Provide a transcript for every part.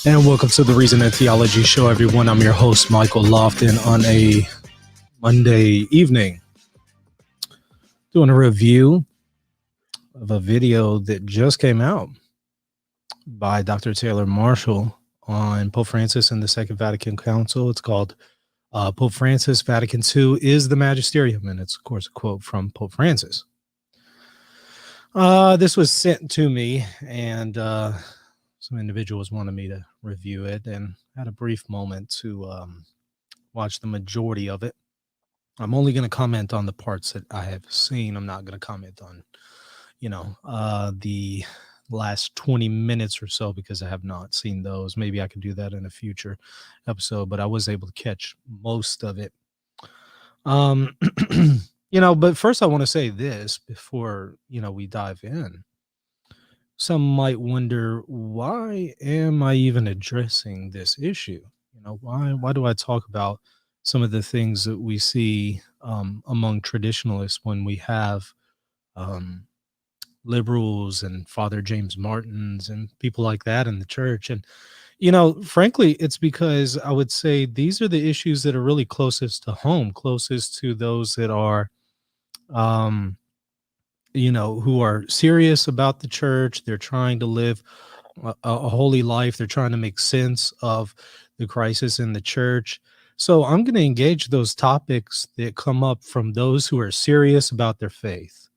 And welcome to the Reason and Theology Show, everyone. I'm your host, Michael Lofton, on a Monday evening, doing a review of a video that just came out by Dr. Taylor Marshall on Pope Francis and the Second Vatican Council. It's called Pope Francis, Vatican II is the Magisterium, and it's, of course, a quote from Pope Francis. This was sent to me, and some individuals wanted me to review it, and had a brief moment to watch the majority of it. I'm only going to comment on the parts that I have seen. I'm not going to comment on, the last 20 minutes or so, because I have not seen those. Maybe I could do that in a future episode, but I was able to catch most of it. But first I want to say this before, we dive in. Some might wonder, why am I even addressing this issue? Why do I talk about some of the things that we see among traditionalists when we have liberals and Father James Martins and people like that in the church? And, frankly, it's because I would say these are the issues that are really closest to home, closest to those that are, who are serious about the church. They're trying to live a holy life. They're trying to make sense of the crisis in the church. So I'm going to engage those topics that come up from those who are serious about their faith.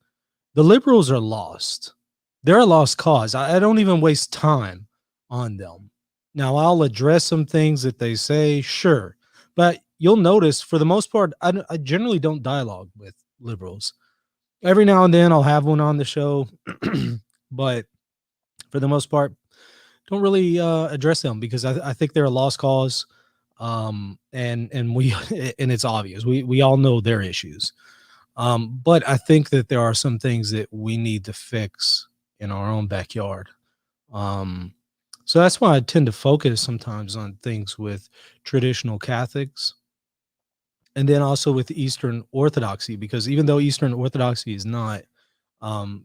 The liberals are lost. They're a lost cause. I don't even waste time on them. Now, I'll address some things that they say, sure. But you'll notice, for the most part, I generally don't dialogue with liberals. Every now and then I'll have one on the show, but for the most part, don't really address them, because I think they're a lost cause, and it's obvious. We all know their issues, but I think that there are some things that we need to fix in our own backyard. So that's why I tend to focus sometimes on things with traditional Catholics, and then also with Eastern Orthodoxy, because even though Eastern Orthodoxy is not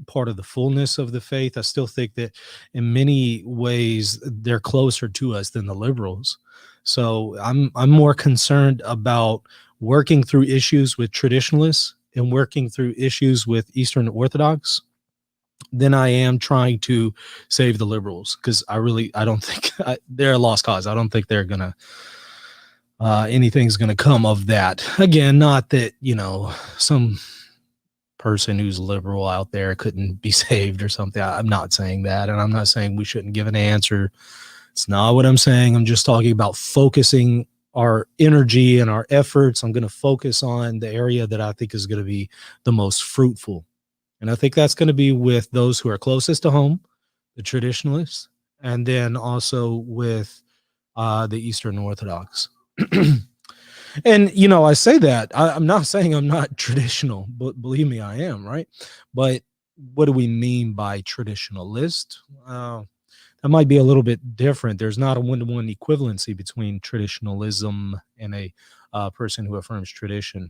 part of the fullness of the faith, I still think that in many ways they're closer to us than the liberals. So I'm more concerned about working through issues with traditionalists and working through issues with Eastern Orthodox than I am trying to save the liberals, because I don't think they're a lost cause. I don't think they're gonna anything's going to come of that. Again, not that, some person who's liberal out there couldn't be saved or something. I'm not saying that. And I'm not saying we shouldn't give an answer. It's not what I'm saying. I'm just talking about focusing our energy and our efforts. I'm going to focus on the area that I think is going to be the most fruitful. And I think that's going to be with those who are closest to home, the traditionalists, and then also with the Eastern Orthodox. And, I say that I'm not saying I'm not traditional, but believe me, I am, right? But what do we mean by traditionalist? That might be a little bit different. There's not a one-to-one equivalency between traditionalism and a person who affirms tradition.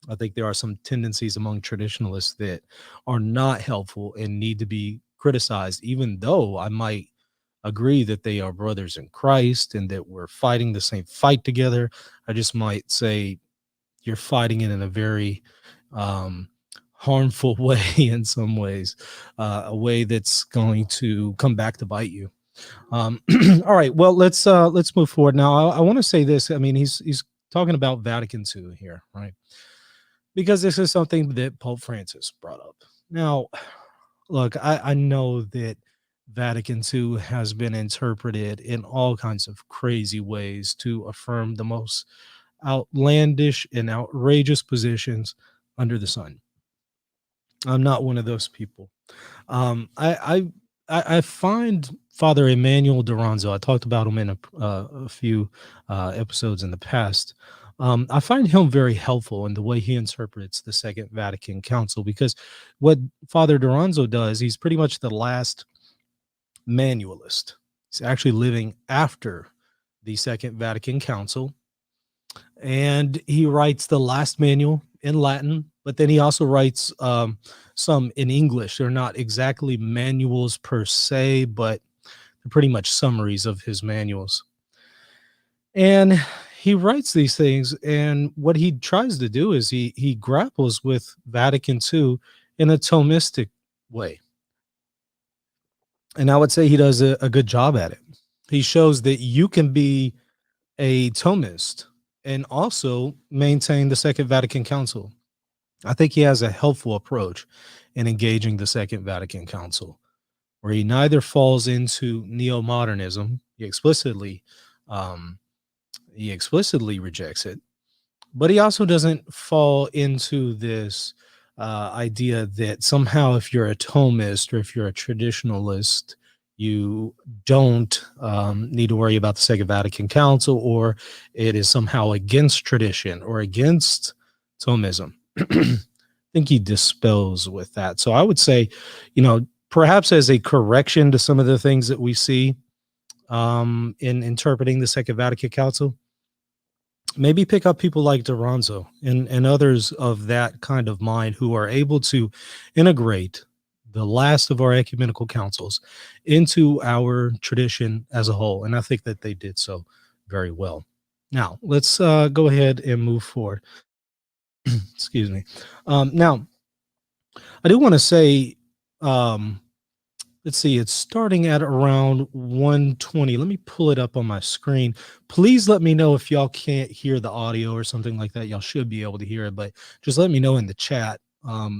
I think there are some tendencies among traditionalists that are not helpful and need to be criticized, even though I might agree that they are brothers in Christ and that we're fighting the same fight together. I just might say you're fighting it in a very harmful way in some ways, a way that's going to come back to bite you. All right, well, let's move forward now. I want to say this. I mean, he's talking about Vatican II here, right? Because this is something that Pope Francis brought up. Now, look, I know that Vatican II has been interpreted in all kinds of crazy ways to affirm the most outlandish and outrageous positions under the sun. I'm not one of those people. I find Father Emmanuel Duranzo, I talked about him in a few episodes in the past. I find him very helpful in the way he interprets the Second Vatican Council, because what Father Duranzo does, he's pretty much the last manualist. He's actually living after the Second Vatican Council, and he writes the last manual in Latin, but then he also writes some in English. They're not exactly manuals per se, but They're pretty much summaries of his manuals. And he writes these things, and what he tries to do is he grapples with Vatican II in a Thomistic way. And I would say he does a good job at it. He shows that you can be a Thomist and also maintain the Second Vatican Council. I think he has a helpful approach in engaging the Second Vatican Council, where he neither falls into neo-modernism, um, he explicitly rejects it, but he also doesn't fall into this idea that somehow if you're a Thomist or if you're a traditionalist, you don't need to worry about the Second Vatican Council, or it is somehow against tradition or against Thomism. I think he dispels with that. So I would say, perhaps as a correction to some of the things that we see in interpreting the Second Vatican Council, maybe pick up people like Duranzo and others of that kind of mind who are able to integrate the last of our ecumenical councils into our tradition as a whole. And I think that they did so very well. Now, let's go ahead and move forward. Excuse me. Now, I do want to say, let's see, it's starting at around 120. Let me pull it up on my screen. Please let me know if y'all can't hear the audio or something like that. Y'all should be able to hear it, but just let me know in the chat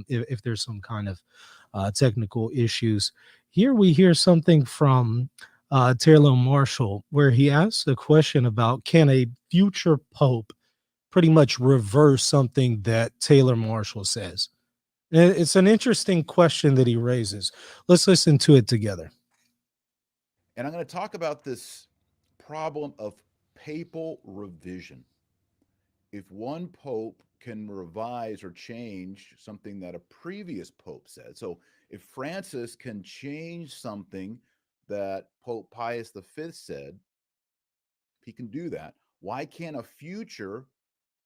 if there's some kind of technical issues. Here we hear something from Taylor Marshall, where he asks a question about, can a future pope pretty much reverse something that Taylor Marshall says? It's an interesting question that he raises. Let's listen to it together. And I'm going to talk about this problem of papal revision. If one pope can revise or change something that a previous pope said, so if Francis can change something that Pope Pius V said, he can do that. Why can't a future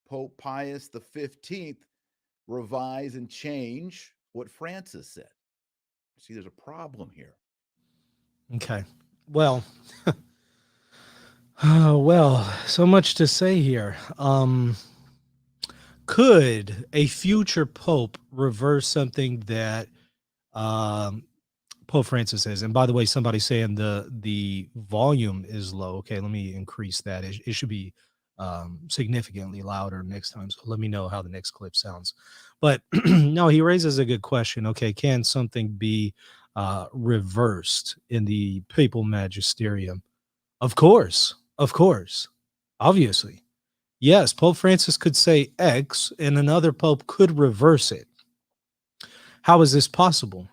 Pope Pius XV revise and change what Francis said? See, there's a problem here. Okay. Well, well, so much to say here. Could a future pope reverse something that um, Pope Francis says? And by the way, somebody's saying the volume is low. Okay, let me increase that. It should be significantly louder next time. So let me know how the next clip sounds. But no, he raises a good question. Okay, can something be reversed in the papal magisterium? Of course, obviously. Yes, Pope Francis could say X and another pope could reverse it. How is this possible?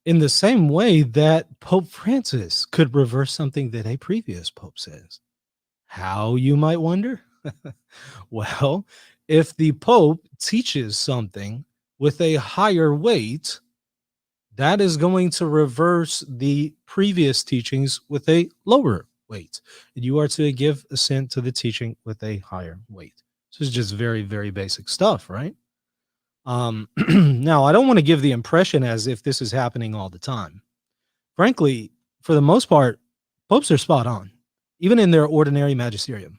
In the same way that Pope Francis could reverse something that a previous pope says. How, you might wonder? Well, if the pope teaches something with a higher weight, that is going to reverse the previous teachings with a lower weight. And you are to give assent to the teaching with a higher weight. This is just very, very basic stuff, right? Now, I don't want to give the impression as if this is happening all the time. Frankly, for the most part, popes are spot on, even in their ordinary magisterium.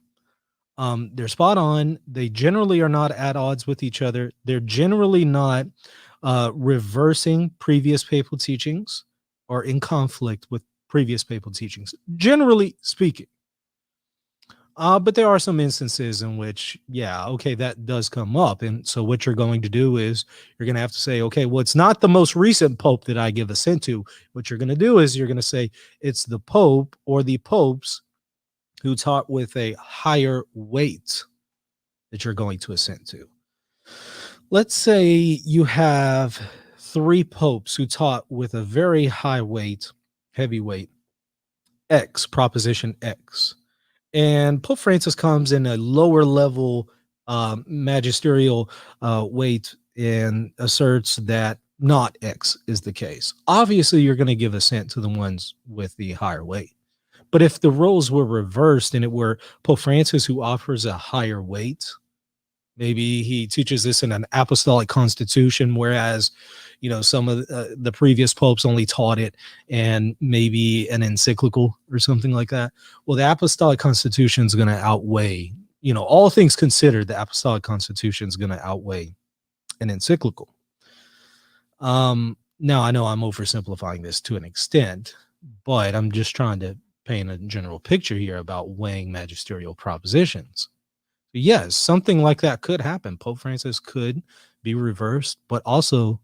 They're spot on. They generally are not at odds with each other. They're generally not reversing previous papal teachings or in conflict with previous papal teachings, generally speaking. But there are some instances in which, yeah, okay, that does come up. And so what you're going to do is you're going to have to say, okay, well, it's not the most recent pope that I give assent to. What you're going to do is you're going to say it's the pope or the popes who taught with a higher weight that you're going to assent to. Let's say you have 3 popes who taught with a very high weight, heavy weight, X, proposition X. And Pope Francis comes in a lower level magisterial weight and asserts that not X is the case. Obviously, you're going to give assent to the ones with the higher weight. But if the roles were reversed and it were Pope Francis who offers a higher weight, Maybe he teaches this in an apostolic constitution, whereas, some of the previous popes only taught it and maybe an encyclical or something like that. Well, the apostolic constitution is going to outweigh, all things considered, the apostolic constitution is going to outweigh an encyclical. Now, I know I'm oversimplifying this to an extent, but I'm just trying to paint a general picture here about weighing magisterial propositions. Yes, something like that could happen. Pope Francis could be reversed, but also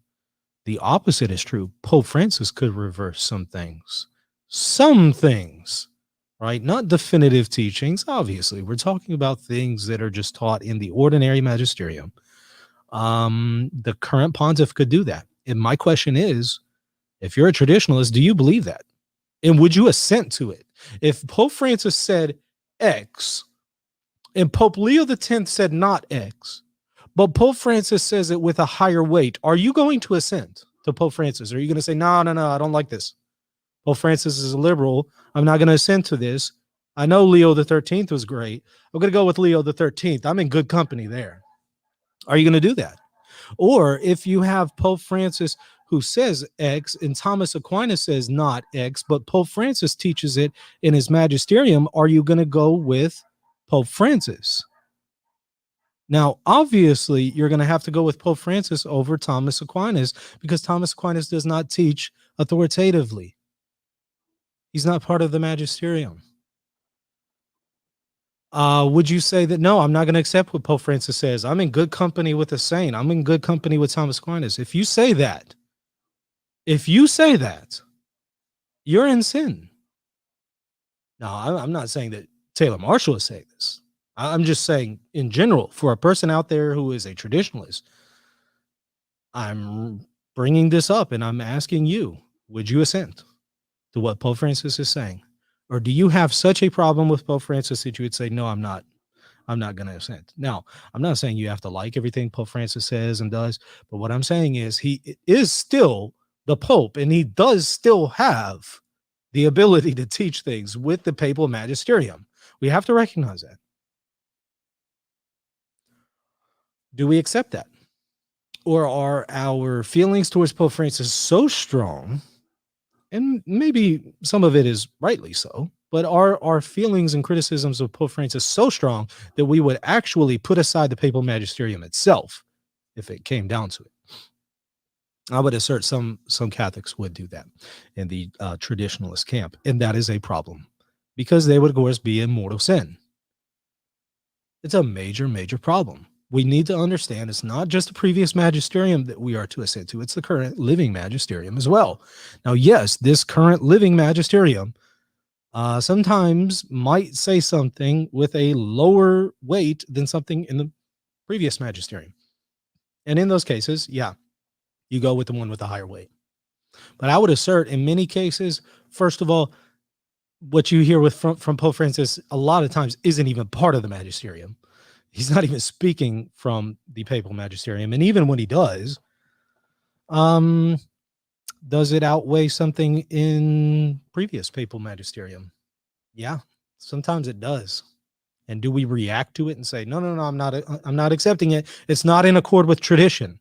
the opposite is true. Pope Francis could reverse some things, right? Not definitive teachings. Obviously, we're talking about things that are just taught in the ordinary magisterium. The current pontiff could do that. And my question is, if you're a traditionalist, do you believe that? And would you assent to it? If Pope Francis said X, and Pope Leo X said not X, but Pope Francis says it with a higher weight, are you going to assent to Pope Francis? Or are you going to say, no, I don't like this? Pope Francis is a liberal. I'm not going to assent to this. I know Leo XIII was great. I'm going to go with Leo XIII. I'm in good company there. Are you going to do that? Or if you have Pope Francis who says X and Thomas Aquinas says not X, but Pope Francis teaches it in his magisterium, are you going to go with Pope Francis? Now, obviously, you're going to have to go with Pope Francis over Thomas Aquinas because Thomas Aquinas does not teach authoritatively. He's not part of the magisterium. Would you say that, no, I'm not going to accept what Pope Francis says? I'm in good company with a saint. I'm in good company with Thomas Aquinas. If you say that, you're in sin. Now, I'm not saying that Taylor Marshall is saying this. I'm just saying in general, for a person out there who is a traditionalist, I'm bringing this up and I'm asking you, would you assent to what Pope Francis is saying? Or do you have such a problem with Pope Francis that you would say, no, I'm not going to assent? Now, I'm not saying you have to like everything Pope Francis says and does, but what I'm saying is he is still the Pope and he does still have the ability to teach things with the papal magisterium. We have to recognize that. Do we accept that? Or are our feelings towards Pope Francis so strong, and maybe some of it is rightly so, but are our feelings and criticisms of Pope Francis so strong that we would actually put aside the papal magisterium itself if it came down to it? I would assert some Catholics would do that in the traditionalist camp, and that is a problem because they would, of course, be in mortal sin. It's a major, major problem. We need to understand it's not just the previous magisterium that we are to assent to, it's the current living magisterium as well. Now, yes, this current living magisterium sometimes might say something with a lower weight than something in the previous magisterium. And in those cases, yeah, you go with the one with the higher weight. But I would assert in many cases, first of all, what you hear from Pope Francis a lot of times isn't even part of the magisterium. He's not even speaking from the papal magisterium. And even when he does it outweigh something in previous papal magisterium? Yeah, sometimes it does. And do we react to it and say, no, I'm not accepting it. It's not in accord with tradition.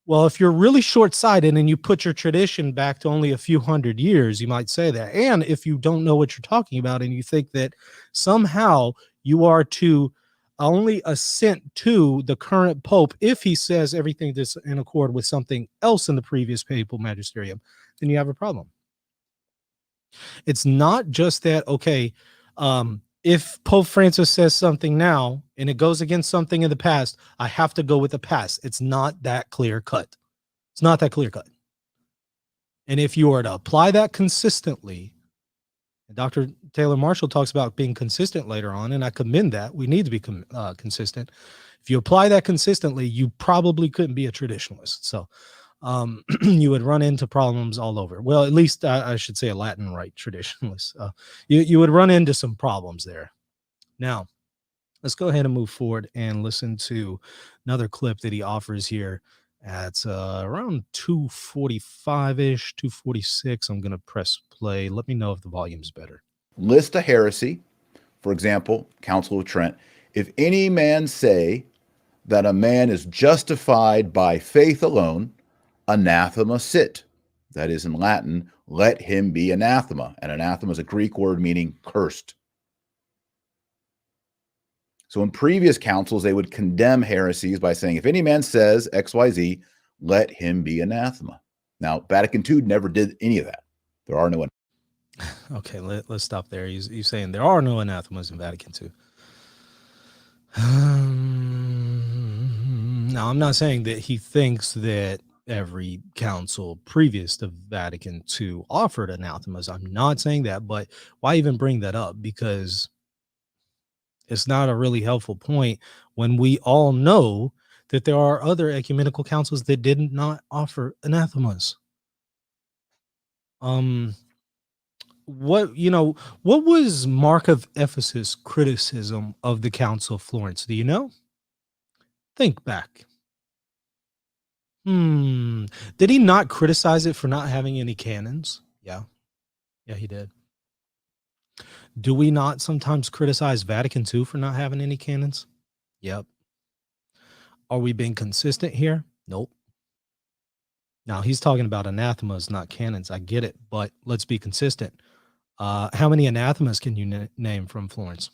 Well, if you're really short-sighted and you put your tradition back to only a few hundred years, you might say that. And if you don't know what you're talking about and you think that somehow you are to only assent to the current pope if he says everything that's in accord with something else in the previous papal magisterium, then you have a problem. It's not just that, okay, if Pope Francis says something now and it goes against something in the past, I have to go with the past. It's not that clear cut. It's not that clear cut. And if you are to apply that consistently, Dr. Taylor Marshall talks about being consistent later on, and I commend that. We need to be consistent. If you apply that consistently, you probably couldn't be a traditionalist. So you would run into problems all over. Well, at least I should say a Latin Rite traditionalist. You would run into some problems there. Now, let's go ahead and move forward and listen to another clip that he offers here at around 2:45-ish, 2:46. I'm going to press play. Let me know if the volume's better. List a heresy, for example, Council of Trent. If any man say that a man is justified by faith alone, anathema sit. That is, in Latin, let him be anathema. And anathema is a Greek word meaning cursed. So in previous councils, they would condemn heresies by saying, if any man says XYZ, let him be anathema. Now, Vatican II never did any of that. There are no. Okay, let's stop there. You're saying there are no anathemas in Vatican II. Now, I'm not saying that he thinks that every council previous to Vatican II offered anathemas. I'm not saying that, but why even bring that up? Because it's not a really helpful point when we all know that there are other ecumenical councils that did not offer anathemas. What was Mark of Ephesus' criticism of the Council of Florence? Do you know? Think back. Did he not criticize it for not having any canons? Yeah, he did. Do we not sometimes criticize Vatican II for not having any canons? Yep. Are we being consistent here? Nope. Now he's talking about anathemas, not canons. I get it, but let's be consistent. How many anathemas can you name from Florence?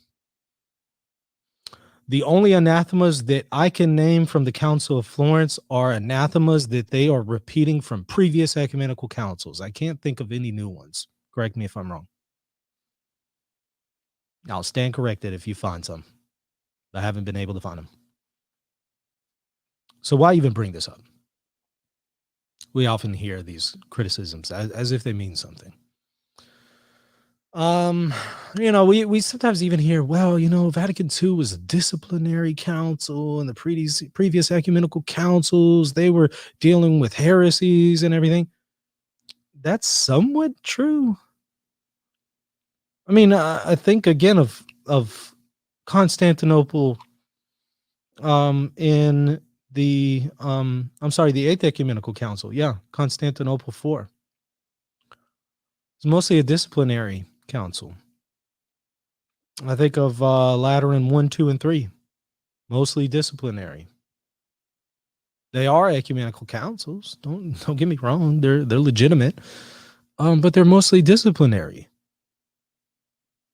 The only anathemas that I can name from the Council of Florence are anathemas that they are repeating from previous ecumenical councils. I can't think of any new ones. Correct me if I'm wrong. I'll stand corrected if you find some. I haven't been able to find them. So why even bring this up? We often hear these criticisms as if they mean something. We sometimes even hear, well, Vatican II was a disciplinary council, and the previous ecumenical councils, they were dealing with heresies and everything. That's somewhat true. I mean, I think again of Constantinople in the the Eighth Ecumenical Council. Yeah, Constantinople IV. It's mostly a disciplinary council. I think of Lateran 1, 2, and 3, mostly disciplinary. They are ecumenical councils. Don't get me wrong; they're legitimate, but they're mostly disciplinary.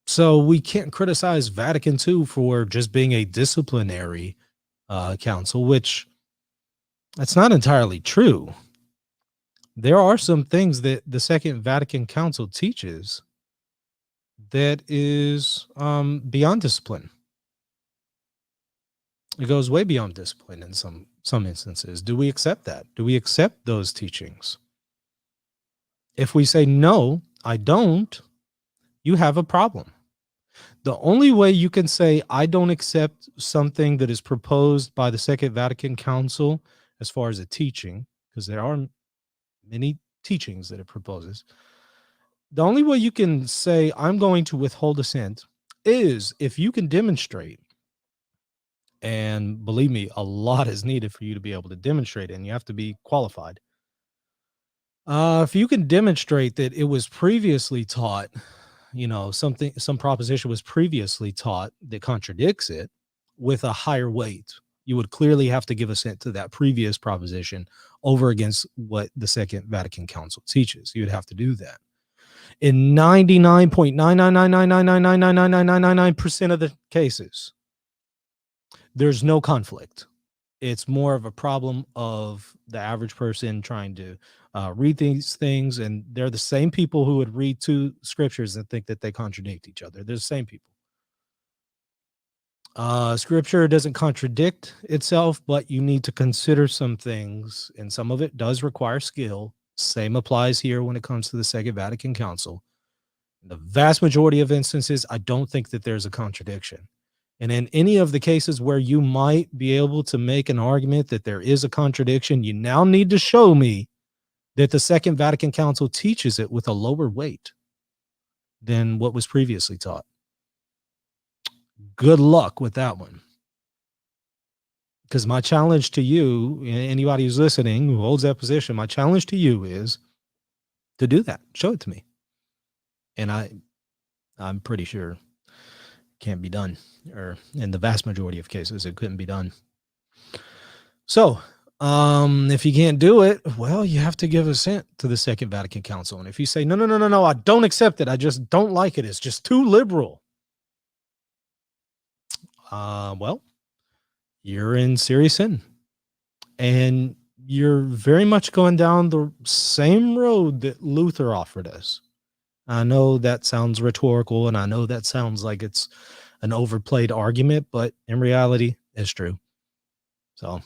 So we can't criticize Vatican II for just being a disciplinary council, which that's not entirely true. There are some things that the Second Vatican Council teaches that is beyond discipline. It goes way beyond discipline in some instances. Do we accept that? Do we accept those teachings? If we say, no, I don't, you have a problem. The only way you can say, I don't accept something that is proposed by the Second Vatican Council as far as a teaching, because there are many teachings that it proposes. The only way you can say, I'm going to withhold assent, is if you can demonstrate, and believe me, a lot is needed for you to be able to demonstrate it, and you have to be qualified. If you can demonstrate that it was previously taught, some proposition was previously taught that contradicts it with a higher weight, you would clearly have to give assent to that previous proposition over against what the Second Vatican Council teaches. You would have to do that. In 99.99999999999% of the cases, there's no conflict. It's more of a problem of the average person trying to read these things, and they're the same people who would read two scriptures and think that they contradict each other. They're the same people. Scripture doesn't contradict itself, but you need to consider some things, and some of it does require skill. Same applies here when it comes to the Second Vatican Council. In the vast majority of instances, I don't think that there's a contradiction. And in any of the cases where you might be able to make an argument that there is a contradiction, you now need to show me that the Second Vatican Council teaches it with a lower weight than what was previously taught. Good luck with that one. Because my challenge to you, anybody who's listening who holds that position, my challenge to you is to do that. Show it to me. And I'm pretty sure it can't be done, or in the vast majority of cases, it couldn't be done. So, if you can't do it, well, you have to give assent to the Second Vatican Council. And if you say, no, no, no, no, no, I don't accept it, I just don't like it, it's just too liberal, well, you're in serious sin. And you're very much going down the same road that Luther offered us. I know that sounds rhetorical, and I know that sounds like it's an overplayed argument, but in reality, it's true. So,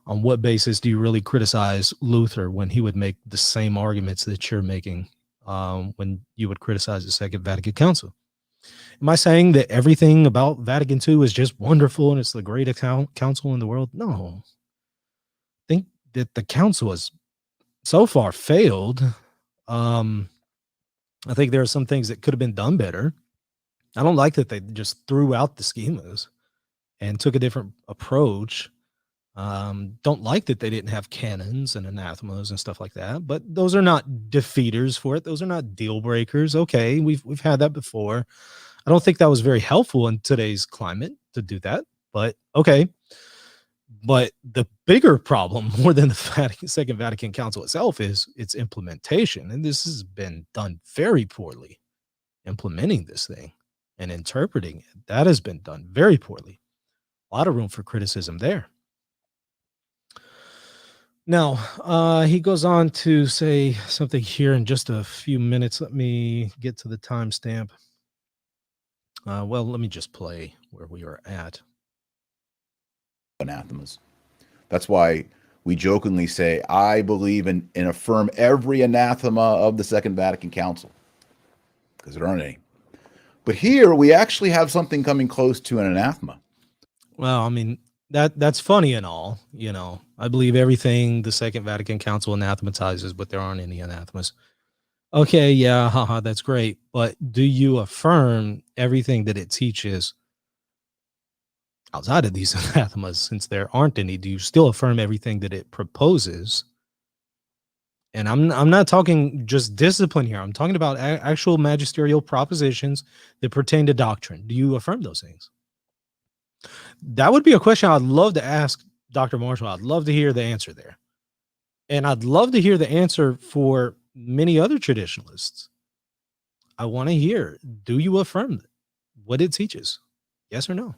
on what basis do you really criticize Luther when he would make the same arguments that you're making when you would criticize the Second Vatican Council? Am I saying that everything about Vatican II is just wonderful and it's the greatest council in the world? No. I think that the council has so far failed. I think there are some things that could have been done better. I don't like that they just threw out the schemas and took a different approach. Don't like that they didn't have canons and anathemas and stuff like that, but those are not defeaters for it. Those are not deal breakers. Okay, we've had that before. I don't think that was very helpful in today's climate to do that, but okay. But the bigger problem, more than the Second Vatican Council itself, is its implementation. And this has been done very poorly. Implementing this thing and interpreting it, that has been done very poorly. A lot of room for criticism there. Now, he goes on to say something here in just a few minutes. Let me get to the timestamp. Well, let me just play where we are at. Anathemas. That's why we jokingly say, I believe in and affirm every anathema of the Second Vatican Council, because there aren't any. But here we actually have something coming close to an anathema. Well, I mean, that's funny and all, I believe everything the Second Vatican Council anathematizes, but there aren't any anathemas. Okay, yeah, haha, that's great. But do you affirm everything that it teaches outside of these anathemas, since there aren't any? Do you still affirm everything that it proposes? And I'm not talking just discipline here. I'm talking about actual magisterial propositions that pertain to doctrine. Do you affirm those things? That would be a question I'd love to ask Dr. Marshall. I'd love to hear the answer there. And I'd love to hear the answer for many other traditionalists. I want to hear, do you affirm what it teaches? Yes or no?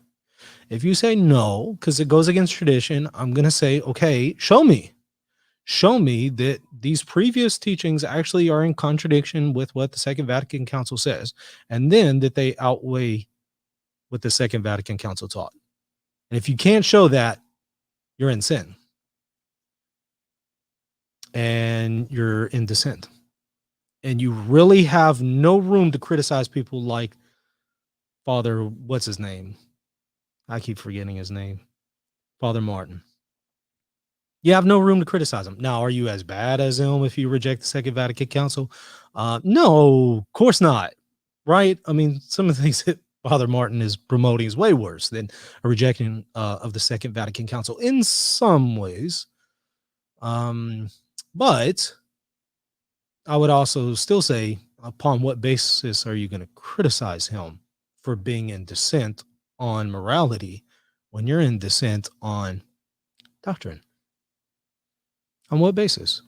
If you say no, because it goes against tradition, I'm going to say, okay, show me. Show me that these previous teachings actually are in contradiction with what the Second Vatican Council says, and then that they outweigh what the Second Vatican Council taught. And if you can't show that, you're in sin. And you're in dissent. And you really have no room to criticize people like Father, what's his name? I keep forgetting his name. Father Martin. You have no room to criticize him. Now, are you as bad as him if you reject the Second Vatican Council? No, of course not. Right? I mean, some of the things that Father Martin is promoting is way worse than a rejection of the Second Vatican Council in some ways. But I would also still say, upon what basis are you going to criticize him for being in dissent on morality when you're in dissent on doctrine? On what basis?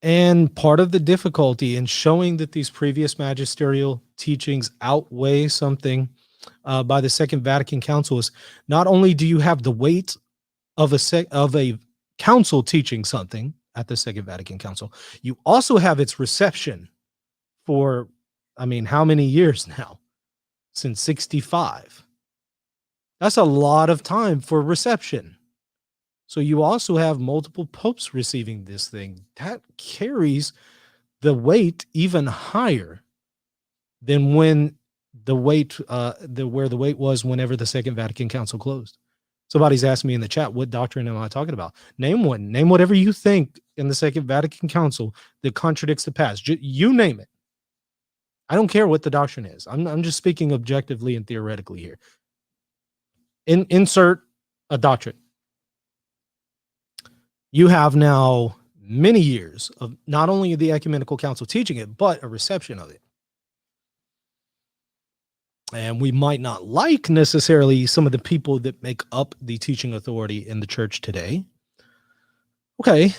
And part of the difficulty in showing that these previous magisterial teachings outweigh something by the Second Vatican Council is not only do you have the weight of a council teaching something at the Second Vatican Council, you also have its reception for, I mean, how many years now? Since 65. That's a lot of time for reception. So you also have multiple popes receiving this thing. That carries the weight even higher than when the weight, where the weight was whenever the Second Vatican Council closed. Somebody's asked me in the chat, what doctrine am I talking about? Name one. Name whatever you think in the Second Vatican Council that contradicts the past. You name it. I don't care what the doctrine is. I'm just speaking objectively and theoretically here. Insert a doctrine. You have now many years of not only the Ecumenical Council teaching it, but a reception of it. And we might not like necessarily some of the people that make up the teaching authority in the church today. Okay,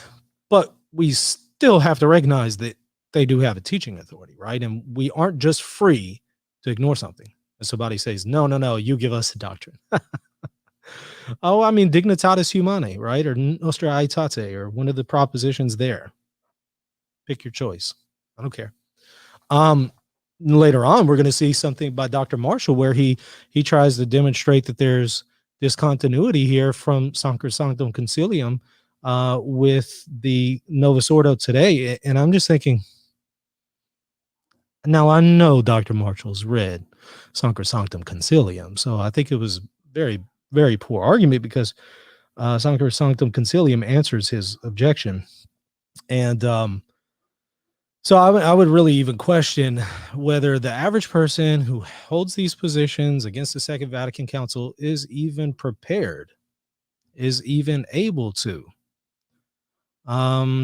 but we still have to recognize that they do have a teaching authority, right? And we aren't just free to ignore something. And somebody says, no, you give us the doctrine. Oh, I mean, dignitatis humanae, right? Or nostra aetate, or one of the propositions there. Pick your choice. I don't care. Later on, we're going to see something by Dr. Marshall where he tries to demonstrate that there's discontinuity here from Sanctum Concilium with the Novus Ordo today. And I'm just thinking, now I know Dr. Marshall's read Sanctum Concilium, so I think it was very, very poor argument because Sanctum Concilium answers his objection. And so I would really even question whether the average person who holds these positions against the Second Vatican Council is even prepared, is even able to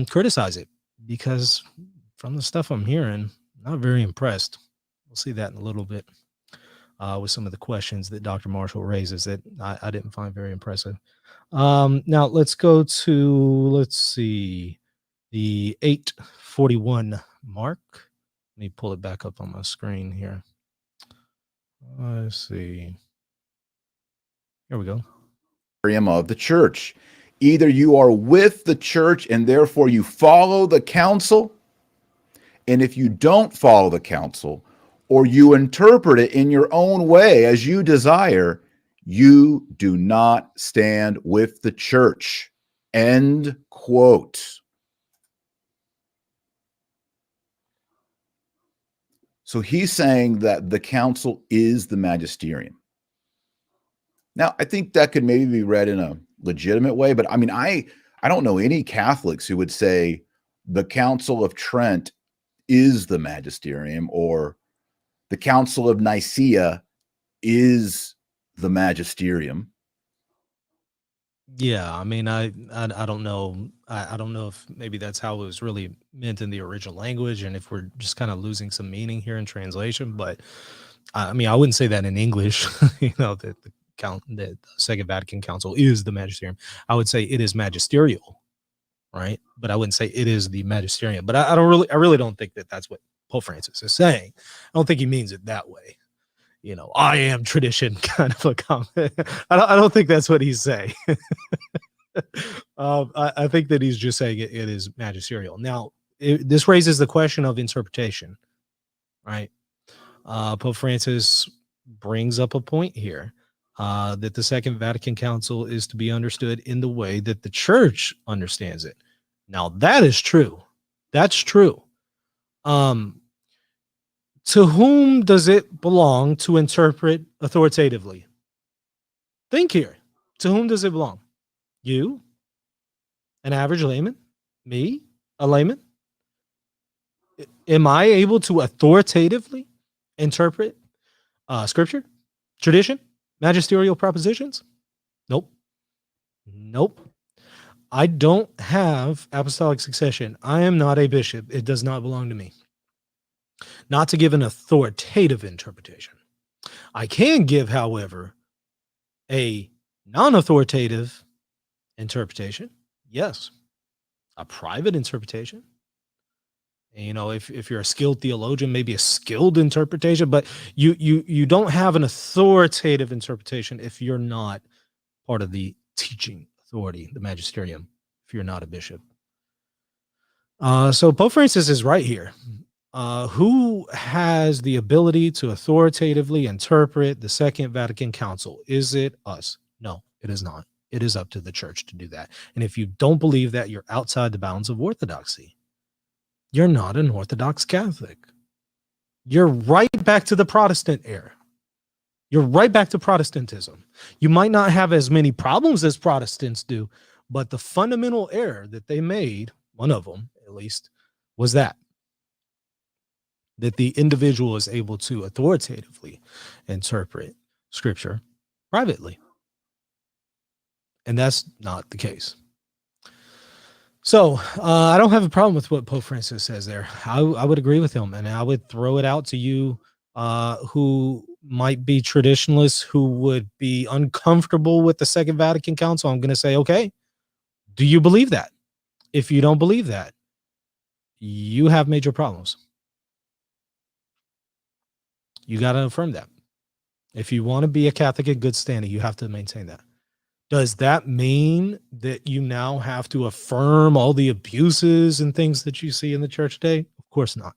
criticize it, because from the stuff I'm hearing, not very impressed. We'll see that in a little bit with some of the questions that Dr. Marshall raises that I didn't find very impressive. Now let's go to, let's see, the 841 mark. Let me pull it back up on my screen here. Let's see. Here we go. Of the church. Either you are with the church and therefore you follow the council, and if you don't follow the council, or you interpret it in your own way as you desire, you do not stand with the church. End quote. So he's saying that the council is the magisterium. Now, I think that could maybe be read in a legitimate way, but I mean, I don't know any Catholics who would say the Council of Trent is the magisterium, or the Council of Nicaea is the magisterium. Yeah, I mean, I don't know. I don't know if maybe that's how it was really meant in the original language, and if we're just kind of losing some meaning here in translation. But I mean, I wouldn't say that in English. That the Second Vatican Council is the magisterium. I would say it is magisterial, right? But I wouldn't say it is the magisterium. But I really don't think that that's what Pope Francis is saying. I don't think he means it that way. I am tradition kind of a comment. I don't think that's what he's saying. I think that he's just saying it is magisterial. Now, this raises the question of interpretation, right? Pope Francis brings up a point here that the Second Vatican Council is to be understood in the way that the church understands it. Now, that is true. That's true. To whom does it belong to interpret authoritatively? Think here. To whom does it belong? You? An average layman? Me? A layman? Am I able to authoritatively interpret scripture, tradition, magisterial propositions? Nope. I don't have apostolic succession. I am not a bishop. It does not belong to me. Not to give an authoritative interpretation. I can give, however, a non-authoritative interpretation. Yes. A private interpretation. And, if you're a skilled theologian, maybe a skilled interpretation, but you don't have an authoritative interpretation if you're not part of the teaching authority, the magisterium, if you're not a bishop. So Pope Francis is right here. Who has the ability to authoritatively interpret the Second Vatican Council? Is it us? No, it is not. It is up to the church to do that. And if you don't believe that, you're outside the bounds of orthodoxy. You're not an Orthodox Catholic. You're right back to the Protestant era. You're right back to Protestantism. You might not have as many problems as Protestants do, but the fundamental error that they made, one of them at least, was that the individual is able to authoritatively interpret scripture privately. And that's not the case. So I don't have a problem with what Pope Francis says there. I would agree with him, and I would throw it out to you who might be traditionalists who would be uncomfortable with the Second Vatican Council. I'm going to say, okay, do you believe that? If you don't believe that, you have major problems. You got to affirm that. If you want to be a Catholic in good standing, you have to maintain that. Does that mean that you now have to affirm all the abuses and things that you see in the church today? Of course not.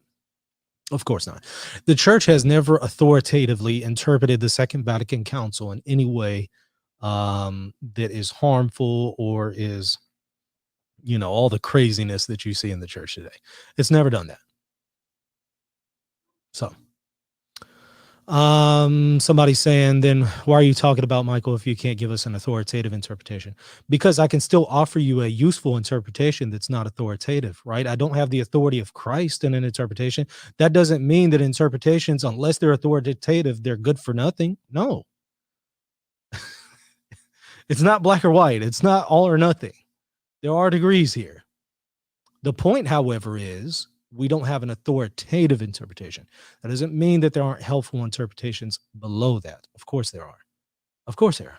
Of course not. The church has never authoritatively interpreted the Second Vatican Council in any way that is harmful or is, all the craziness that you see in the church today. It's never done that. So, somebody's saying, then why are you talking about, Michael, if you can't give us an authoritative interpretation? Because I can still offer you a useful interpretation that's not authoritative, right? I don't have the authority of Christ in an interpretation. That doesn't mean that interpretations, unless they're authoritative, they're good for nothing. No. It's not black or white. It's not all or nothing. There are degrees here. The point, however, is we don't have an authoritative interpretation. That doesn't mean that there aren't helpful interpretations below that. Of course there are. Of course there are.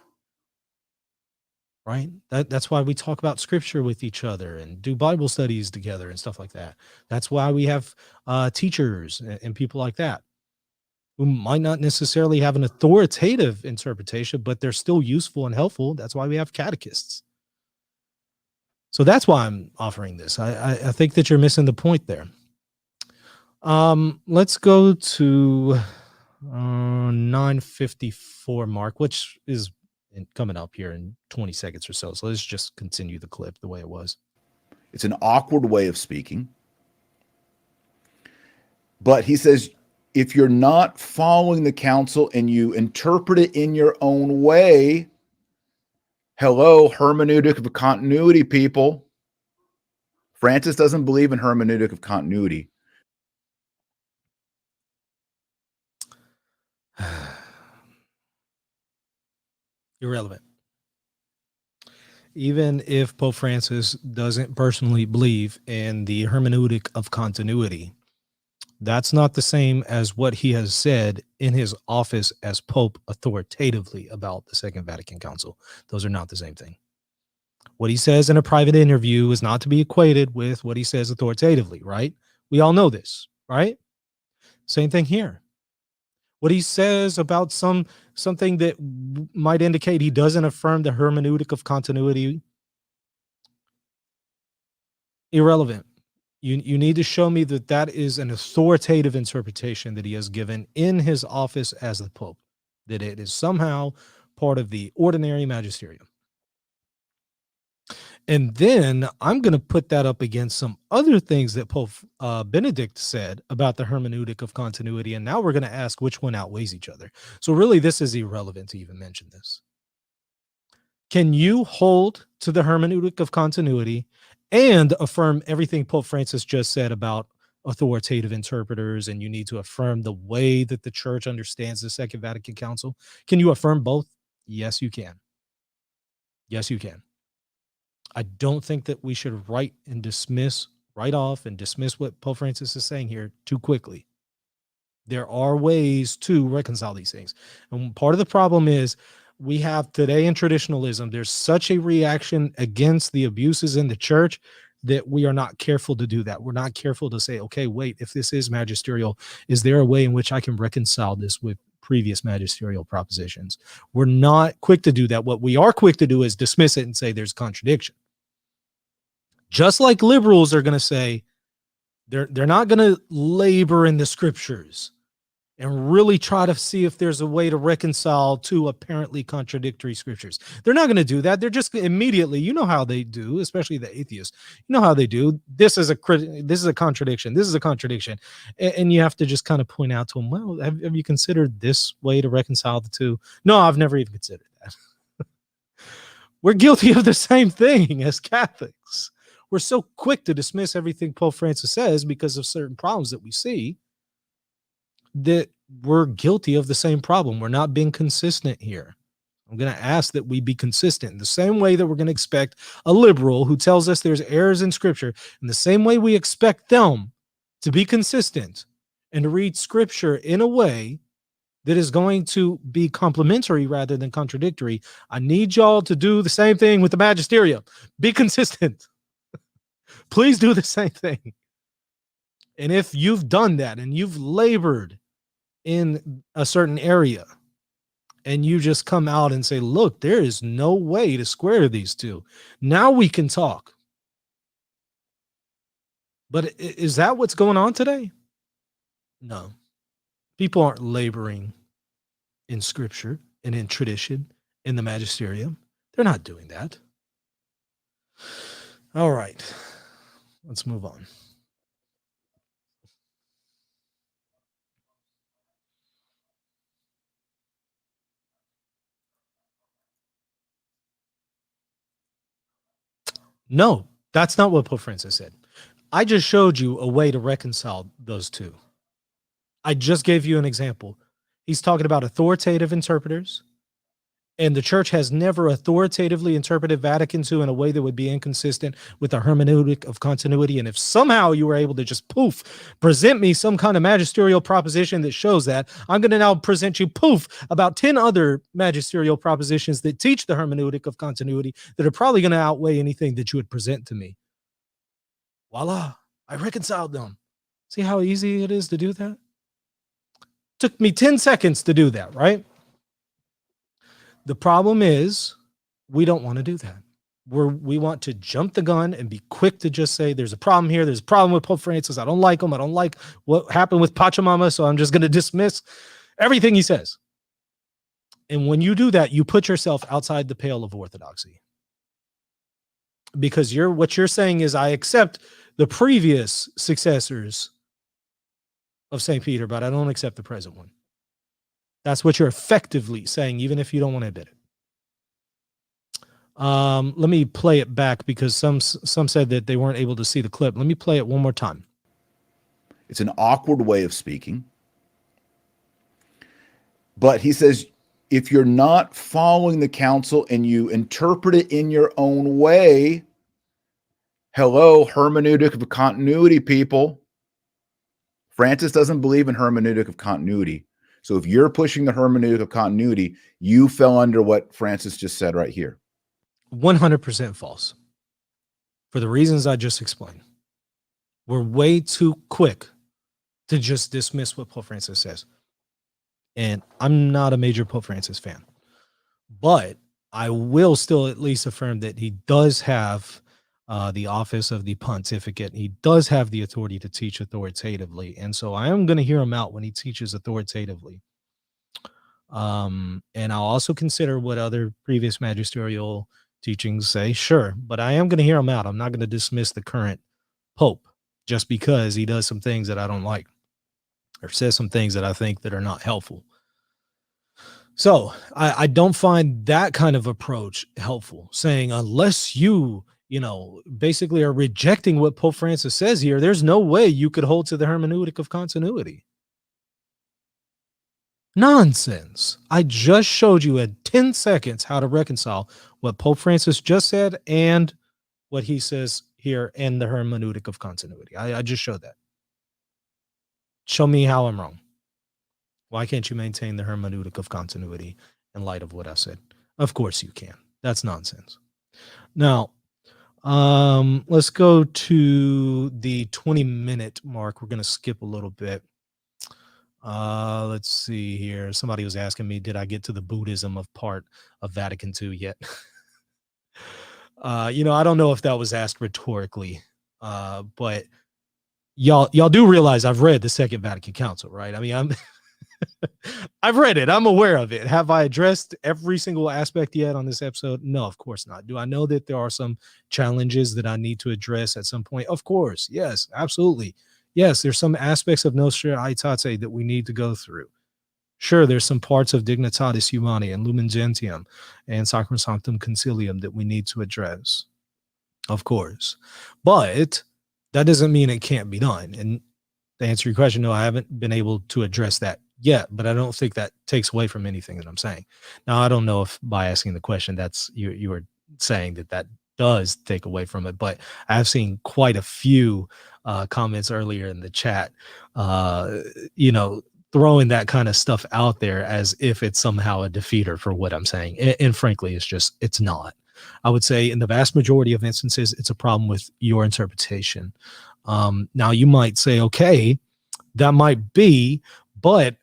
Right? That's why we talk about scripture with each other and do Bible studies together and stuff like that. That's why we have teachers and people like that who might not necessarily have an authoritative interpretation, but they're still useful and helpful. That's why we have catechists. So that's why I'm offering this. I think that you're missing the point there. Let's go to 9:54 mark, which is coming up here in 20 seconds or so. So let's just continue the clip the way it was. It's an awkward way of speaking. But he says, if you're not following the council and you interpret it in your own way, hello, hermeneutic of continuity, people. Francis doesn't believe in hermeneutic of continuity. Irrelevant. Even if Pope Francis doesn't personally believe in the hermeneutic of continuity, that's not the same as what he has said in his office as Pope authoritatively about the Second Vatican Council. Those are not the same thing. What he says in a private interview is not to be equated with what he says authoritatively, right? We all know this, right? Same thing here. What he says about something that might indicate he doesn't affirm the hermeneutic of continuity, irrelevant. You need to show me that that is an authoritative interpretation that he has given in his office as the Pope, that it is somehow part of the ordinary magisterium. And then I'm going to put that up against some other things that Pope Benedict said about the hermeneutic of continuity. And now we're going to ask which one outweighs each other. So really, this is irrelevant to even mention this. Can you hold to the hermeneutic of continuity and affirm everything Pope Francis just said about authoritative interpreters, and you need to affirm the way that the church understands the Second Vatican Council? Can you affirm both? Yes, you can. Yes, you can. I don't think that we should write off and dismiss what Pope Francis is saying here too quickly. There are ways to reconcile these things. And part of the problem is we have today in traditionalism, there's such a reaction against the abuses in the church that we are not careful to do that. We're not careful to say, okay, wait, if this is magisterial, is there a way in which I can reconcile this with previous magisterial propositions? We're not quick to do that. What we are quick to do is dismiss it and say there's contradiction. Just like liberals are going to say, they're not going to labor in the scriptures and really try to see if there's a way to reconcile two apparently contradictory scriptures. They're not going to do that. They're just immediately, you know how they do, especially the atheists. You know how they do. This is a contradiction. This is a contradiction. And you have to just kind of point out to them, well, have you considered this way to reconcile the two? No, I've never even considered that. We're guilty of the same thing as Catholics. We're so quick to dismiss everything Pope Francis says because of certain problems that we see, that we're guilty of the same problem. We're not being consistent here. I'm going to ask that we be consistent in the same way that we're going to expect a liberal who tells us there's errors in scripture, in the same way we expect them to be consistent and to read scripture in a way that is going to be complementary rather than contradictory. I need y'all to do the same thing with the Magisterium. Be consistent. Please do the same thing. And if you've done that and you've labored in a certain area and you just come out and say, look, there is no way to square these two, now we can talk. But is that what's going on today? No. People aren't laboring in scripture and in tradition in the magisterium. They're not doing that. All right. Let's move on. No, that's not what Pope Francis said. I just showed you a way to reconcile those two. I just gave you an example. He's talking about authoritative interpreters, and the church has never authoritatively interpreted Vatican II in a way that would be inconsistent with the hermeneutic of continuity. And if somehow you were able to just present me some kind of magisterial proposition that shows that, I'm going to now present you about 10 other magisterial propositions that teach the hermeneutic of continuity that are probably going to outweigh anything that you would present to me. Voila, I reconciled them. See how easy it is to do that? Took me 10 seconds to do that, right? The problem is we don't want to do that. We want to jump the gun and be quick to just say there's a problem here. There's a problem with Pope Francis. I don't like him. I don't like what happened with Pachamama, so I'm just going to dismiss everything he says. And when you do that, you put yourself outside the pale of orthodoxy. Because what you're saying is, I accept the previous successors of St. Peter, but I don't accept the present one. That's what you're effectively saying, even if you don't want to admit it. Let me play it back because some said that they weren't able to see the clip. Let me play it one more time. It's an awkward way of speaking. But he says, if you're not following the council and you interpret it in your own way, hello, hermeneutic of continuity, people. Francis doesn't believe in hermeneutic of continuity. So if you're pushing the hermeneutic of continuity, you fell under what Francis just said right here. 100% false. For the reasons I just explained. We're way too quick to just dismiss what Pope Francis says. And I'm not a major Pope Francis fan. But I will still at least affirm that he does have the office of the pontificate. He does have the authority to teach authoritatively. And so I am going to hear him out when he teaches authoritatively. And I'll also consider what other previous magisterial teachings say. Sure. But I am going to hear him out. I'm not going to dismiss the current Pope just because he does some things that I don't like or says some things that I think that are not helpful. So I don't find that kind of approach helpful, saying unless you basically are rejecting what Pope Francis says here, there's no way you could hold to the hermeneutic of continuity. Nonsense. I just showed you in 10 seconds how to reconcile what Pope Francis just said and what he says here in the hermeneutic of continuity. I just showed that. Show me how I'm wrong. Why can't you maintain the hermeneutic of continuity in light of what I said? Of course you can. That's nonsense. Now, let's go to the 20-minute mark. We're going to skip a little bit. Let's see here. Somebody was asking me, did I get to the Buddhism of part of Vatican II yet? I don't know if that was asked rhetorically, but y'all do realize I've read the Second Vatican Council, right? I mean, I've read it. I'm aware of it. Have I addressed every single aspect yet on this episode? No, of course not. Do I know that there are some challenges that I need to address at some point? Of course. Yes, absolutely. Yes, there's some aspects of Nostra Aetate that we need to go through. Sure, there's some parts of Dignitatis Humanae and Lumen Gentium and Sacrosanctum Concilium that we need to address. Of course. But that doesn't mean it can't be done. And to answer your question, no, I haven't been able to address that yet, but I don't think that takes away from anything that I'm saying. Now, I don't know if by asking the question, that's you were saying that does take away from it, but I've seen quite a few comments earlier in the chat, throwing that kind of stuff out there as if it's somehow a defeater for what I'm saying. And frankly, it's not. I would say in the vast majority of instances, it's a problem with your interpretation. Now you might say, okay, that might be, but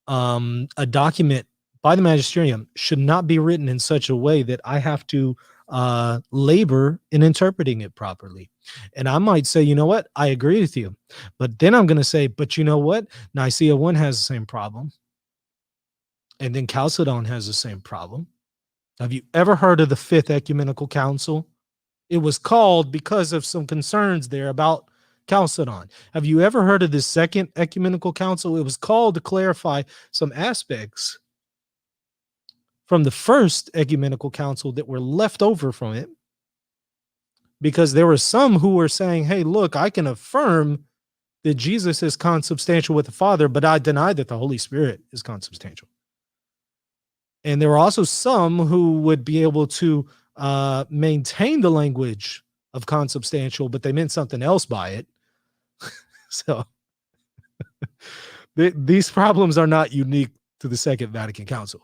a document by the magisterium should not be written in such a way that I have to labor in interpreting it properly. And I might say, you know what, I agree with you. But then I'm going to say, but you know what, Nicaea 1 has the same problem. And then Chalcedon has the same problem. Have you ever heard of the Fifth Ecumenical Council? It was called because of some concerns there about Chalcedon. Have you ever heard of the Second Ecumenical Council? It was called to clarify some aspects from the First Ecumenical Council that were left over from it, because there were some who were saying, hey, look, I can affirm that Jesus is consubstantial with the Father, but I deny that the Holy Spirit is consubstantial. And there were also some who would be able to maintain the language of consubstantial, but they meant something else by it. So these problems are not unique to the Second Vatican Council.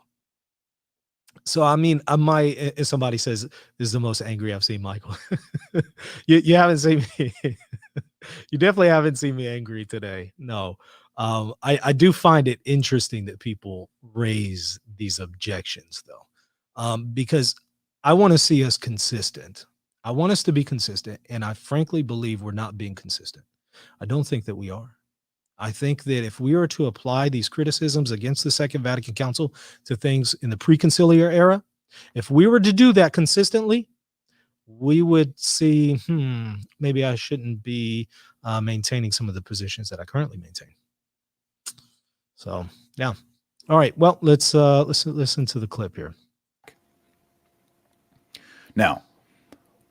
So, I mean, if somebody says this is the most angry I've seen Michael, you haven't seen me. You definitely haven't seen me angry today. No. I do find it interesting that people raise these objections, though, because I want to see us consistent. I want us to be consistent, and I frankly believe we're not being consistent. I don't think that we are. I think that if we were to apply these criticisms against the Second Vatican Council to things in the preconciliar era, if we were to do that consistently, we would see, maybe I shouldn't be maintaining some of the positions that I currently maintain. So, yeah. All right. Well, let's listen to the clip here. Now,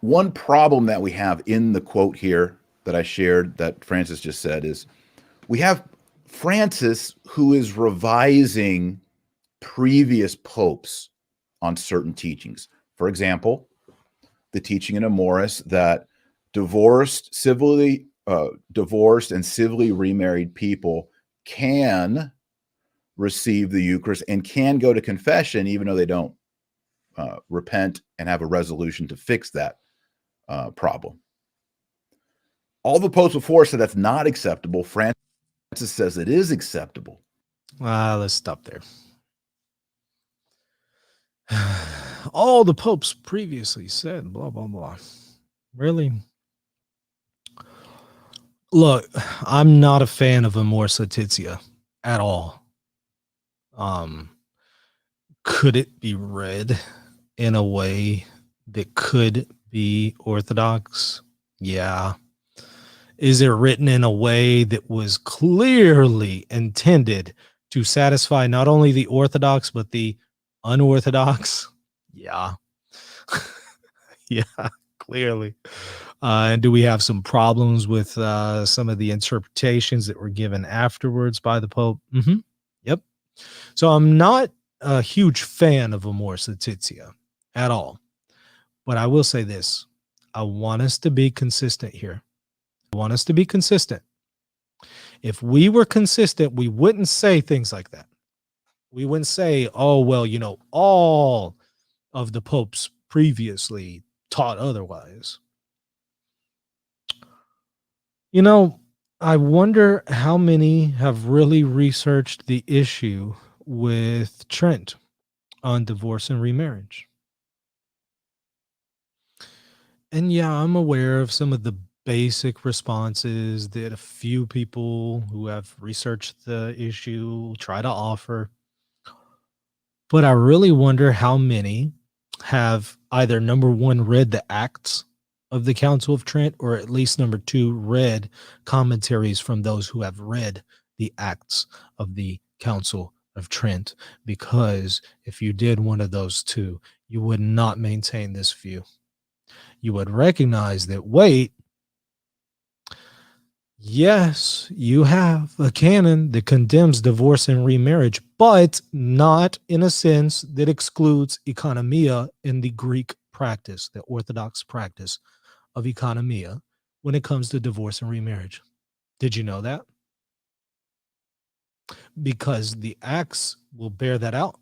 one problem that we have in the quote here that I shared that Francis just said is we have Francis who is revising previous popes on certain teachings. For example, the teaching in Amoris that divorced and civilly remarried people can receive the Eucharist and can go to confession even though they don't repent and have a resolution to fix that problem. All the popes before said that's not acceptable. Francis says it is acceptable. Let's stop there. All the popes previously said blah, blah, blah. Really? Look, I'm not a fan of Amoris Laetitia at all. Could it be read in a way that could be orthodox? Yeah. Is it written in a way that was clearly intended to satisfy not only the Orthodox, but the unorthodox? Yeah. Yeah, clearly. And do we have some problems with some of the interpretations that were given afterwards by the Pope? Mm-hmm. Yep. So I'm not a huge fan of Amoris Laetitia at all. But I will say this. I want us to be consistent here. I want us to be consistent. If we were consistent, we wouldn't say things like that. We wouldn't say, oh, well, you know, all of the popes previously taught otherwise. You know, I wonder how many have really researched the issue with Trent on divorce and remarriage. And yeah, I'm aware of some of the basic responses that a few people who have researched the issue try to offer. But I really wonder how many have either, number one, read the Acts of the Council of Trent, or at least number two, read commentaries from those who have read the Acts of the Council of Trent. Because if you did one of those two, you would not maintain this view. You would recognize that, wait, yes, you have a canon that condemns divorce and remarriage, but not in a sense that excludes economia in the Greek practice, the Orthodox practice of economia when it comes to divorce and remarriage. Did you know that? because the Acts will bear that out,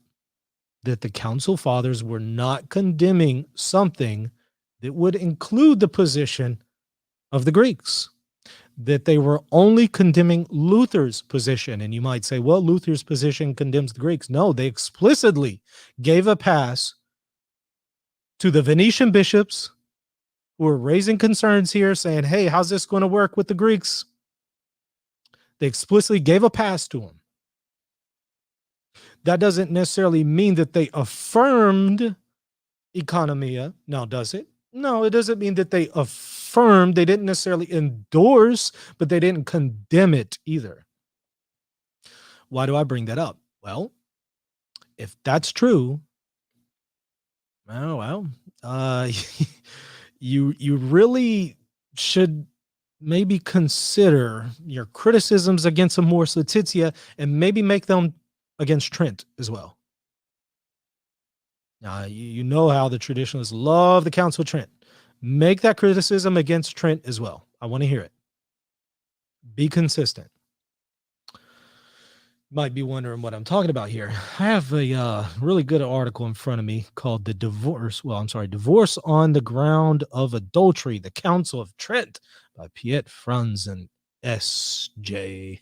that the Council Fathers were not condemning something that would include the position of the Greeks, that they were only condemning Luther's position. And you might say, well, Luther's position condemns the Greeks. No, they explicitly gave a pass to the Venetian bishops who were raising concerns here, saying, hey, how's this going to work with the Greeks? They explicitly gave a pass to them. That doesn't necessarily mean that they affirmed economia. Now, does it? No, it doesn't mean that they affirmed. They didn't necessarily endorse, but they didn't condemn it either. Why do I bring that up? Well, if that's true, you really should maybe consider your criticisms against Amoris Laetitia and maybe make them against Trent as well. Now, you know how the traditionalists love the Council of Trent. Make that criticism against Trent as well. I want to hear it. Be consistent. Might be wondering what I'm talking about here. I have a really good article in front of me called Divorce on the Ground of Adultery, the Council of Trent by Piet Franz and S.J.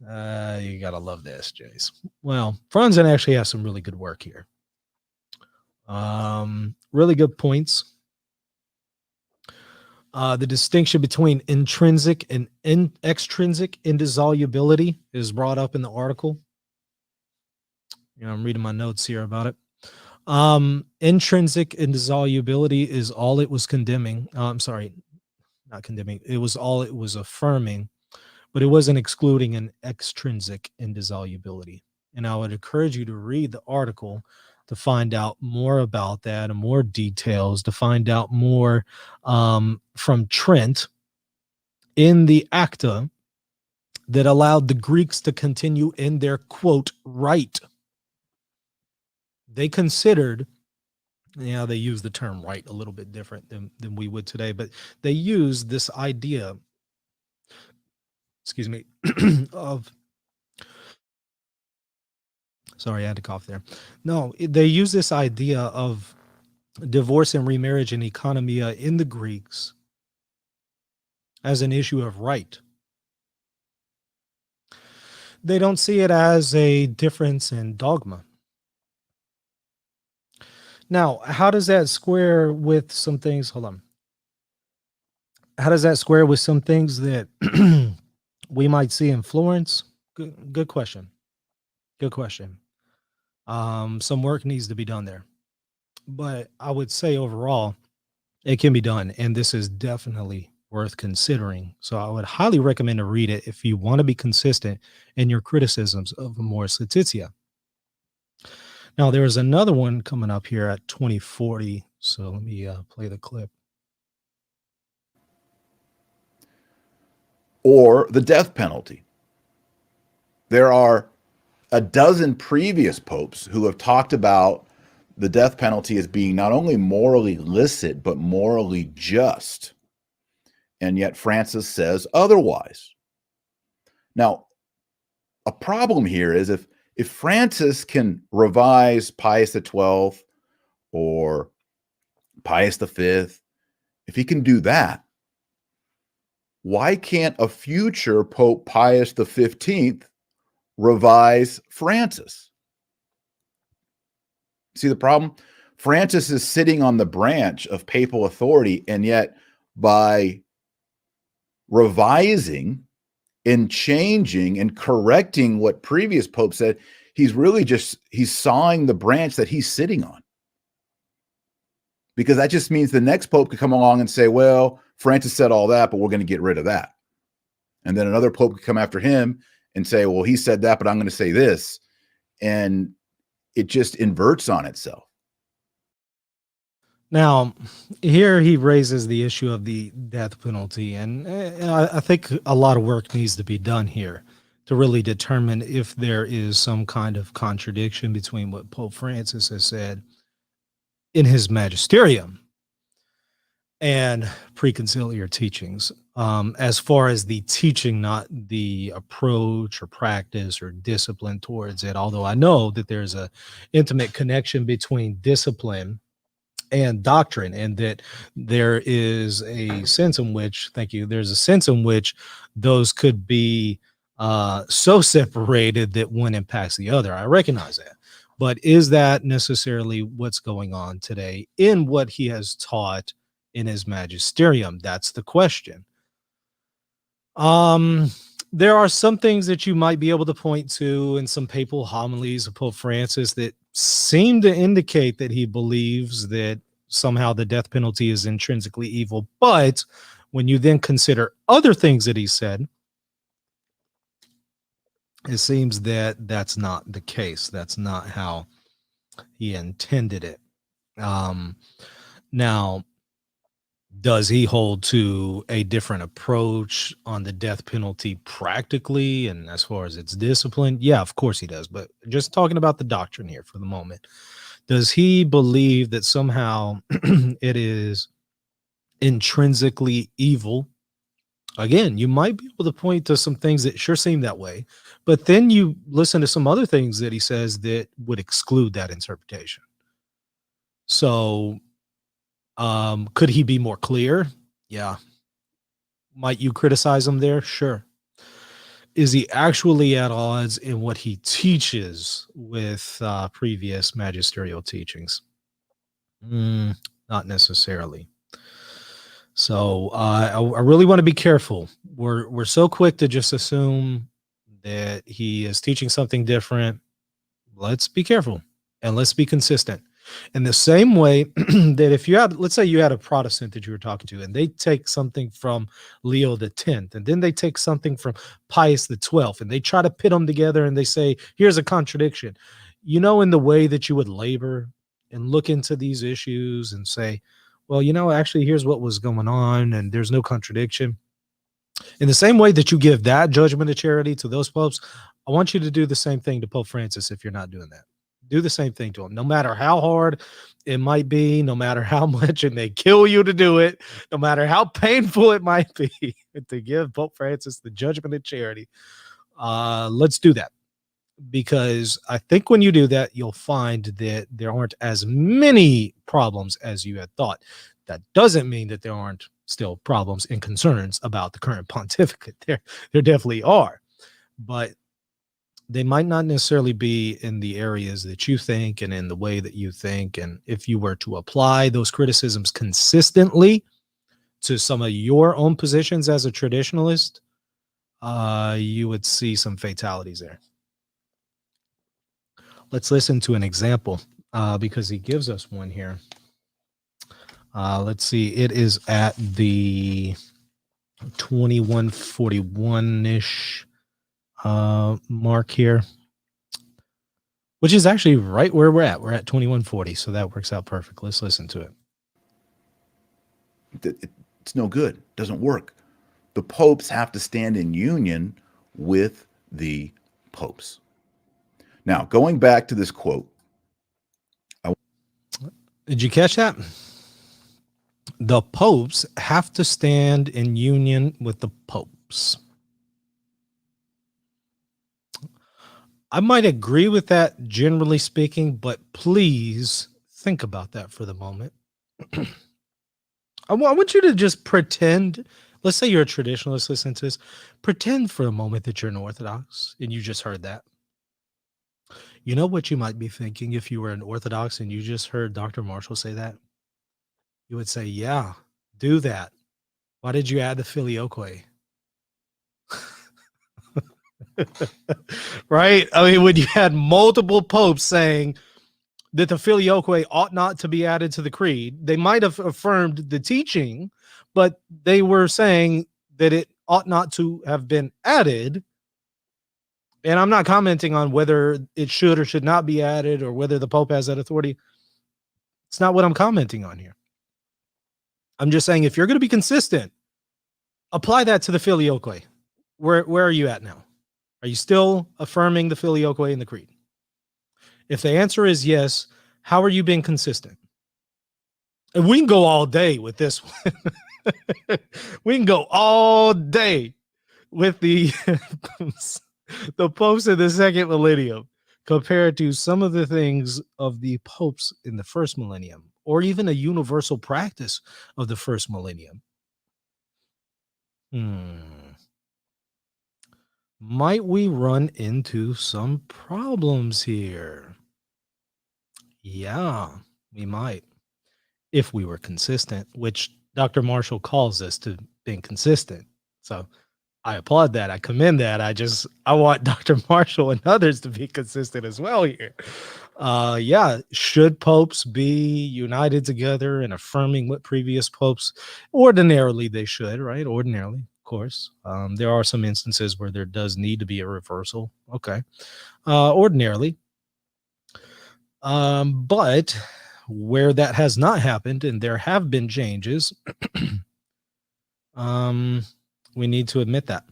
You got to love the SJs. Well, Franzen actually has some really good work here. Really good points. The distinction between intrinsic and extrinsic indissolubility is brought up in the article. I'm reading my notes here about it. Intrinsic indissolubility is all it was condemning. Not condemning. It was all it was affirming, but it wasn't excluding an extrinsic indissolubility. And I would encourage you to read the article to find out more about that and more details, to find out more from Trent in the Acta that allowed the Greeks to continue in their, quote, right. They considered, they use the term right a little bit different than we would today, but they use this idea, of, sorry, I had to cough there. No, they use this idea of divorce and remarriage and economia in the Greeks as an issue of right. They don't see it as a difference in dogma. Now, how does that square with some things? Hold on. How does that square with some things that we might see in Florence? Good question. Good question. Some work needs to be done there. But I would say overall, it can be done. And this is definitely worth considering. So I would highly recommend to read it if you want to be consistent in your criticisms of Amoris Laetitia. Now, there is another one coming up here at 2040. So let me play the clip. Or the death penalty. There are a dozen previous popes who have talked about the death penalty as being not only morally licit, but morally just. And yet Francis says otherwise. Now, a problem here is if Francis can revise Pius XII or Pius V, if he can do that, why can't a future Pope Pius XV revise Francis? See the problem? Francis is sitting on the branch of papal authority, and yet by revising and changing and correcting what previous popes said, he's sawing the branch that he's sitting on. Because that just means the next pope could come along and say, well, Francis said all that, but we're going to get rid of that. And then another pope could come after him and say, well, he said that, but I'm going to say this. And it just inverts on itself. Now, here he raises the issue of the death penalty, and I think a lot of work needs to be done here to really determine if there is some kind of contradiction between what Pope Francis has said in his Magisterium and preconciliar teachings. as far as the teaching, not the approach or practice or discipline towards it. Although I know that there's a intimate connection between discipline and doctrine, and that there is a sense in which, thank you, there's a sense in which those could be so separated that one impacts the other. I recognize that. But is that necessarily what's going on today in what he has taught in his magisterium? That's the question. There are some things that you might be able to point to in some papal homilies of Pope Francis that seem to indicate that he believes that somehow the death penalty is intrinsically evil. But when you then consider other things that he said, it seems that that's not the case. That's not how he intended it. Now, does he hold to a different approach on the death penalty practically and as far as its discipline? Yeah, of course he does. But just talking about the doctrine here for the moment, does he believe that somehow it is intrinsically evil? Again, you might be able to point to some things that sure seem that way, but then you listen to some other things that he says that would exclude that interpretation. So, could he be more clear? Yeah. Might you criticize him there? Sure. Is he actually at odds in what he teaches with previous magisterial teachings? Not necessarily. So I really want to be careful. We're so quick to just assume that he is teaching something different. Let's be careful and let's be consistent. In the same way that if you had, let's say you had a Protestant that you were talking to, and they take something from Leo X, and then they take something from Pius XII, and they try to pit them together, and they say, here's a contradiction. You know, in the way that you would labor and look into these issues and say, well, you know, actually, here's what was going on, and there's no contradiction. In the same way that you give that judgment of charity to those popes, I want you to do the same thing to Pope Francis if you're not doing that. Do the same thing to him, no matter how hard it might be, no matter how much it may kill you to do it, no matter how painful it might be to give Pope Francis the judgment of charity. Let's do that, because I think when you do that, you'll find that there aren't as many problems as you had thought. That doesn't mean that there aren't still problems and concerns about the current pontificate. There definitely are, but they might not necessarily be in the areas that you think and in the way that you think. And if you were to apply those criticisms consistently to some of your own positions as a traditionalist, you would see some fatalities there. Let's listen to an example because he gives us one here. Let's see. It is at the 2141-ish mark here, which is actually right where we're at. We're at 2140, so that works out perfect. Let's listen to it. It's no good. It doesn't work. The popes have to stand in union with the popes. Now, going back to this quote. Did you catch that? The popes have to stand in union with the popes. I might agree with that, generally speaking, but please think about that for the moment. I want you to just pretend, let's say you're a traditionalist listening to this, pretend for a moment that you're an Orthodox and you just heard that. You know what you might be thinking if you were an Orthodox and you just heard Dr. Marshall say that? You would say, yeah, do that. Why did you add the filioque? Right? I mean, when you had multiple popes saying that the filioque ought not to be added to the creed, they might have affirmed the teaching, but they were saying that it ought not to have been added. And I'm not commenting on whether it should or should not be added or whether the Pope has that authority. It's not what I'm commenting on here. I'm just saying, if you're going to be consistent, apply that to the filioque. Where are you at now? Are you still affirming the filioque in the creed? If the answer is yes, how are you being consistent? And we can go all day with this one. We can go all day with the the popes in the second millennium compared to some of the things of the popes in the first millennium, or even a universal practice of the first millennium. Might we run into some problems here? Yeah, we might, if we were consistent, which Dr. Marshall calls us to being consistent. So I applaud that. I commend that. I want Dr. Marshall and others to be consistent as well here. Yeah, should popes be united together and affirming what previous popes? Ordinarily they should, right? Ordinarily, of course. There are some instances where there does need to be a reversal. Okay. Ordinarily. But where that has not happened and there have been changes, we need to admit that.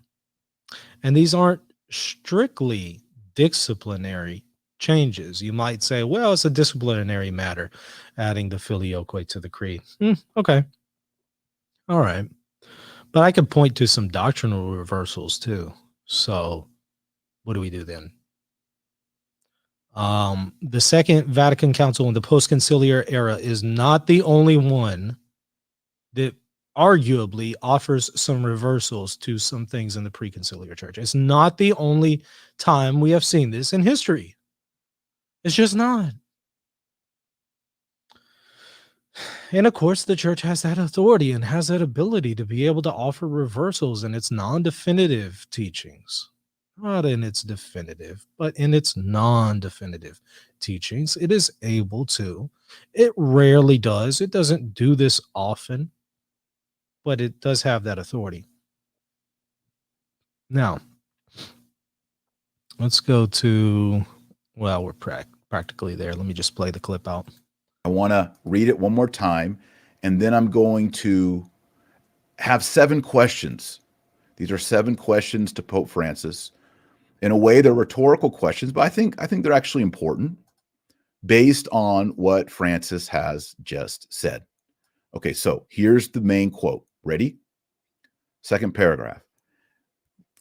And these aren't strictly disciplinary changes. You might say, well, it's a disciplinary matter, adding the filioque to the creed. Okay. All right. But I could point to some doctrinal reversals too. So what do we do then? The Second Vatican Council in the post-conciliar era is not the only one that arguably offers some reversals to some things in the pre-conciliar church. It's not the only time we have seen this in history. It's just not. And of course, the church has that authority and has that ability to be able to offer reversals in its non-definitive teachings. Not in its definitive, but in its non-definitive teachings, it is able to. It rarely does. It doesn't do this often, but it does have that authority. Now, let's go to, well, we're practically there. Let me just play the clip out. I want to read it one more time, and then I'm going to have 7 questions. These are 7 questions to Pope Francis. In a way, they're rhetorical questions, but I think they're actually important based on what Francis has just said. Okay, so here's the main quote. Ready? Second paragraph.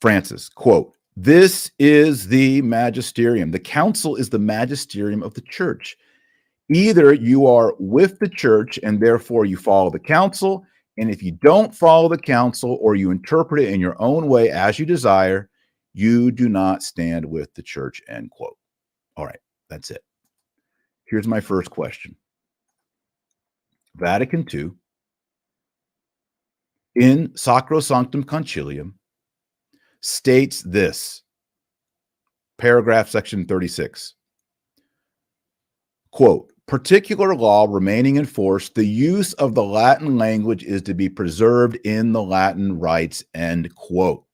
Francis, quote, "This is the magisterium. The council is the magisterium of the church. Either you are with the church and therefore you follow the council, and if you don't follow the council or you interpret it in your own way as you desire, you do not stand with the church," end quote. All right, that's it. Here's my first question. Vatican II, in Sacrosanctum Concilium, states this, paragraph section 36, quote, "Particular law remaining in force, the use of the Latin language is to be preserved in the Latin rites," end quote.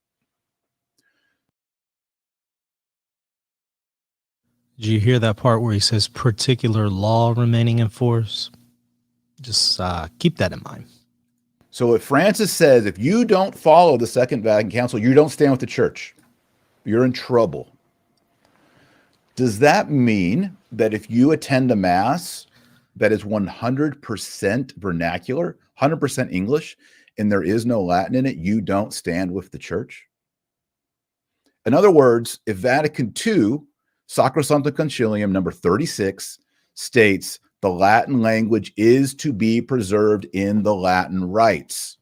Did you hear that part where he says particular law remaining in force? Just keep that in mind. So if Francis says, if you don't follow the Second Vatican Council, you don't stand with the church, you're in trouble. Does that mean that if you attend a mass that is 100% vernacular, 100% English, and there is no Latin in it, you don't stand with the church? In other words, if Vatican II, Sacrosanctum Concilium number 36, states the Latin language is to be preserved in the Latin rites,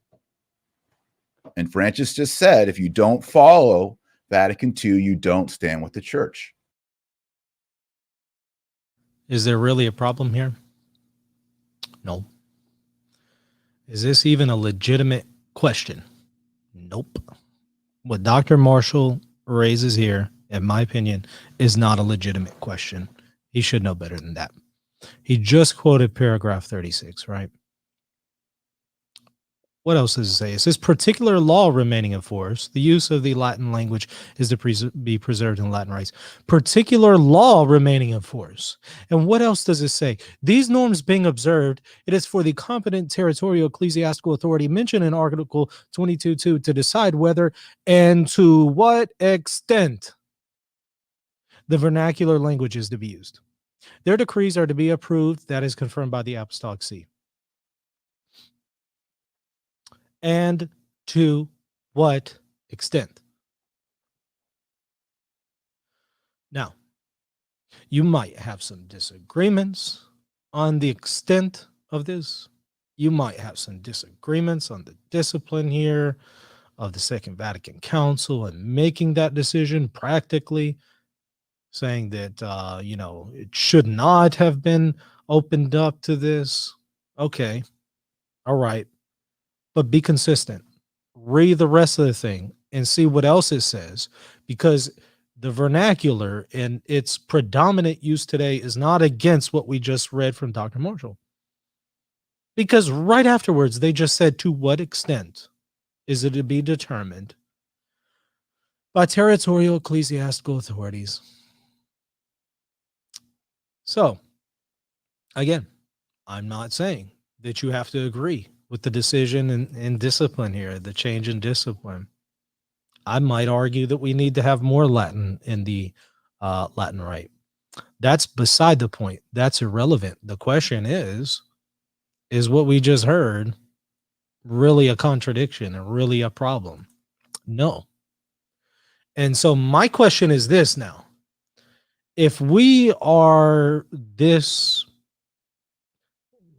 and Francis just said, if you don't follow Vatican II, you don't stand with the church. Is there really a problem here? No. Is this even a legitimate question? Nope. What Dr. Marshall raises here, in my opinion, is not a legitimate question. He should know better than that. He just quoted paragraph 36, right? What else does it say? It says particular law remaining in force. The use of the Latin language is to be preserved in Latin rites. Particular law remaining in force. And what else does it say? These norms being observed, it is for the competent territorial ecclesiastical authority mentioned in Article 22.2 to decide whether and to what extent the vernacular language is to be used. Their decrees are to be approved. That is confirmed by the Apostolic See. and to what extent? Now, you might have some disagreements on the extent of this. You might have some disagreements on the discipline here of the Second Vatican Council and making that decision practically, saying that, it should not have been opened up to this. Okay. All right. But be consistent. Read the rest of the thing and see what else it says, because the vernacular in its predominant use today is not against what we just read from Dr. Marshall. Because right afterwards, they just said, to what extent is it to be determined by territorial ecclesiastical authorities? So, again, I'm not saying that you have to agree with the decision in discipline here, the change in discipline. I might argue that we need to have more Latin in the Latin Rite. That's beside the point. That's irrelevant. The question is what we just heard really a contradiction and really a problem? No. And so my question is this now. If we are this,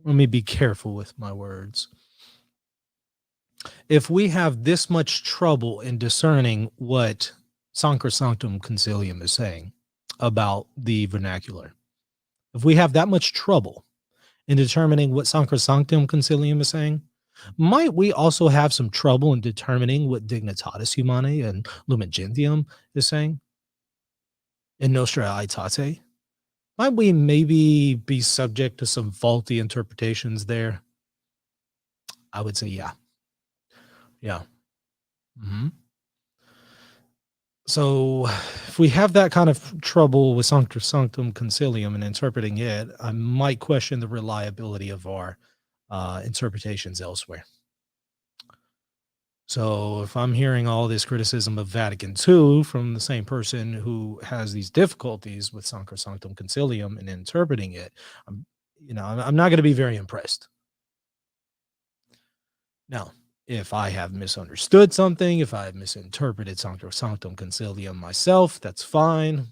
let me be careful with my words. If we have this much trouble in discerning what Sacrosanctum Concilium is saying about the vernacular, if we have that much trouble in determining what Sacrosanctum Concilium is saying, might we also have some trouble in determining what Dignitatis Humanae and Lumen Gentium is saying in Nostra Aetate? Might we maybe be subject to some faulty interpretations there? I would say yeah. Yeah. Mm-hmm. So if we have that kind of trouble with Sanctum Concilium and interpreting it, I might question the reliability of our interpretations elsewhere. So if I'm hearing all this criticism of Vatican II from the same person who has these difficulties with Sanctum Concilium and interpreting it, I'm not going to be very impressed. Now, if I have misunderstood something, if I have misinterpreted Sanctum Concilium myself, that's fine.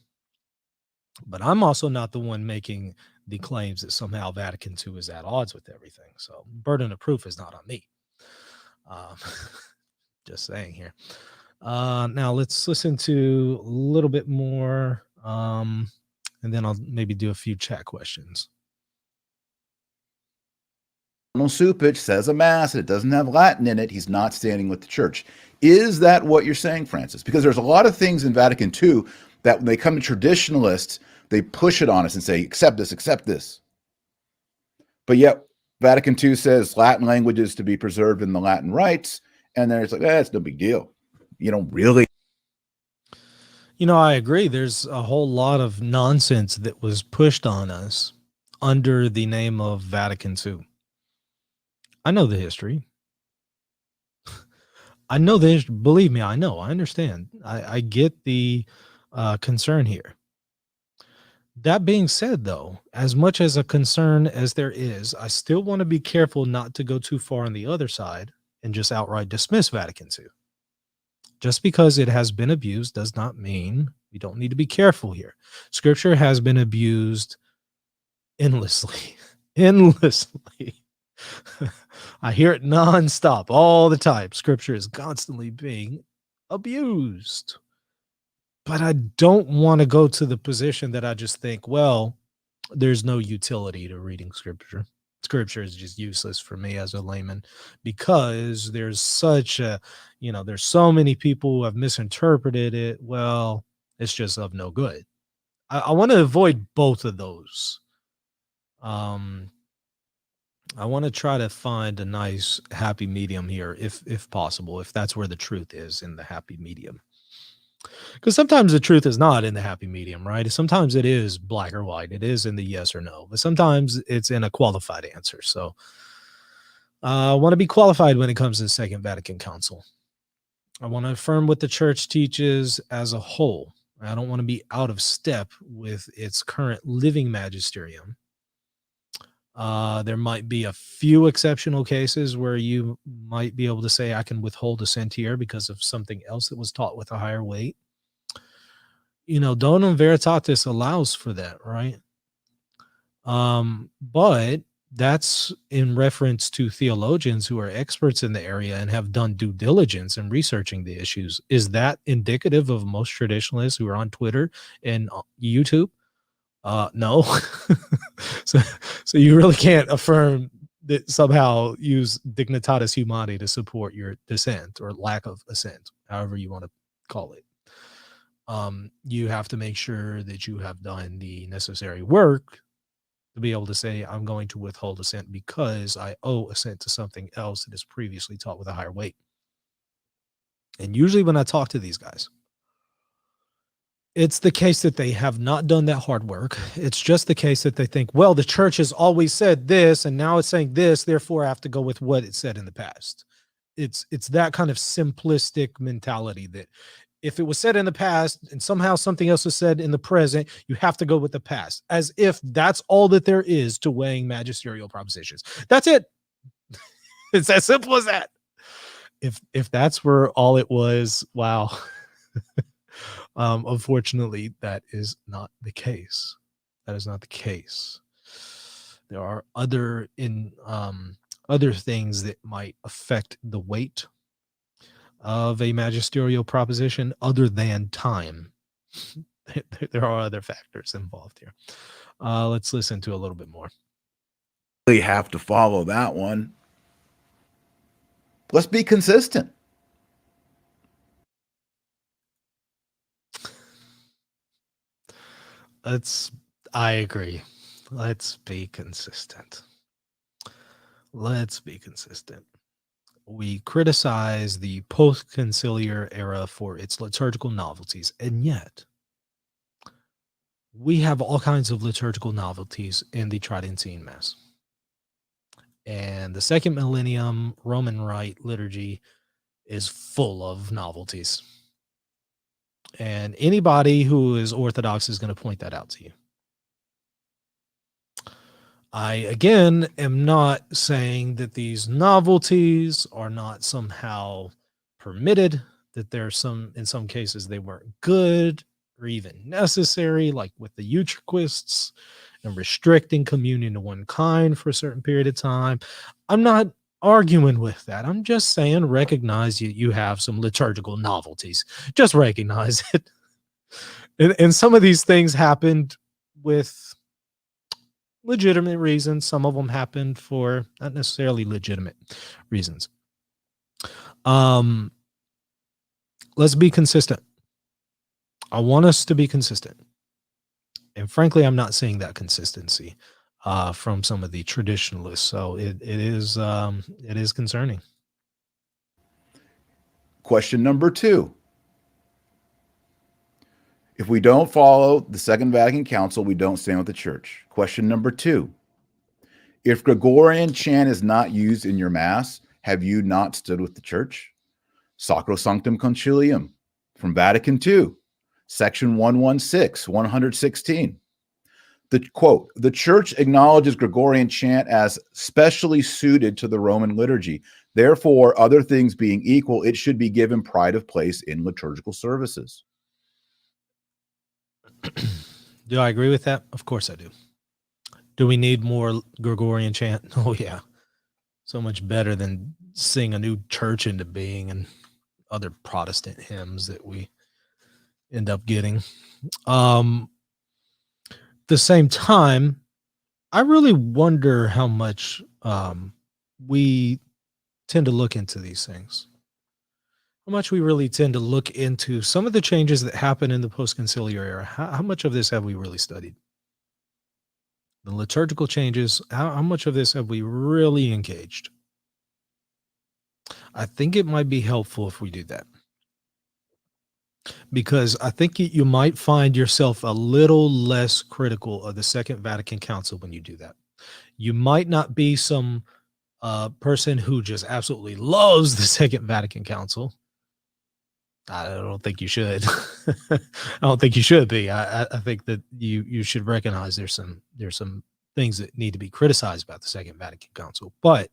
But I'm also not the one making the claims that somehow Vatican II is at odds with everything. So burden of proof is not on me. Just saying here. Now let's listen to a little bit more, and then I'll maybe do a few chat questions. Supich says a mass and it doesn't have Latin in it, he's not standing with the church. Is that what you're saying, Francis? Because there's a lot of things in Vatican II that when they come to traditionalists, they push it on us and say, accept this, accept this. But yet Vatican II says Latin language is to be preserved in the Latin rites, and then it's like, it's no big deal. Really. I agree. There's a whole lot of nonsense that was pushed on us under the name of Vatican II. I know the history. I know the history. Believe me, I know. I understand. I get the concern here. That being said, though, as much as a concern as there is, I still want to be careful not to go too far on the other side and just outright dismiss Vatican II. Just because it has been abused does not mean we don't need to be careful here. Scripture has been abused endlessly. I hear it nonstop all the time. Scripture is constantly being abused. But I don't want to go to the position that I just think, well, there's no utility to reading Scripture. Scripture is just useless for me as a layman, because there's there's so many people who have misinterpreted it. Well, it's just of no good. I want to avoid both of those. I want to try to find a nice happy medium here, if possible, if that's where the truth is, in the happy medium. Because sometimes the truth is not in the happy medium, right? Sometimes it is black or white. It is in the yes or no, but sometimes it's in a qualified answer. So I want to be qualified when it comes to the Second Vatican Council. I want to affirm what the church teaches as a whole. I don't want to be out of step with its current living magisterium. There might be a few exceptional cases where you might be able to say, I can withhold assent here because of something else that was taught with a higher weight. Donum Veritatis allows for that, right? But that's in reference to theologians who are experts in the area and have done due diligence in researching the issues. Is that indicative of most traditionalists who are on Twitter and YouTube? No. so, so you really can't affirm that somehow use dignitatis humani to support your dissent or lack of assent, however you want to call it. You have to make sure that you have done the necessary work to be able to say, I'm going to withhold assent because I owe assent to something else that is previously taught with a higher weight. And usually when I talk to these guys, it's the case that they have not done that hard work. It's just the case that they think, well, the church has always said this, and now it's saying this, therefore I have to go with what it said in the past. It's that kind of simplistic mentality that if it was said in the past and somehow something else was said in the present, you have to go with the past, as if that's all that there is to weighing magisterial propositions. That's it. It's as simple as that. If that's where all it was, wow. Unfortunately, that is not the case. That is not the case. There are other things that might affect the weight of a magisterial proposition other than time. There are other factors involved here. Let's listen to a little bit more. We have to follow that one. Let's be consistent. I agree. Let's be consistent. Let's be consistent. We criticize the post-conciliar era for its liturgical novelties, and yet we have all kinds of liturgical novelties in the Tridentine Mass. And the second millennium Roman Rite liturgy is full of novelties. And anybody who is Orthodox is going to point that out to you. I, again, am not saying that these novelties are not somehow permitted, that in some cases they weren't good or even necessary, like with the Eucharists and restricting communion to one kind for a certain period of time. I'm not arguing with that. I'm just saying recognize you have some liturgical novelties. Just recognize it. And some of these things happened with legitimate reasons. Some of them happened for not necessarily legitimate reasons. Let's be consistent. I want us to be consistent. And frankly, I'm not seeing that consistency from some of the traditionalists. So it is concerning. Question number 2. If we don't follow the Second Vatican Council, we don't stand with the church. Question number 2. If Gregorian chant is not used in your Mass, have you not stood with the church? Sacrosanctum Concilium from Vatican II, section 116. The quote, the church acknowledges Gregorian chant as specially suited to the Roman liturgy. Therefore, other things being equal, it should be given pride of place in liturgical services. Do I agree with that? Of course I do. Do we need more Gregorian chant? Oh, yeah. So much better than sing a new church into being and other Protestant hymns that we end up getting. The same time, I really wonder how much we tend to look into these things. How much we really tend to look into some of the changes that happen in the post-conciliar era. How much of this have we really studied? The liturgical changes, how much of this have we really engaged? I think it might be helpful if we do that. Because I think you might find yourself a little less critical of the Second Vatican Council when you do that. You might not be some person who just absolutely loves the Second Vatican Council. I don't think you should. I don't think you should be. I think that you should recognize there's some things that need to be criticized about the Second Vatican Council. But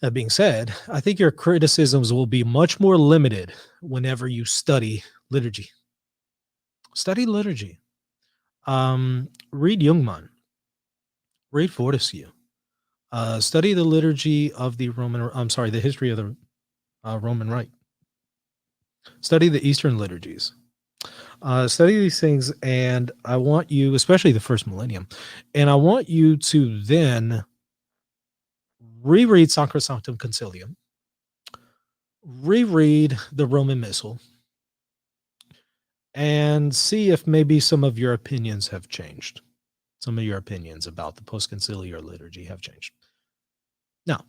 that being said, I think your criticisms will be much more limited whenever you study liturgy. Study liturgy. Read Jungmann. Read Fortescue. Study the liturgy of the the history of the Roman Rite. Study the Eastern liturgies. Study these things, and I want you, especially the first millennium, and I want you to then reread Sacrosanctum Concilium, reread the Roman Missal, and see if maybe some of your opinions have changed. Some of your opinions about the post-conciliar liturgy have changed. Now,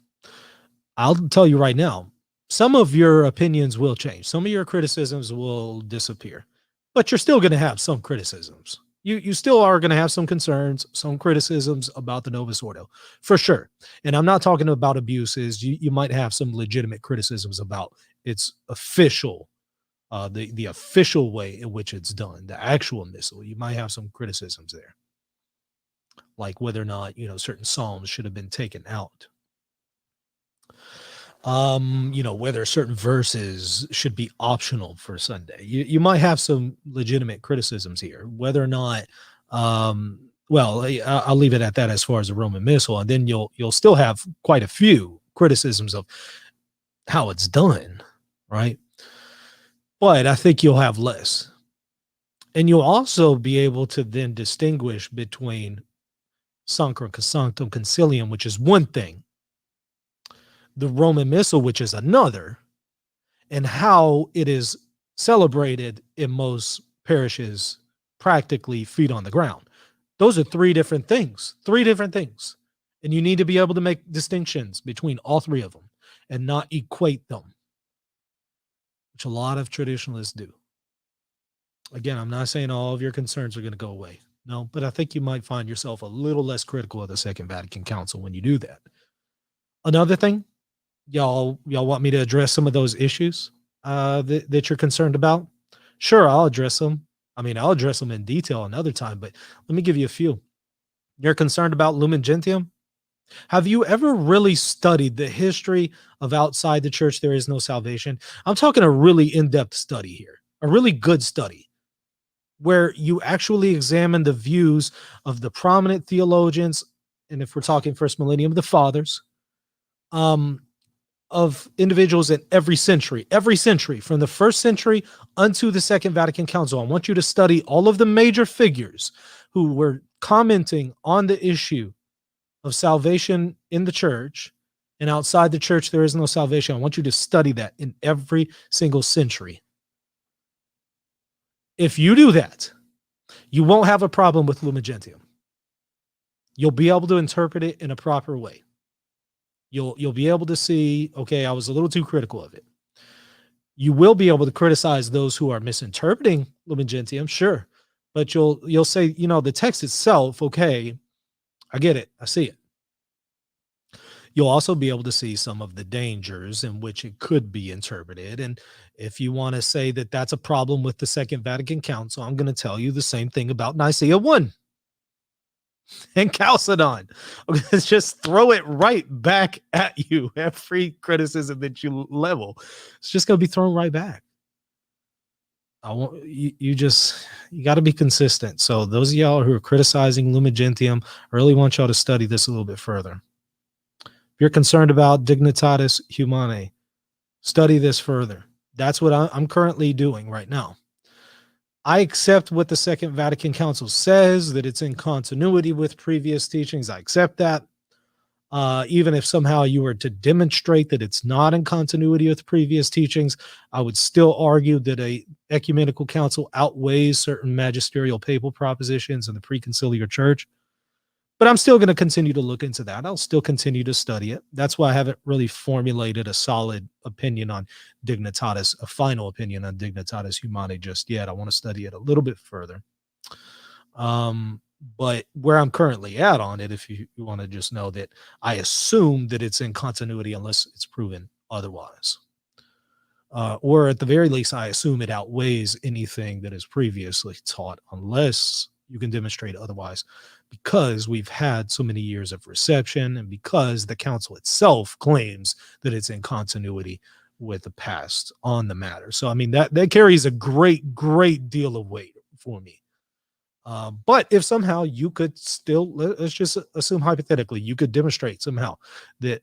I'll tell you right now, some of your opinions will change. Some of your criticisms will disappear, but you're still going to have some criticisms. You still are going to have some concerns, some criticisms about the Novus Ordo, for sure. And I'm not talking about abuses. You might have some legitimate criticisms about its official, the official way in which it's done, the actual missal. You might have some criticisms there, like whether or not, certain psalms should have been taken out. Whether certain verses should be optional for Sunday. You might have some legitimate criticisms here, whether or not, I'll leave it at that as far as the Roman Missal, and then you'll still have quite a few criticisms of how it's done, right? But I think you'll have less. And you'll also be able to then distinguish between Sacrosanctum Concilium, which is one thing, the Roman Missal, which is another, and how it is celebrated in most parishes, practically feet on the ground. Those are three different things. And you need to be able to make distinctions between all three of them and not equate them, which a lot of traditionalists do. Again, I'm not saying all of your concerns are going to go away. No, but I think you might find yourself a little less critical of the Second Vatican Council when you do that. Another thing, y'all want me to address some of those issues that you're concerned about? Sure, I'll address them. I'll address them in detail another time, but let me give you a few. You're concerned about Lumen Gentium? Have you ever really studied the history of outside the church there is no salvation? I'm talking a really in-depth study here, a really good study, where you actually examine the views of the prominent theologians, and if we're talking first millennium, the fathers, of individuals in every century, from the first century unto the Second Vatican Council. I want you to study all of the major figures who were commenting on the issue of salvation in the church, and outside the church there is no salvation. I want you to study that in every single century. If you do that, you won't have a problem with Lumen Gentium. You'll be able to interpret it in a proper way. You'll be able to see, okay, I was a little too critical of it. You will be able to criticize those who are misinterpreting Lumen Gentium, sure, but you'll say, the text itself, okay, I get it, I see it. You'll also be able to see some of the dangers in which it could be interpreted. And if you want to say that that's a problem with the Second Vatican Council, I'm going to tell you the same thing about Nicaea 1 and Chalcedon. Let's just throw it right back at you. Every criticism that you level, it's just going to be thrown right back. You got to be consistent. So those of y'all who are criticizing Lumen Gentium, I really want y'all to study this a little bit further. If you're concerned about Dignitatis Humanae, study this further. That's what I'm currently doing right now. I accept what the Second Vatican Council says, that it's in continuity with previous teachings. I accept that. Even if somehow you were to demonstrate that it's not in continuity with previous teachings, I would still argue that a ecumenical council outweighs certain magisterial papal propositions in the preconciliar church. But I'm still going to continue to look into that. I'll still continue to study it. That's why I haven't really formulated a solid opinion on Dignitatis, a final opinion on Dignitatis Humanae just yet. I want to study it a little bit further. But where I'm currently at on it, if you want to just know that I assume that it's in continuity unless it's proven otherwise. Or at the very least, I assume it outweighs anything that is previously taught unless you can demonstrate otherwise, because we've had so many years of reception and because the council itself claims that it's in continuity with the past on the matter. So, I mean, that carries a great deal of weight for me. But if somehow you could still, let's just assume hypothetically, you could demonstrate somehow that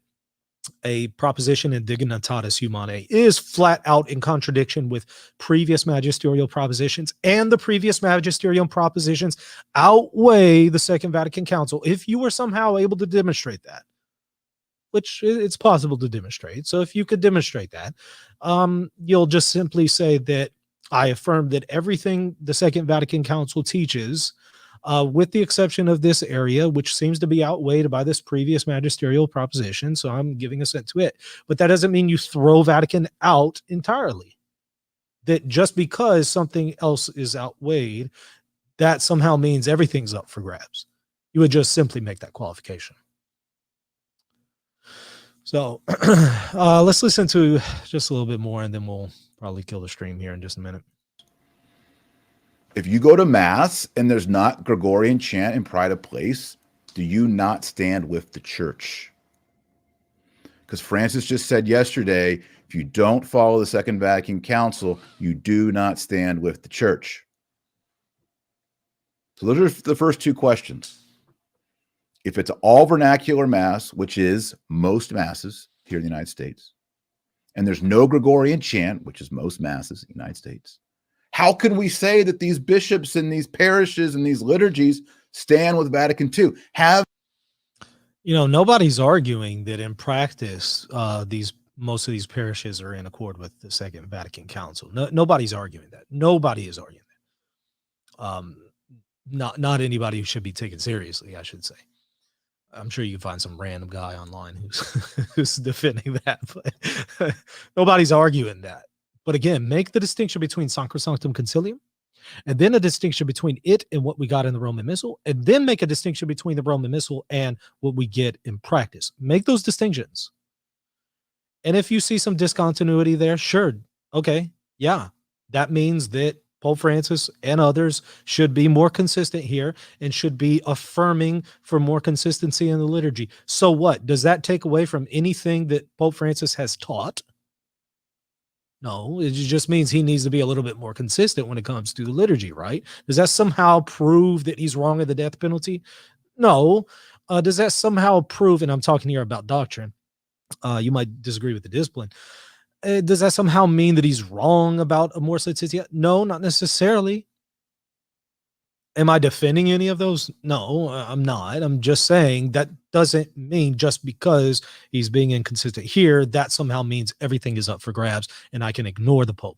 a proposition in Dignitatis Humanae is flat out in contradiction with previous magisterial propositions, and the previous magisterial propositions outweigh the Second Vatican Council, if you were somehow able to demonstrate that, which it's possible to demonstrate. So if you could demonstrate that, you'll just simply say that I affirm that everything the Second Vatican Council teaches, with the exception of this area, which seems to be outweighed by this previous magisterial proposition. So I'm giving assent to it. But that doesn't mean you throw Vatican out entirely. That just because something else is outweighed, that somehow means everything's up for grabs. You would just simply make that qualification. So let's listen to just a little bit more, and then we'll probably kill the stream here in just a minute. If you go to Mass and there's not Gregorian chant in pride of place, do you not stand with the church? Because Francis just said yesterday, if you don't follow the Second Vatican Council, you do not stand with the church. So those are the first two questions. If it's all vernacular Mass, which is most Masses here in the United States, and there's no Gregorian chant, which is most Masses in the United States, how can we say that these bishops and these parishes and these liturgies stand with Vatican II? Nobody's arguing that in practice, most of these parishes are in accord with the Second Vatican Council. Nobody's arguing that. Nobody is arguing that. Not anybody who should be taken seriously, I should say. I'm sure you can find some random guy online who's defending that, but nobody's arguing that. But again, make the distinction between Sacrosanctum Concilium, and then a distinction between it and what we got in the Roman Missal, and then make a distinction between the Roman Missal and what we get in practice. Make those distinctions. And if you see some discontinuity there, sure, okay, yeah, that means that Pope Francis and others should be more consistent here and should be affirming for more consistency in the liturgy. So what? Does that take away from anything that Pope Francis has taught? No, it just means he needs to be a little bit more consistent when it comes to the liturgy, right? Does that somehow prove that he's wrong of the death penalty? No. Does that somehow prove, and I'm talking here about doctrine, you might disagree with the discipline. Does that somehow mean that he's wrong about Amor Laetitia? No, not necessarily. Am I defending any of those? No, I'm not. I'm just saying that doesn't mean just because he's being inconsistent here, that somehow means everything is up for grabs and I can ignore the Pope.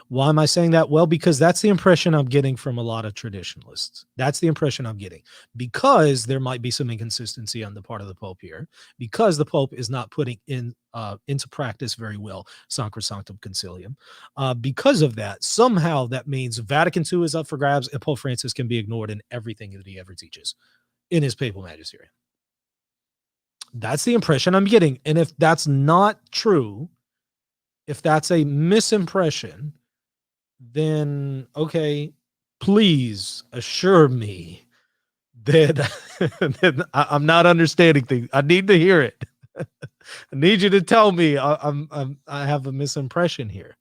Why am I saying that? Well, because that's the impression I'm getting from a lot of traditionalists. That's the impression I'm getting, because there might be some inconsistency on the part of the Pope here, because the Pope is not putting into practice very well Sacrosanctum Concilium. Because of that, somehow that means Vatican II is up for grabs and Pope Francis can be ignored in everything that he ever teaches in his papal magisterium. That's the impression I'm getting. And if that's not true, if that's a misimpression, then okay, please assure me that I'm not understanding things. I need to hear it. I need you to tell me I have a misimpression here.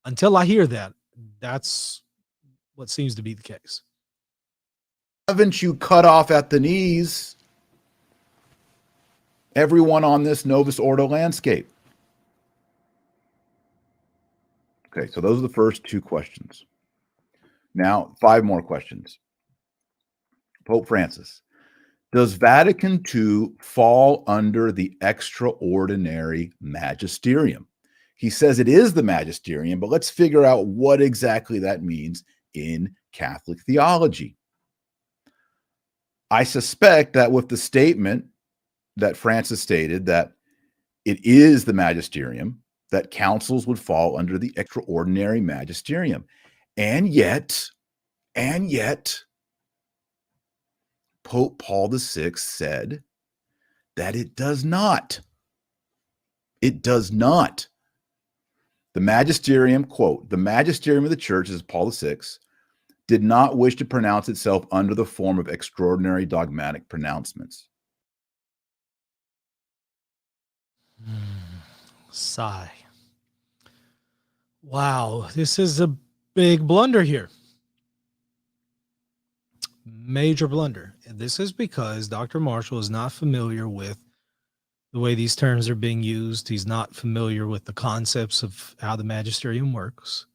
Until I hear that, that's what seems to be the case. Haven't you cut off at the knees everyone on this Novus Ordo landscape? Okay, so those are the first two questions. Now, 5 more questions. Pope Francis, does Vatican II fall under the extraordinary magisterium? He says it is the magisterium, but let's figure out what exactly that means in Catholic theology. I suspect that with the statement that Francis stated that it is the magisterium, that councils would fall under the extraordinary magisterium. And yet, Pope Paul VI said that it does not. It does not. The magisterium, quote, the magisterium of the church, is Paul VI, did not wish to pronounce itself under the form of extraordinary dogmatic pronouncements. Sigh. Wow, this is a big blunder here. Major blunder. And this is because Dr. Marshall is not familiar with the way these terms are being used. He's not familiar with the concepts of how the magisterium works.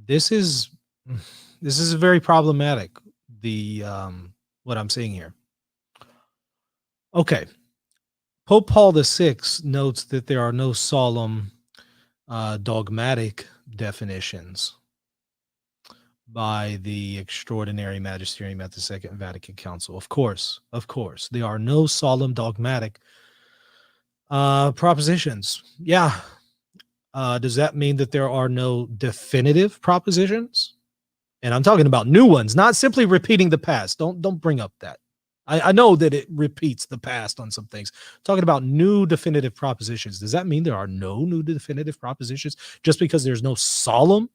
This is very problematic, the what I'm seeing here. Okay. Pope Paul VI notes that there are no solemn dogmatic definitions by the extraordinary magisterium at the Second Vatican Council. Of course, there are no solemn dogmatic propositions. Yeah. Does that mean that there are no definitive propositions? And I'm talking about new ones, not simply repeating the past. Don't bring up that. I know that it repeats the past on some things. I'm talking about new definitive propositions. Does that mean there are no new definitive propositions just because there's no solemn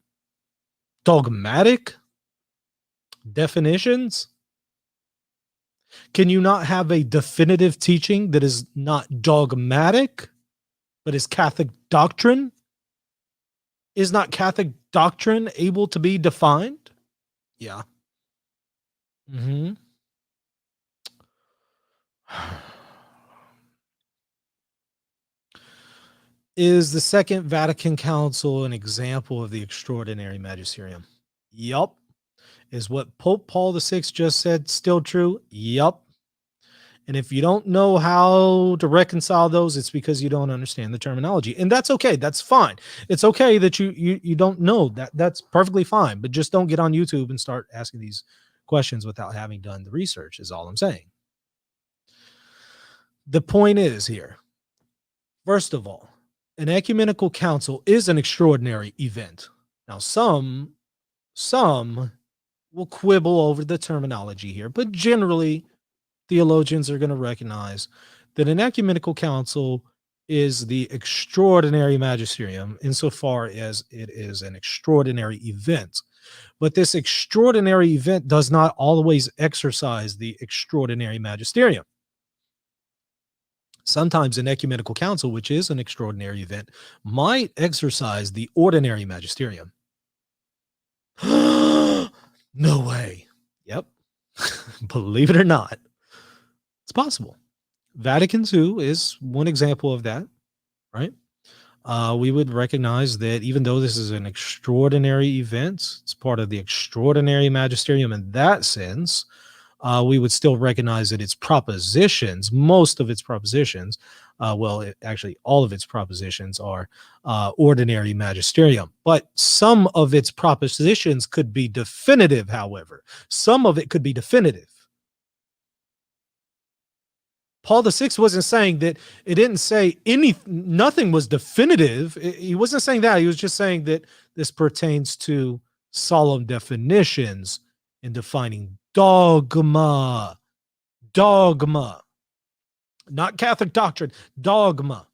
dogmatic definitions? Can you not have a definitive teaching that is not dogmatic, but is Catholic doctrine? Is not Catholic doctrine able to be defined? Yeah. Is the Second Vatican Council an example of the extraordinary magisterium? Yup. Is what Pope Paul VI just said still true? Yup. And if you don't know how to reconcile those, it's because you don't understand the terminology. And that's okay. That's fine. It's okay that you don't know that. That's perfectly fine. But just don't get on YouTube and start asking these questions without having done the research, is all I'm saying. The point is here, first of all, an ecumenical council is an extraordinary event. Now, some will quibble over the terminology here, but generally, theologians are going to recognize that an ecumenical council is the extraordinary magisterium insofar as it is an extraordinary event. But this extraordinary event does not always exercise the extraordinary magisterium. Sometimes an ecumenical council, which is an extraordinary event, might exercise the ordinary magisterium. No way. Yep. Believe it or not, it's possible. Vatican II is one example of that, right? We would recognize that even though this is an extraordinary event, it's part of the extraordinary magisterium in that sense, we would still recognize that its propositions, most of its propositions, actually all of its propositions are ordinary magisterium. But some of its propositions could be definitive, however. Some of it could be definitive. Paul VI wasn't saying that. It didn't say nothing was definitive. He wasn't saying that. He was just saying that this pertains to solemn definitions in defining dogma, not Catholic doctrine, dogma.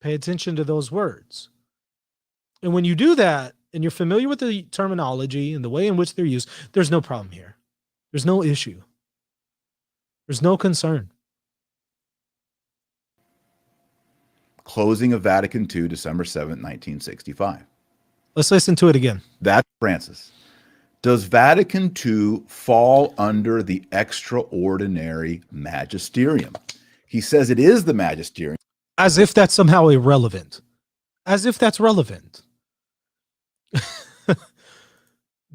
Pay attention to those words. And when you do that, and you're familiar with the terminology and the way in which they're used, there's no problem here. There's no issue. There's no concern. Closing of Vatican II, December 7th, 1965. Let's listen to it again. That's Francis. Does Vatican II fall under the extraordinary magisterium? He says it is the magisterium. As if that's somehow irrelevant. As if that's relevant.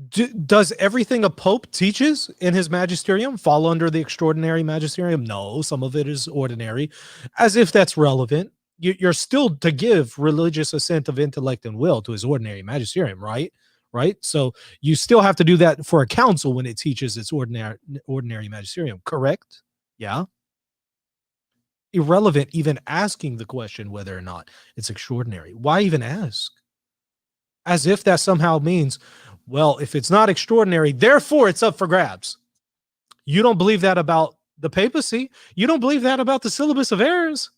Does everything a pope teaches in his magisterium fall under the extraordinary magisterium? No, some of it is ordinary. As if that's relevant. You're still to give religious assent of intellect and will to his ordinary magisterium, right? Right? So you still have to do that for a council when it teaches its ordinary magisterium, correct? Yeah. Irrelevant even asking the question whether or not it's extraordinary. Why even ask? As if that somehow means, well, if it's not extraordinary, therefore it's up for grabs. You don't believe that about the papacy? You don't believe that about the syllabus of errors?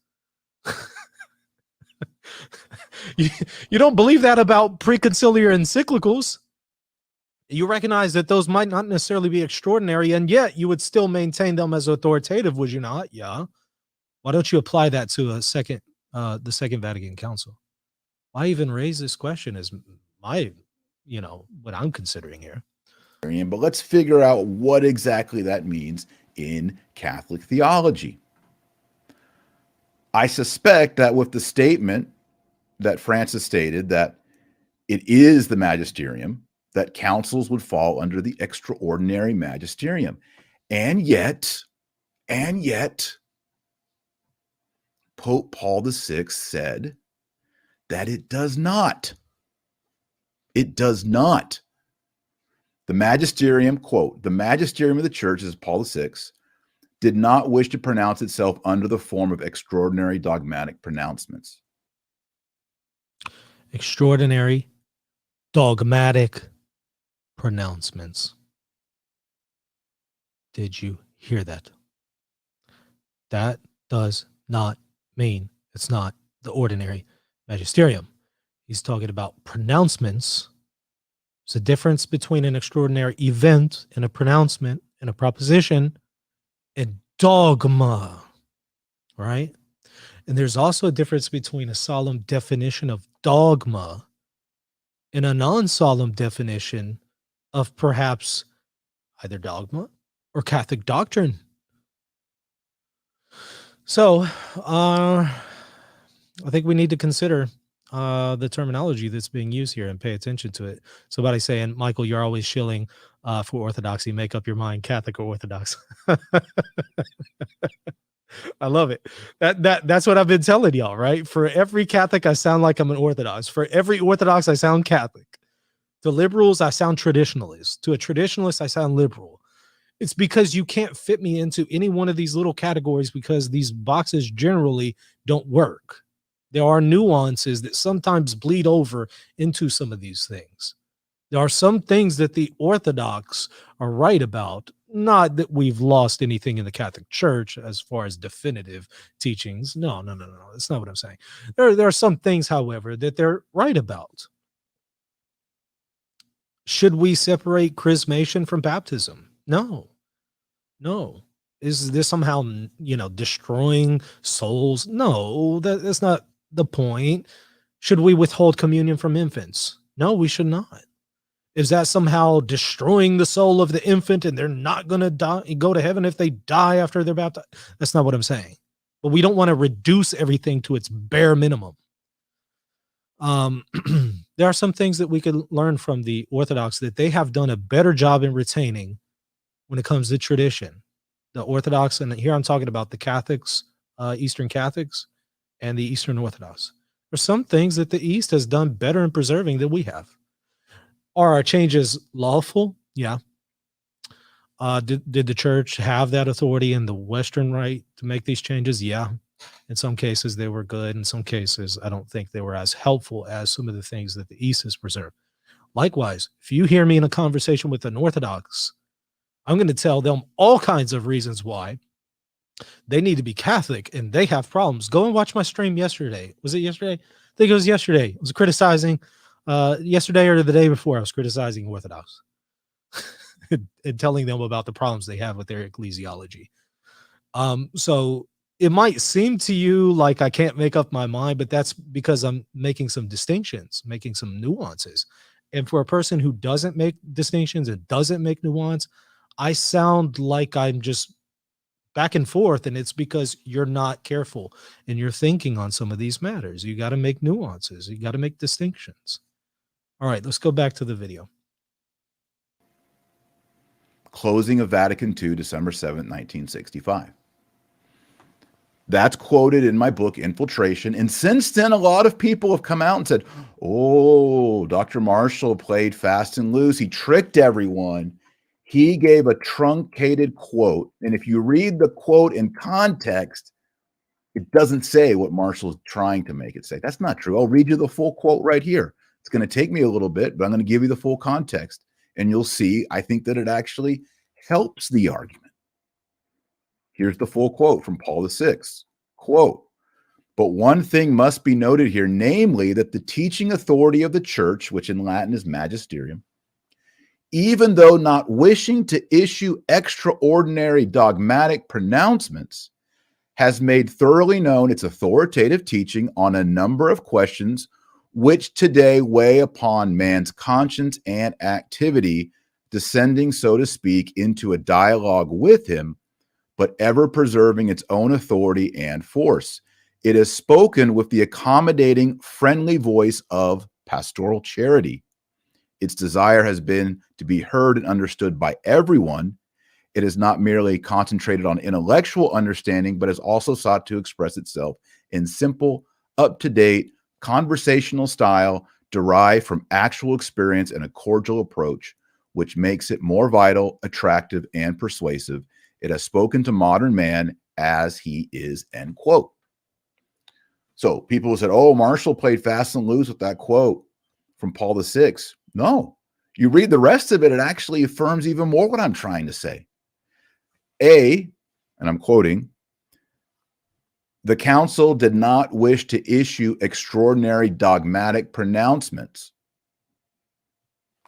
You don't believe that about preconciliar encyclicals? You recognize that those might not necessarily be extraordinary, and yet you would still maintain them as authoritative, would you not? Yeah. Why don't you apply that to the Second Vatican Council? Why even raise this question is my, what I'm considering here. But let's figure out what exactly that means in Catholic theology. I suspect that with the statement that Francis stated that it is the magisterium, that councils would fall under the extraordinary magisterium. And yet, Pope Paul VI said that it does not. It does not. The magisterium, quote, the magisterium of the church, as Paul VI, did not wish to pronounce itself under the form of extraordinary dogmatic pronouncements. Extraordinary dogmatic pronouncements. Did you hear that? That does not mean it's not the ordinary magisterium. He's talking about pronouncements. There's a difference between an extraordinary event and a pronouncement and a proposition and dogma, right? And there's also a difference between a solemn definition of dogma and a non-solemn definition of perhaps either dogma or Catholic doctrine. So I think we need to consider the terminology that's being used here and pay attention to it. Somebody saying, Michael, you're always shilling for orthodoxy. Make up your mind, Catholic or Orthodox. I love it. That's what I've been telling y'all, right? For every Catholic, I sound like I'm an Orthodox. For every Orthodox, I sound Catholic. To liberals, I sound traditionalist. To a traditionalist, I sound liberal. It's because you can't fit me into any one of these little categories because these boxes generally don't work. There are nuances that sometimes bleed over into some of these things. There are some things that the Orthodox are right about. Not that we've lost anything in the Catholic Church as far as definitive teachings. No. That's not what I'm saying. There are some things, however, that they're right about. Should we separate chrismation from baptism? No. Is this somehow, destroying souls? No, that's not the point. Should we withhold communion from infants? No, we should not. Is that somehow destroying the soul of the infant and they're not going to go to heaven if they die after they're baptized? That's not what I'm saying. But we don't want to reduce everything to its bare minimum. There are some things that we could learn from the Orthodox that they have done a better job in retaining when it comes to tradition. The Orthodox, and here I'm talking about the Catholics, Eastern Catholics, and the Eastern Orthodox. There's some things that the East has done better in preserving than we have. Are our changes lawful? Yeah. Did the church have that authority in the Western Rite to make these changes? Yeah. In some cases, they were good. In some cases, I don't think they were as helpful as some of the things that the East has preserved. Likewise, if you hear me in a conversation with an Orthodox, I'm going to tell them all kinds of reasons why they need to be Catholic and they have problems. Go and watch my stream yesterday. Was it yesterday? I think it was yesterday. I was criticizing yesterday or the day before. I was criticizing Orthodox and telling them about the problems they have with their ecclesiology. So it might seem to you like I can't make up my mind, but that's because I'm making some distinctions, making some nuances. And for a person who doesn't make distinctions and doesn't make nuance, I sound like I'm just back and forth, and it's because you're not careful in your thinking on some of these matters. You got to make nuances. You got to make distinctions. All right, let's go back to the video. Closing of Vatican II, December 7th, 1965. That's quoted in my book, Infiltration. And since then, a lot of people have come out and said, oh, Dr. Marshall played fast and loose. He tricked everyone. He gave a truncated quote. And if you read the quote in context, it doesn't say what Marshall is trying to make it say. That's not true. I'll read you the full quote right here. It's going to take me a little bit, but I'm going to give you the full context. And you'll see, I think that it actually helps the argument. Here's the full quote from Paul VI. Quote, but one thing must be noted here, namely that the teaching authority of the church, which in Latin is magisterium, even though not wishing to issue extraordinary dogmatic pronouncements, has made thoroughly known its authoritative teaching on a number of questions which today weigh upon man's conscience and activity, descending, so to speak, into a dialogue with him, but ever preserving its own authority and force. It is spoken with the accommodating, friendly voice of pastoral charity. Its desire has been to be heard and understood by everyone. It is not merely concentrated on intellectual understanding, but has also sought to express itself in simple, up-to-date, conversational style derived from actual experience and a cordial approach, which makes it more vital, attractive, and persuasive. It has spoken to modern man as he is, end quote. So people said, oh, Marshall played fast and loose with that quote from Paul VI. No, you read the rest of it, it actually affirms even more what I'm trying to say. And I'm quoting, the council did not wish to issue extraordinary dogmatic pronouncements,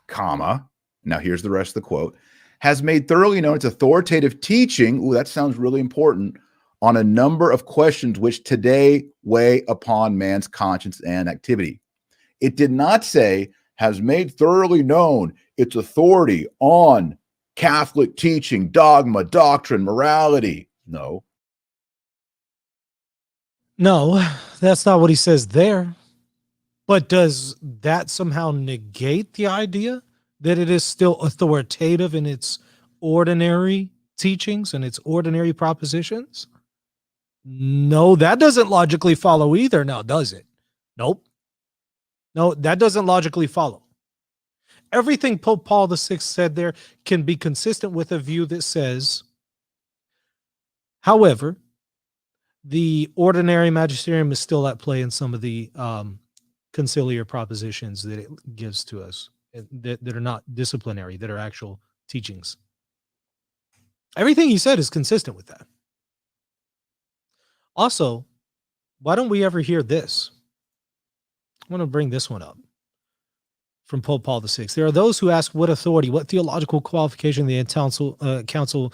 comma, now here's the rest of the quote, has made thoroughly known its authoritative teaching, ooh, that sounds really important, on a number of questions which today weigh upon man's conscience and activity. It did not say, has made thoroughly known its authority on Catholic teaching, dogma, doctrine, morality. No. No, that's not what he says there. But does that somehow negate the idea that it is still authoritative in its ordinary teachings and its ordinary propositions? No, that doesn't logically follow either now, does it? Nope. No, that doesn't logically follow. Everything Pope Paul VI said there can be consistent with a view that says, however, the ordinary magisterium is still at play in some of the conciliar propositions that it gives to us that are not disciplinary, that are actual teachings. Everything he said is consistent with that. Also, why don't we ever hear this? I want to bring this one up from Pope Paul VI. There are those who ask what authority, what theological qualification the council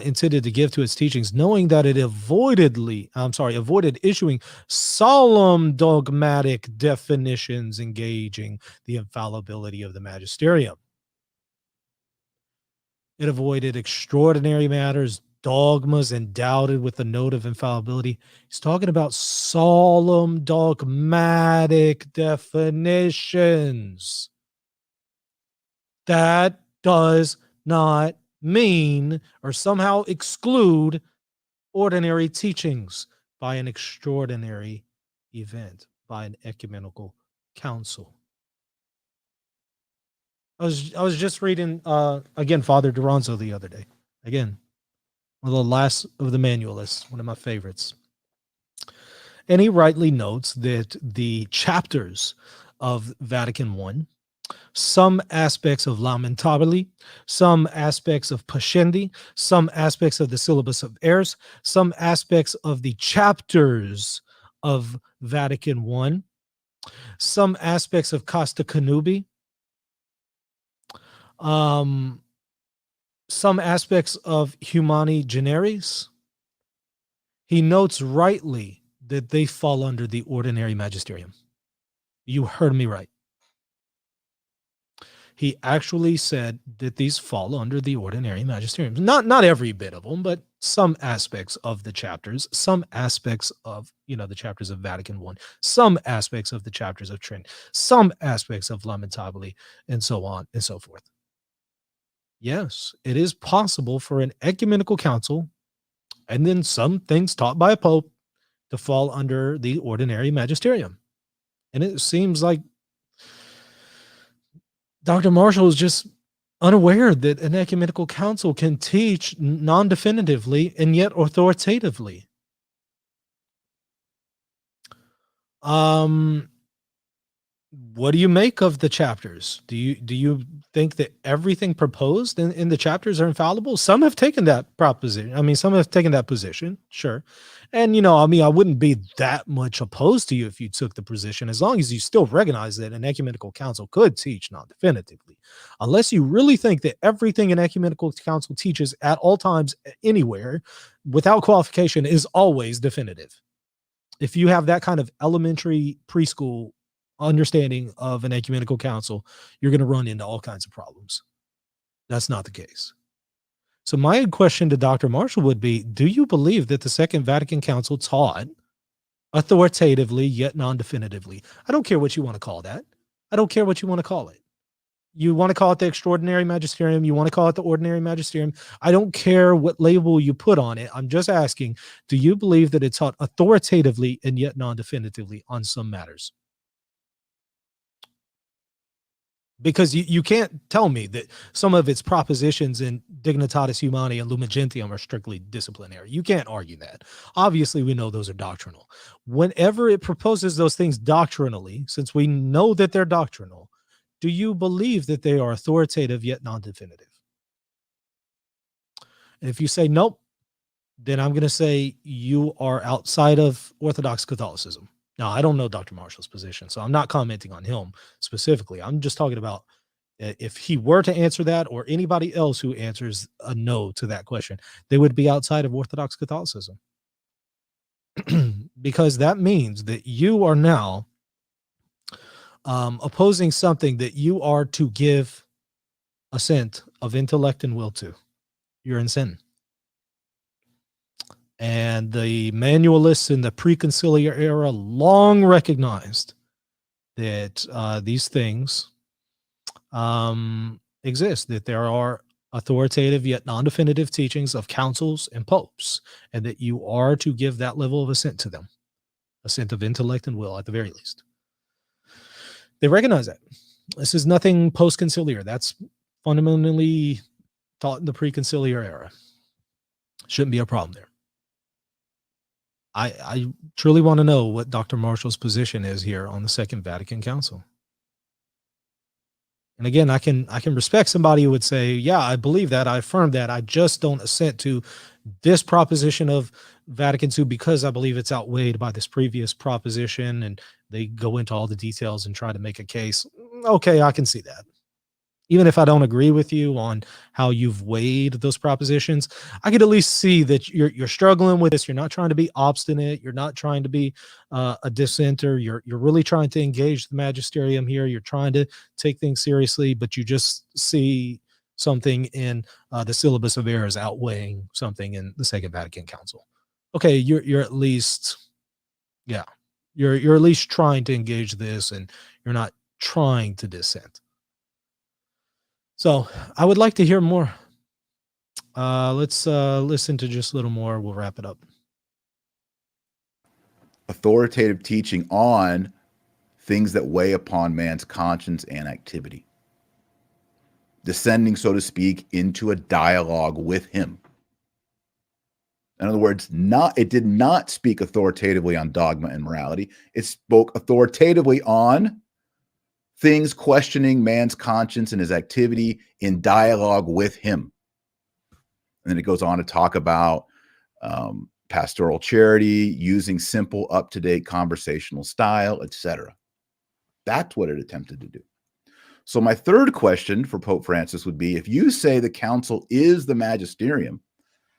intended to give to its teachings, knowing that it avoided issuing solemn dogmatic definitions engaging the infallibility of the magisterium. It avoided extraordinary matters, dogmas, endowed with a note of infallibility. He's talking about solemn dogmatic definitions. That does not mean or somehow exclude ordinary teachings by an extraordinary event, by an ecumenical council. I was just reading again Father Duranzo the other day. Again, one of the last of the manualists, one of my favorites. And he rightly notes that the chapters of Vatican I, some aspects of Lamentabili, some aspects of Pascendi, some aspects of the Syllabus of Errors, some aspects of the chapters of Vatican I, some aspects of Costa Canubi, some aspects of Humani Generis. He notes rightly that they fall under the ordinary magisterium. You heard me right. He actually said that these fall under the ordinary magisterium. Not every bit of them, but some aspects of the chapters, some aspects of, the chapters of Vatican I, some aspects of the chapters of Trent, some aspects of Lamentabili, and so on and so forth. Yes, it is possible for an ecumenical council and then some things taught by a pope to fall under the ordinary magisterium. And it seems like Dr. Marshall is just unaware that an ecumenical council can teach non-definitively and yet authoritatively. What do you make of the chapters? Do you think that everything proposed in the chapters are infallible? Some have taken that proposition. I mean, some have taken that position, sure. And I mean, I wouldn't be that much opposed to you if you took the position, as long as you still recognize that an ecumenical council could teach non-definitively. Unless you really think that everything an ecumenical council teaches at all times, anywhere, without qualification, is always definitive. If you have that kind of elementary preschool understanding of an ecumenical council, you're going to run into all kinds of problems. That's not the case. So my question to Dr. Marshall would be, do you believe that the Second Vatican Council taught authoritatively yet non-definitively? I don't care what you want to call that. I don't care what you want to call it. You want to call it the extraordinary magisterium, you want to call it the ordinary magisterium. I don't care what label you put on it. I'm just asking, do you believe that it taught authoritatively and yet non-definitively on some matters? Because you can't tell me that some of its propositions in Dignitatis Humanae and Lumen Gentium are strictly disciplinary. You can't argue that. Obviously, we know those are doctrinal. Whenever it proposes those things doctrinally, since we know that they're doctrinal, do you believe that they are authoritative yet non-definitive? And if you say nope, then I'm going to say you are outside of Orthodox Catholicism. Now, I don't know Dr. Marshall's position, so I'm not commenting on him specifically. I'm just talking about if he were to answer that, or anybody else who answers a no to that question, they would be outside of Orthodox Catholicism. Because that means that you are now opposing something that you are to give assent of intellect and will to. You're in sin. And the manualists in the preconciliar era long recognized that these things exist, that there are authoritative yet non-definitive teachings of councils and popes, and that you are to give that level of assent to them, assent of intellect and will at the very least. They recognize that. This is nothing post-conciliar. That's fundamentally taught in the preconciliar era. Shouldn't be a problem there. I truly want to know what Dr. Marshall's position is here on the Second Vatican Council. And again, I can respect somebody who would say, yeah, I believe that, I affirm that, I just don't assent to this proposition of Vatican II because I believe it's outweighed by this previous proposition, and they go into all the details and try to make a case. Okay, I can see that. Even if I don't agree with you on how you've weighed those propositions, I could at least see that you're struggling with this. You're not trying to be obstinate. You're not trying to be a dissenter. You're really trying to engage the magisterium here. You're trying to take things seriously, but you just see something in the syllabus of errors outweighing something in the Second Vatican Council. Okay, you're at least, yeah, you're at least trying to engage this, and you're not trying to dissent. So I would like to hear more. Let's listen to just a little more. We'll wrap it up. Authoritative teaching on things that weigh upon man's conscience and activity. Descending, so to speak, into a dialogue with him. In other words, it did not speak authoritatively on dogma and morality. It spoke authoritatively on things questioning man's conscience and his activity in dialogue with him. And then it goes on to talk about pastoral charity, using simple, up-to-date conversational style, etc. That's what it attempted to do. So my third question for Pope Francis would be, if you say the council is the magisterium,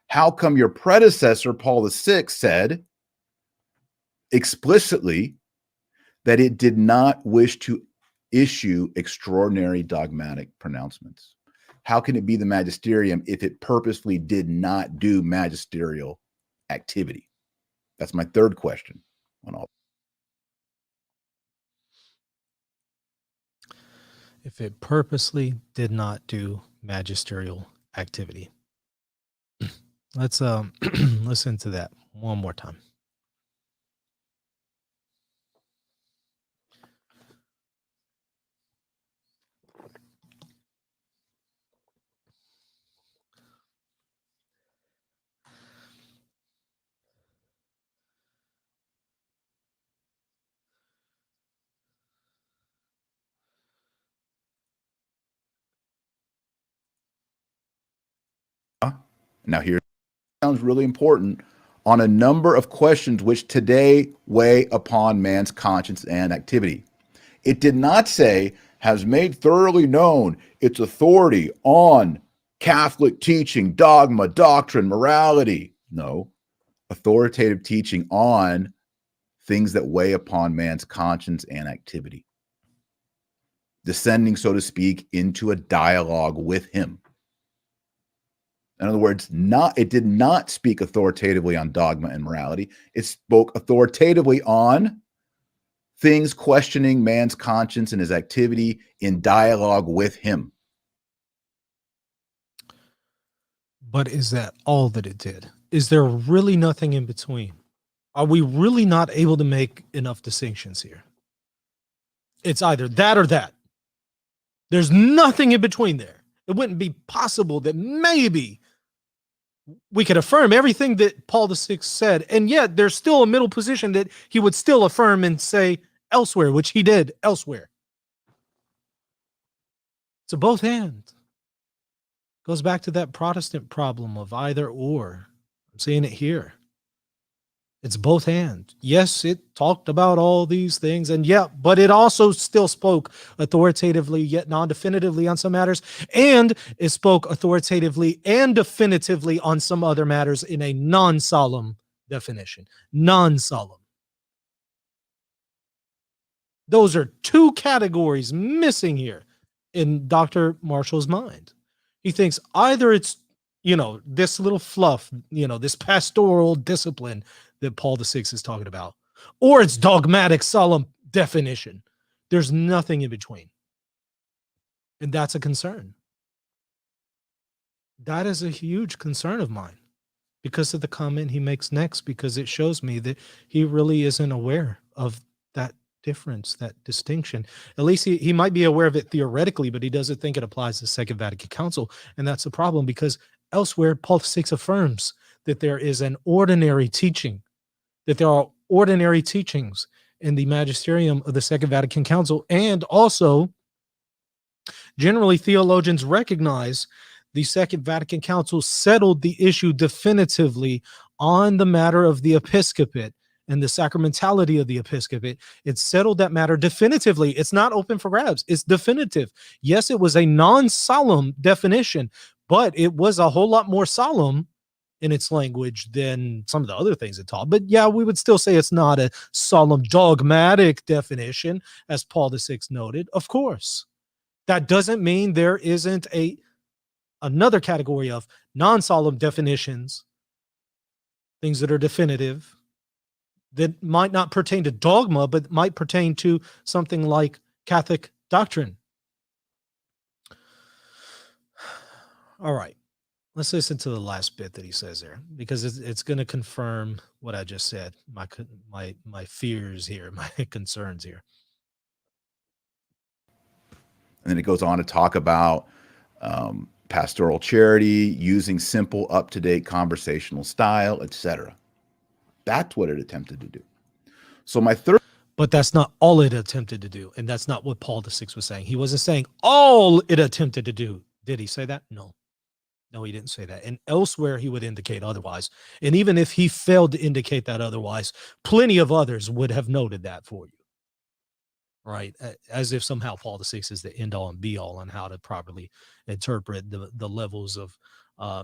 how come your predecessor, Paul VI, said explicitly that it did not wish to issue extraordinary dogmatic pronouncements? How can it be the magisterium if it purposely did not do magisterial activity? That's my third question on all. If it purposely did not do magisterial activity. Let's listen to that one more time. Now, here sounds really important, on a number of questions which today weigh upon man's conscience and activity. It did not say, has made thoroughly known its authority on Catholic teaching, dogma, doctrine, morality. No, authoritative teaching on things that weigh upon man's conscience and activity. Descending, so to speak, into a dialogue with him. In other words, it did not speak authoritatively on dogma and morality. It spoke authoritatively on things questioning man's conscience and his activity in dialogue with him. But is that all that it did? Is there really nothing in between? Are we really not able to make enough distinctions here? It's either that or that. There's nothing in between there. It wouldn't be possible that maybe we could affirm everything that Paul VI said, and yet there's still a middle position that he would still affirm and say elsewhere, which he did elsewhere. So both hands. Goes back to that Protestant problem of either or. I'm seeing it here. It's both hands. Yes, it talked about all these things, and yeah, but it also still spoke authoritatively yet non-definitively on some matters, and it spoke authoritatively and definitively on some other matters in a non-solemn definition. Non-solemn. Those are two categories missing here in Dr. Marshall's mind. He thinks either it's, this little fluff, this pastoral discipline that Paul VI is talking about, or it's dogmatic, solemn definition. There's nothing in between. And that's a concern. That is a huge concern of mine because of the comment he makes next, because it shows me that he really isn't aware of that difference, that distinction. At least he might be aware of it theoretically, but he doesn't think it applies to the Second Vatican Council. And that's a problem because elsewhere, Paul VI affirms that there is an ordinary teaching, that there are ordinary teachings in the Magisterium of the Second Vatican Council. And also, generally, theologians recognize the Second Vatican Council settled the issue definitively on the matter of the episcopate and the sacramentality of the episcopate. It settled that matter definitively. It's not open for grabs. It's definitive. Yes, it was a non-solemn definition, but it was a whole lot more solemn in its language than some of the other things it taught. But yeah, we would still say it's not a solemn dogmatic definition, as Paul VI noted. Of course, that doesn't mean there isn't another category of non-solemn definitions, things that are definitive, that might not pertain to dogma, but might pertain to something like Catholic doctrine. All right, let's listen to the last bit that he says there, because it's going to confirm what I just said, my fears here, my concerns here. And then it goes on to talk about pastoral charity, using simple, up-to-date conversational style, etc. That's what it attempted to do. So my third... But that's not all it attempted to do, and that's not what Paul VI was saying. He wasn't saying all it attempted to do. Did he say that? No. No, he didn't say that. And elsewhere, he would indicate otherwise. And even if he failed to indicate that otherwise, plenty of others would have noted that for you. Right? As if somehow Paul VI is the end-all and be-all on how to properly interpret the levels of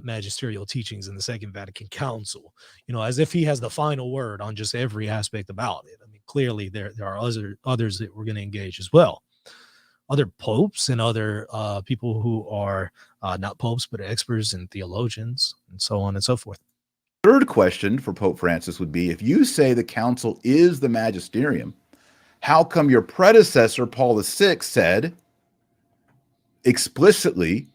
magisterial teachings in the Second Vatican Council, as if he has the final word on just every aspect about it. I mean, clearly there are others that we're going to engage as well. Other popes and other people who are not popes, but experts and theologians and so on and so forth. Third question for Pope Francis would be, if you say the council is the magisterium, how come your predecessor, Paul VI, said explicitly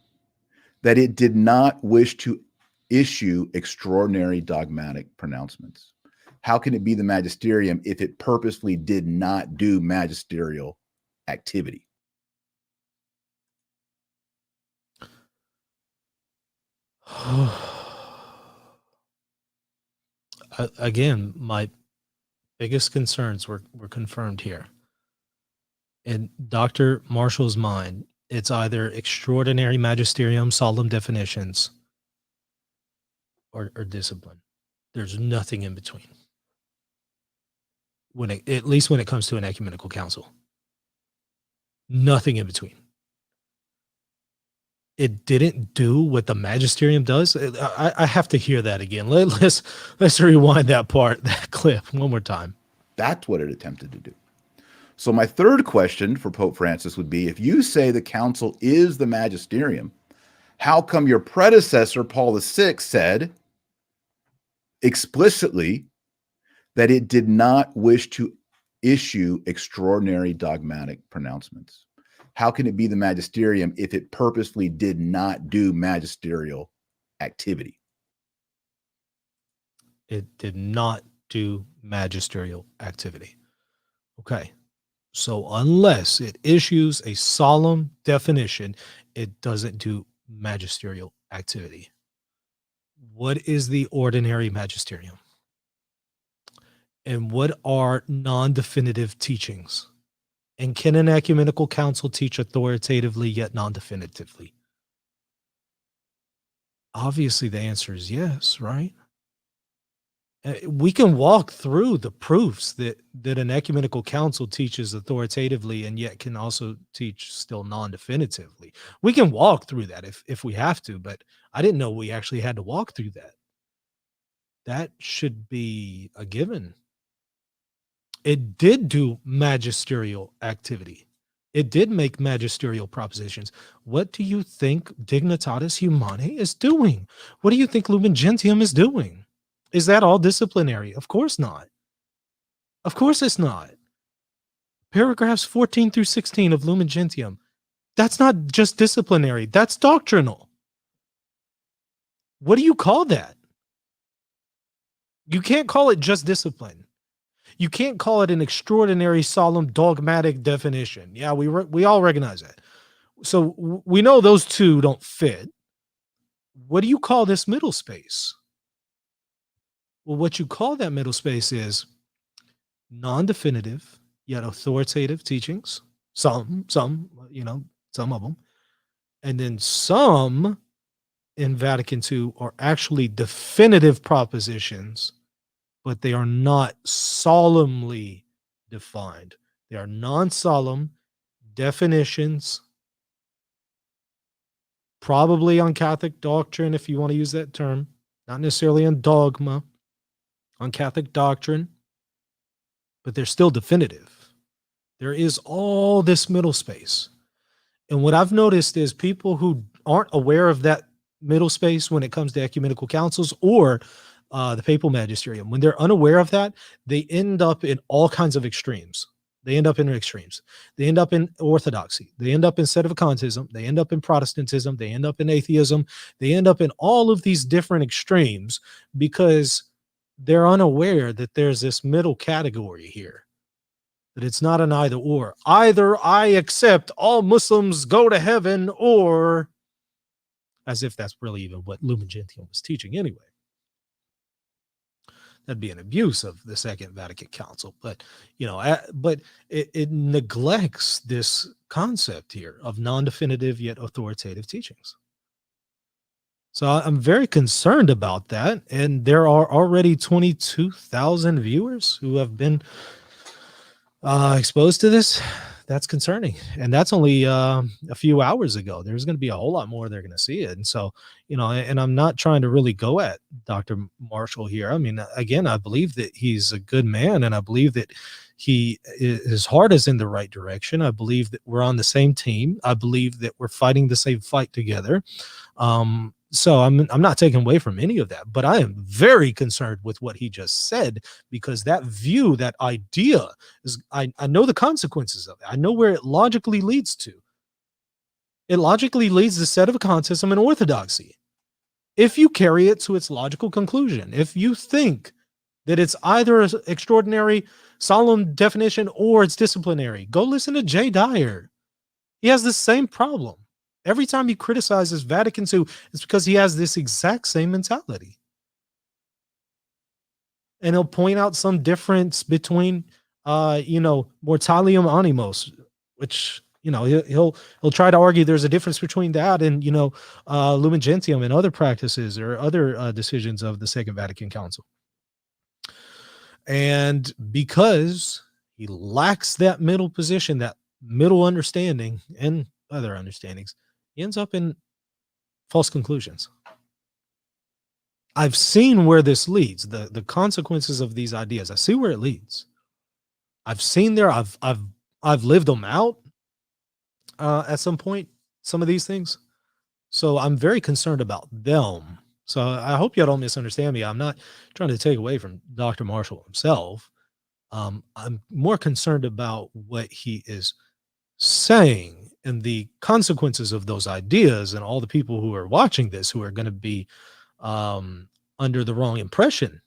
that it did not wish to issue extraordinary dogmatic pronouncements? How can it be the magisterium if it purposely did not do magisterial activity? Again, my biggest concerns were confirmed here. In Dr. Marshall's mind, it's either extraordinary magisterium, solemn definitions, or discipline. There's nothing in between. At least when it comes to an ecumenical council, nothing in between. It didn't do what the magisterium does. I have to hear that again. Let's rewind that clip one more time. That's what it attempted to do. So my third question for Pope Francis would be, if you say the council is the magisterium, how come your predecessor, Paul VI, said explicitly that it did not wish to issue extraordinary dogmatic pronouncements? How can it be the magisterium if it purposely did not do magisterial activity? It did not do magisterial activity. Okay. So unless it issues a solemn definition, it doesn't do magisterial activity. What is the ordinary magisterium? And what are non-definitive teachings? And can an ecumenical council teach authoritatively yet non-definitively? Obviously, the answer is yes, right? We can walk through the proofs that an ecumenical council teaches authoritatively and yet can also teach still non-definitively. We can walk through that if we have to, but I didn't know we actually had to walk through that. That should be a given. It did do magisterial activity. It did make magisterial propositions. What do you think Dignitatis Humanae is doing? What do you think Lumen Gentium is doing? Is that all disciplinary? Of course not. Of course it's not. Paragraphs 14 through 16 of Lumen Gentium, that's not just disciplinary, that's doctrinal. What do you call that? You can't call it just discipline. You can't call it an extraordinary, solemn, dogmatic definition. Yeah, we all recognize that. So we know those two don't fit. What do you call this middle space? Well, what you call that middle space is non-definitive yet authoritative teachings. Some of them. And then some in Vatican II are actually definitive propositions, but they are not solemnly defined. They are non-solemn definitions, probably on Catholic doctrine, if you want to use that term, not necessarily on dogma, on Catholic doctrine, but they're still definitive. There is all this middle space. And what I've noticed is people who aren't aware of that middle space when it comes to ecumenical councils or the papal magisterium, when they're unaware of that, they end up in all kinds of extremes. They end up in extremes. They end up in orthodoxy. They end up in sedevacantism. They end up in Protestantism. They end up in atheism. They end up in all of these different extremes because they're unaware that there's this middle category here, that it's not an either or. Either I accept all Muslims go to heaven, or, as if that's really even what Lumen Gentium was teaching anyway. That'd be an abuse of the Second Vatican Council. But, it neglects this concept here of non-definitive yet authoritative teachings. So I'm very concerned about that. And there are already 22,000 viewers who have been exposed to this. That's concerning. And that's only a few hours ago. There's going to be a whole lot more they're going to see it. And so, and I'm not trying to really go at Dr. Marshall here. I mean, again, I believe that he's a good man, and I believe that his heart is in the right direction. I believe that we're on the same team. I believe that we're fighting the same fight together. So I'm not taking away from any of that, but I am very concerned with what he just said, because that view, that idea is, I know the consequences of it. I know where it logically leads to. It logically leads to sedevacantism and orthodoxy. If you carry it to its logical conclusion, if you think that it's either an extraordinary, solemn definition or it's disciplinary, go listen to Jay Dyer. He has the same problem. Every time he criticizes Vatican II, it's because he has this exact same mentality. And he'll point out some difference between, mortalium animos, which, he'll try to argue there's a difference between that and Lumen Gentium and other practices or other decisions of the Second Vatican Council. And because he lacks that middle position, that middle understanding and other understandings, he ends up in false conclusions. I've seen where this leads, the consequences of these ideas. I see where it leads. I've seen there. I've lived them out at some point, some of these things. So I'm very concerned about them. So I hope y'all don't misunderstand me. I'm not trying to take away from Dr. Marshall himself. I'm more concerned about what he is saying and the consequences of those ideas, and all the people who are watching this who are going to be under the wrong impression.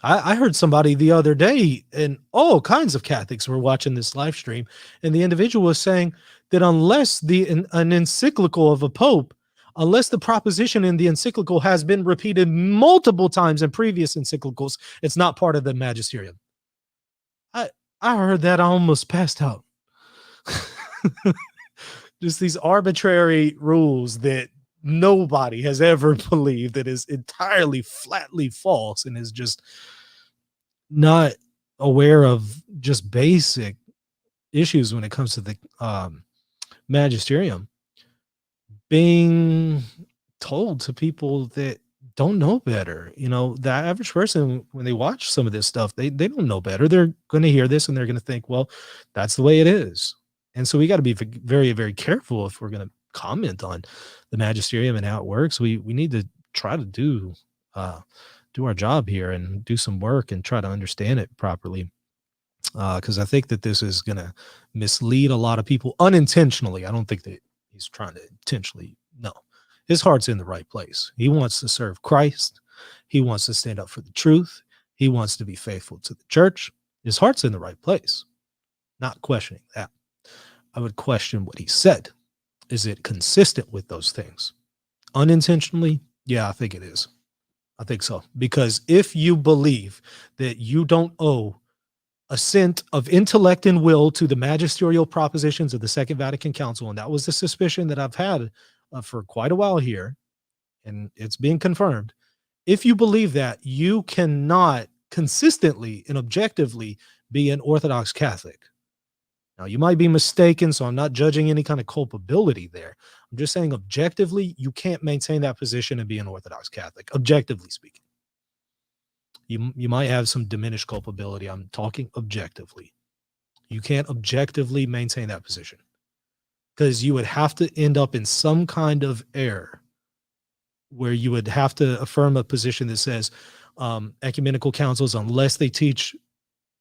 I heard somebody the other day, and all kinds of Catholics were watching this live stream, and the individual was saying that unless an encyclical of a pope, unless the proposition in the encyclical has been repeated multiple times in previous encyclicals, it's not part of the magisterium. I heard that, I almost passed out. Just these arbitrary rules that nobody has ever believed, that is entirely flatly false and is just not aware of just basic issues when it comes to the magisterium being told to people that don't know better. The average person, when they watch some of this stuff, they don't know better. They're going to hear this and they're going to think, well, that's the way it is. And so we got to be very, very careful if we're going to comment on the magisterium and how it works. We need to try to do our job here and do some work and try to understand it properly. Because I think that this is going to mislead a lot of people unintentionally. I don't think that he's trying to intentionally. No, his heart's in the right place. He wants to serve Christ. He wants to stand up for the truth. He wants to be faithful to the church. His heart's in the right place. Not questioning that. I would question what he said. Is it consistent with those things? Unintentionally? Yeah, I think it is. I think so. Because if you believe that you don't owe assent of intellect and will to the magisterial propositions of the Second Vatican Council, and that was the suspicion that I've had for quite a while here, and it's being confirmed. If you believe that, you cannot consistently and objectively be an Orthodox Catholic. Now, you might be mistaken, so I'm not judging any kind of culpability there. I'm just saying objectively, you can't maintain that position and be an Orthodox Catholic, objectively speaking. You might have some diminished culpability. I'm talking objectively. You can't objectively maintain that position because you would have to end up in some kind of error where you would have to affirm a position that says ecumenical councils, unless they teach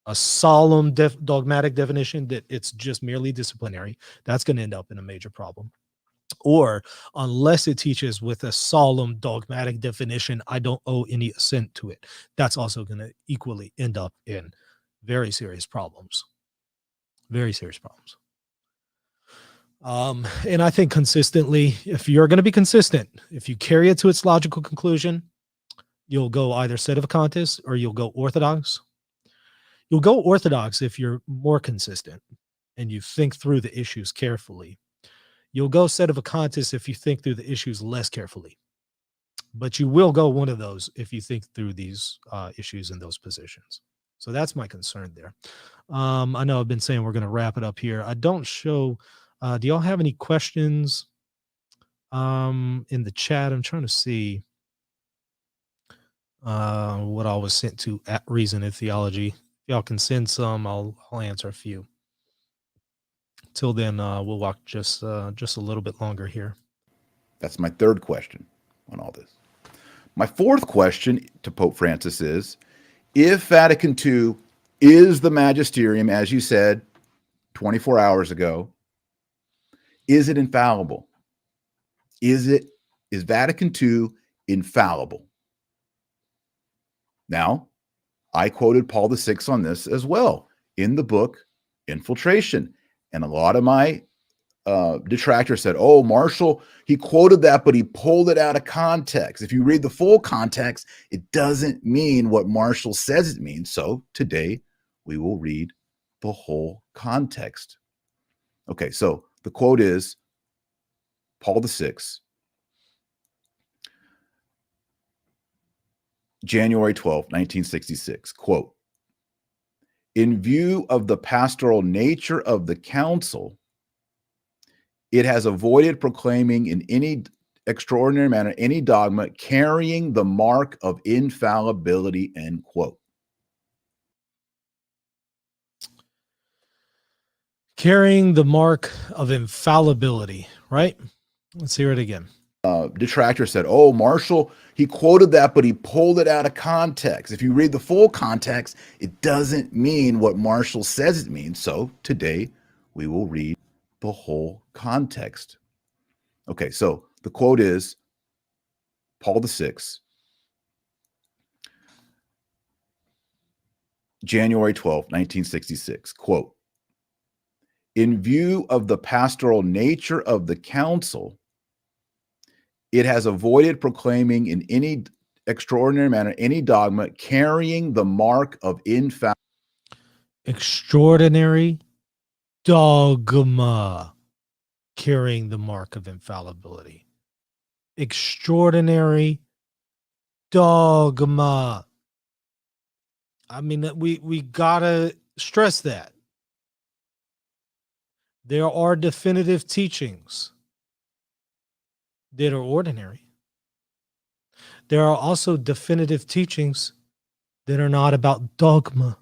a solemn dogmatic definition that it's just merely disciplinary, that's going to end up in a major problem. Or unless it teaches with a solemn dogmatic definition, I don't owe any assent to it, that's also going to equally end up in very serious problems. Very serious problems. And I think consistently, if you're going to be consistent, if you carry it to its logical conclusion, you'll go either sedevacantists or you'll go Orthodox. You'll go Orthodox if you're more consistent and you think through the issues carefully. You'll go sedevacantists if you think through the issues less carefully. But you will go one of those if you think through these issues in those positions. So that's my concern there. I know I've been saying we're going to wrap it up here. I don't show. Do y'all have any questions in the chat? I'm trying to see what I was sent to at Reason in Theology. If y'all can send some, I'll answer a few. Till then, we'll walk just a little bit longer here. That's my third question on all this. My fourth question to Pope Francis is, if Vatican II is the magisterium, as you said 24 hours ago, is it infallible? Is Vatican II infallible? Now, I quoted Paul VI on this as well in the book Infiltration. And a lot of my detractors said, oh, Marshall, he quoted that, but he pulled it out of context. If you read the full context, it doesn't mean what Marshall says it means. So today we will read the whole context. Okay, so the quote is Paul VI, January 12, 1966, quote, in view of the pastoral nature of the council, it has avoided proclaiming in any extraordinary manner any dogma carrying the mark of infallibility, end quote. Carrying the mark of infallibility, right? Let's hear it again. Detractor said, oh, Marshall, he quoted that, but he pulled it out of context. If you read the full context, it doesn't mean what Marshall says it means. So today we will read the whole context. Okay, so the quote is Paul VI, January 12, 1966, quote, in view of the pastoral nature of the council, it has avoided proclaiming in any extraordinary manner any dogma carrying the mark of infallibility. Extraordinary dogma carrying the mark of infallibility. Extraordinary dogma. I mean, we gotta stress that. There are definitive teachings that are ordinary. There are also definitive teachings that are not about dogma,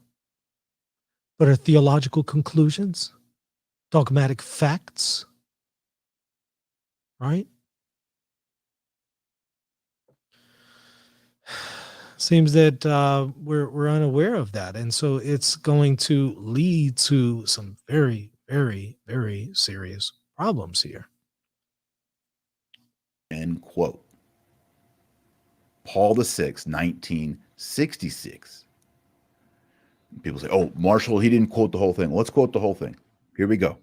but are theological conclusions, dogmatic facts, right? Seems that we're unaware of that, and so it's going to lead to some very, very, very serious problems here. End quote. Paul VI, 1966. People say, oh, Marshall, he didn't quote the whole thing. Let's quote the whole thing. Here we go.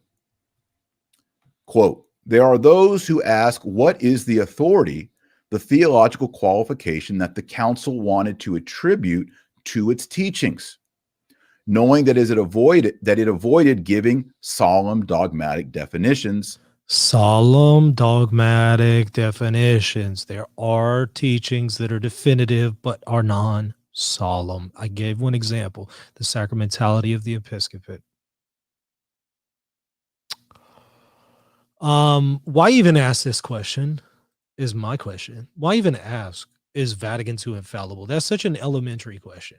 Quote, there are those who ask, what is the authority, the theological qualification that the council wanted to attribute to its teachings, knowing that it avoided giving solemn dogmatic definitions. Solemn dogmatic definitions. There are teachings that are definitive but are non-solemn. I gave one example, the sacramentality of the episcopate. Why even ask this question is my question. Why even ask, is Vatican II infallible? That's such an elementary question,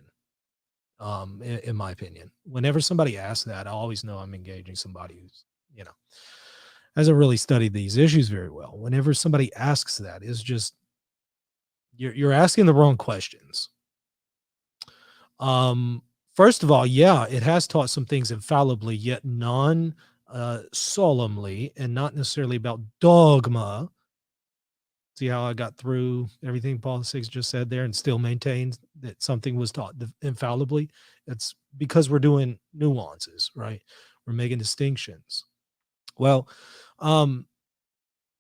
in my opinion. Whenever somebody asks that, I always know I'm engaging somebody who's, hasn't really studied these issues very well. Whenever somebody asks that, it's just, you're asking the wrong questions. First of all, yeah, it has taught some things infallibly, yet non solemnly, and not necessarily about dogma. See how I got through everything Paul VI just said there and still maintains that something was taught infallibly? It's because we're doing nuances, right? We're making distinctions. Well,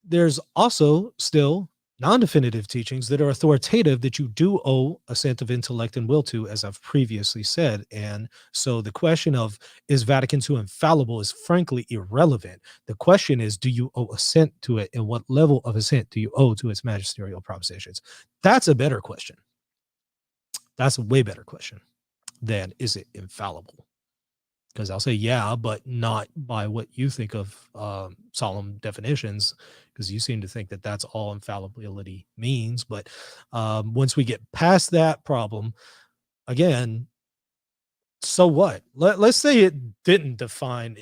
there's also still non-definitive teachings that are authoritative that you do owe assent of intellect and will to, as I've previously said. And so the question of, is Vatican II infallible, is frankly irrelevant. The question is, do you owe assent to it, and what level of assent do you owe to its magisterial propositions? That's a better question. That's a way better question than, is it infallible? Because I'll say, yeah, but not by what you think of solemn definitions, because you seem to think that that's all infallibility means. But once we get past that problem, again, so what? Let's say it didn't define,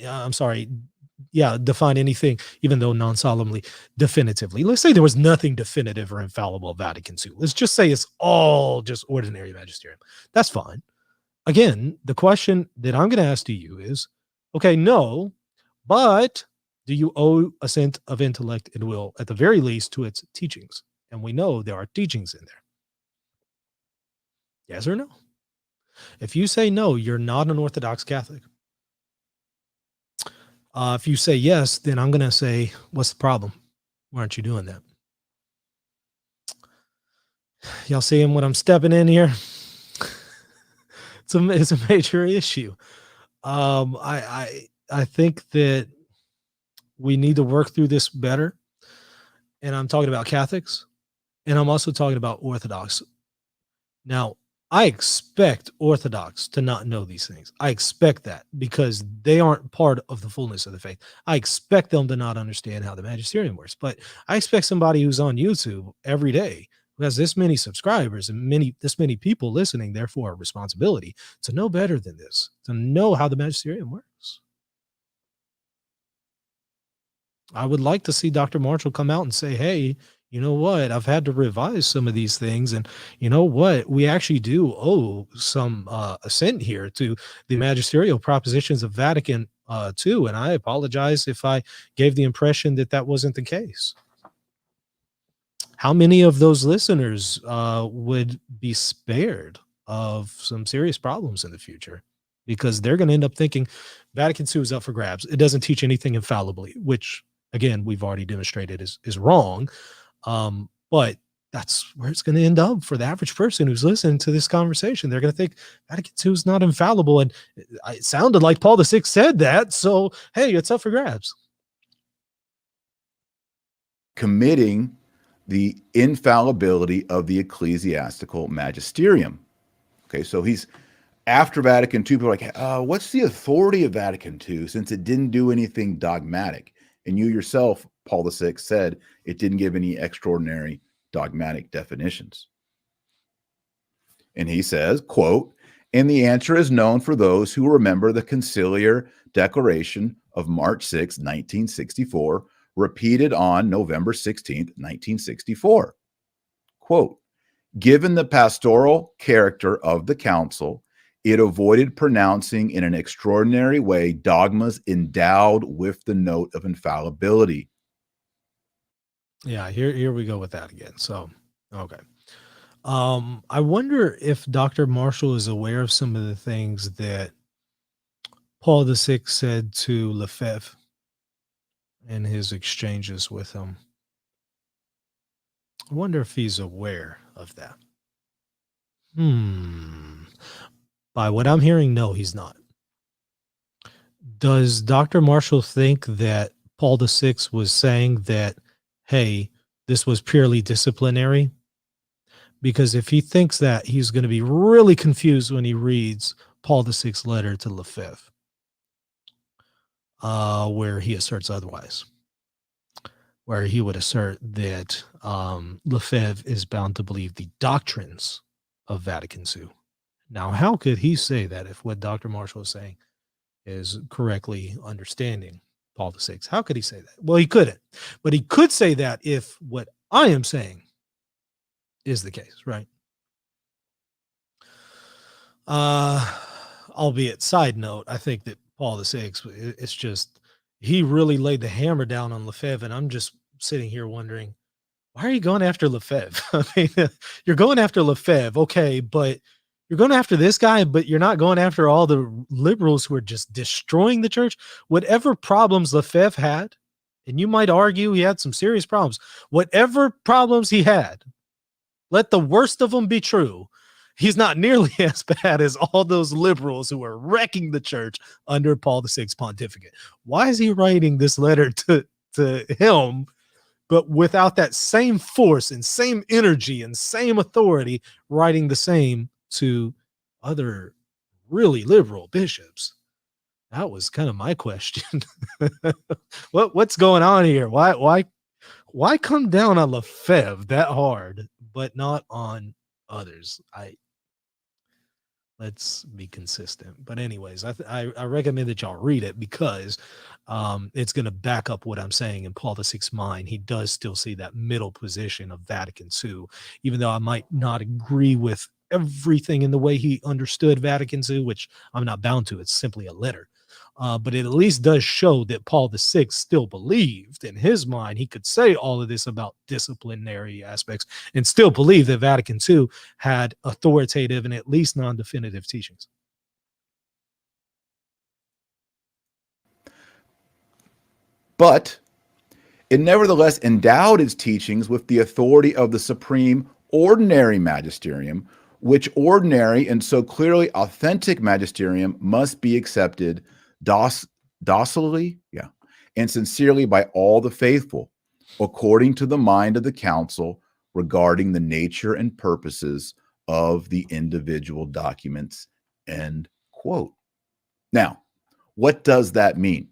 define anything, even though non-solemnly, definitively. Let's say there was nothing definitive or infallible Vatican II. Let's just say it's all just ordinary magisterium. That's fine. Again, the question that I'm going to ask to you is, okay, no, but do you owe assent of intellect and will, at the very least, to its teachings? And we know there are teachings in there. Yes or no? If you say no, you're not an Orthodox Catholic. If you say yes, then I'm going to say, what's the problem? Why aren't you doing that? Y'all seeing what I'm stepping in here? It's a major issue. I think that We need to work through this better. And I'm talking about Catholics, and I'm also talking about Orthodox. Now, I expect Orthodox to not know these things. I expect that because they aren't part of the fullness of the faith. I expect them to not understand how the Magisterium works. But I expect somebody who's on YouTube every day, who has this many subscribers and this many people listening, therefore a responsibility to know better than this, to know how the Magisterium works. I would like to see Dr. Marshall come out and say, hey, you know what? I've had to revise some of these things. And you know what? We actually do owe some assent here to the magisterial propositions of Vatican II. And I apologize if I gave the impression that that wasn't the case. How many of those listeners would be spared of some serious problems in the future? Because they're going to end up thinking Vatican II is up for grabs. It doesn't teach anything infallibly, which, again, we've already demonstrated is wrong. But that's where it's going to end up for the average person who's listening to this conversation. They're going to think Vatican II is not infallible. And it sounded like Paul VI said that. So, hey, it's up for grabs. Committing the infallibility of the ecclesiastical magisterium. Okay, so he's after Vatican II, people are like, what's the authority of Vatican II since it didn't do anything dogmatic? And you yourself, Paul VI, said it didn't give any extraordinary dogmatic definitions. And he says, quote, and the answer is known for those who remember the conciliar declaration of March 6, 1964, repeated on November 16, 1964. Quote, given the pastoral character of the council, it avoided pronouncing in an extraordinary way dogmas endowed with the note of infallibility. Yeah, here we go with that again. So, okay. I wonder if Dr. Marshall is aware of some of the things that Paul VI said to Lefebvre in his exchanges with him. I wonder if he's aware of that. By what I'm hearing, no, he's not. Does Dr. Marshall think that Paul VI was saying that, hey, this was purely disciplinary? Because if he thinks that, he's going to be really confused when he reads Paul VI's letter to Lefebvre, where he asserts otherwise, where he would assert that Lefebvre is bound to believe the doctrines of Vatican II. Now, how could he say that if what Dr. Marshall is saying is correctly understanding Paul VI? How could he say that? Well, he couldn't. But he could say that if what I am saying is the case, right? Albeit, side note, I think that Paul VI, it's just, he really laid the hammer down on Lefebvre, and I'm just sitting here wondering, why are you going after Lefebvre? I mean, you're going after Lefebvre, okay, but you're going after this guy, but you're not going after all the liberals who are just destroying the church. Whatever problems Lefebvre had, and you might argue he had some serious problems, whatever problems he had, let the worst of them be true. He's not nearly as bad as all those liberals who are wrecking the church under Paul VI's pontificate. Why is he writing this letter to him, but without that same force and same energy and same authority, writing the same to other really liberal bishops? That was kind of my question. What's going on here? Why come down on Lefebvre that hard, but not on others? Let's be consistent. But anyways, I recommend that y'all read it because it's going to back up what I'm saying in Paul VI's mind. He does still see that middle position of Vatican II, even though I might not agree with everything in the way he understood Vatican II, which I'm not bound to. It's simply a letter. But it at least does show that Paul VI still believed in his mind he could say all of this about disciplinary aspects and still believe that Vatican II had authoritative and at least non-definitive teachings. But it nevertheless endowed its teachings with the authority of the supreme ordinary magisterium, which ordinary and so clearly authentic magisterium must be accepted docilely, and sincerely by all the faithful, according to the mind of the council, regarding the nature and purposes of the individual documents, end quote. Now, what does that mean?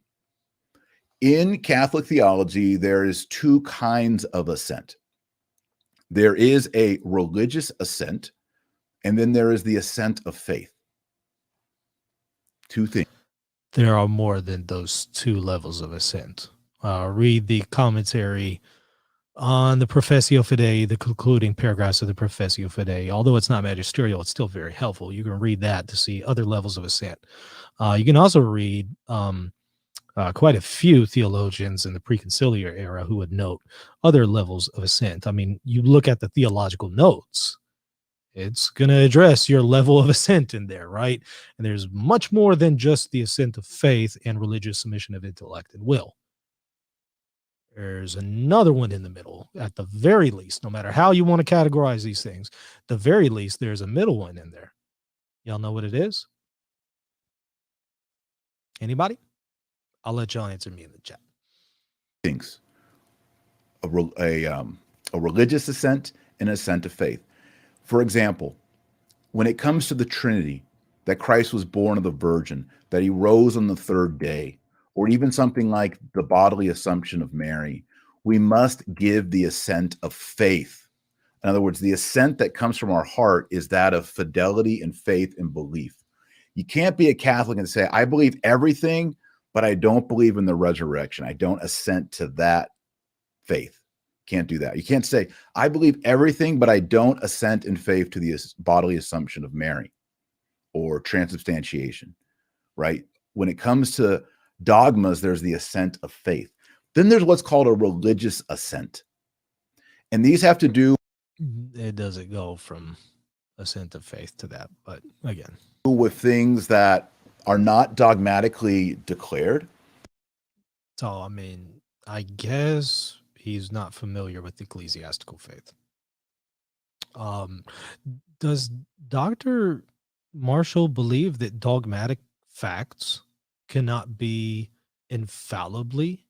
In Catholic theology, there is two kinds of assent. There is a religious assent, and then there is the assent of faith. Two things. There are more than those two levels of assent. Read the commentary on the Professio Fidei, the concluding paragraphs of the Professio Fidei. Although it's not magisterial, it's still very helpful. You can read that to see other levels of assent. You can also read quite a few theologians in the preconciliar era who would note other levels of assent. I mean, you look at the theological notes, it's going to address your level of assent in there, right? And there's much more than just the assent of faith and religious submission of intellect and will. There's another one in the middle, at the very least, no matter how you want to categorize these things, the very least, there's a middle one in there. Y'all know what it is? Anybody? I'll let y'all answer me in the chat. Things. A religious assent and an assent of faith. For example, when it comes to the Trinity, that Christ was born of the Virgin, that he rose on the third day, or even something like the bodily assumption of Mary, we must give the assent of faith. In other words, the assent that comes from our heart is that of fidelity and faith and belief. You can't be a Catholic and say, I believe everything, but I don't believe in the resurrection. I don't assent to that faith. Can't do that. You can't say, I believe everything, but I don't assent in faith to the bodily assumption of Mary or transubstantiation, right? When it comes to dogmas, there's the assent of faith. Then there's what's called a religious assent. And these have to do. It doesn't go from assent of faith to that, but again, with things that are not dogmatically declared. So, I mean, I guess he's not familiar with ecclesiastical faith. Does Dr. Marshall believe that dogmatic facts cannot be infallibly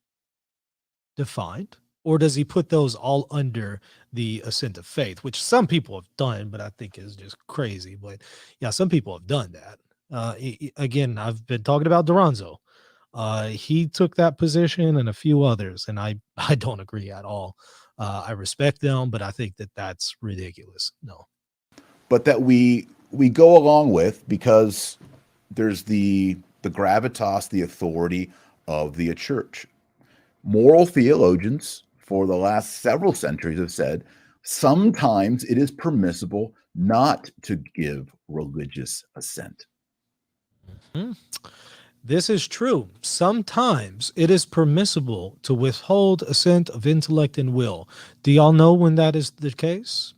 defined? Or does he put those all under the assent of faith, which some people have done, but I think is just crazy. But yeah, some people have done that. Again, I've been talking about Duranzo. He took that position and a few others, and I don't agree at all. I respect them, but I think that that's ridiculous. No. But that we go along with because there's the gravitas, the authority of the church. Moral theologians for the last several centuries have said sometimes it is permissible not to give religious assent. Mm-hmm. This is true. Sometimes it is permissible to withhold assent of intellect and will. Do y'all know when that is the case?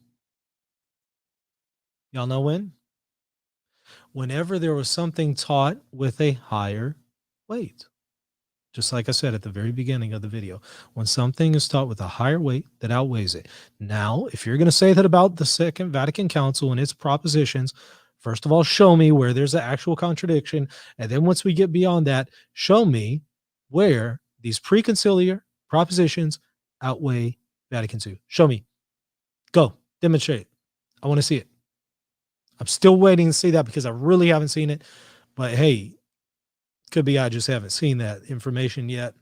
Y'all know when? Whenever there was something taught with a higher weight. Just like I said at the very beginning of the video, when something is taught with a higher weight that outweighs it. Now, if you're going to say that about the Second Vatican Council and its propositions, first of all, show me where there's an actual contradiction. And then once we get beyond that, show me where these preconciliar propositions outweigh Vatican II. Show me. Go. Demonstrate it. I want to see it. I'm still waiting to see that because I really haven't seen it. But hey, could be I just haven't seen that information yet.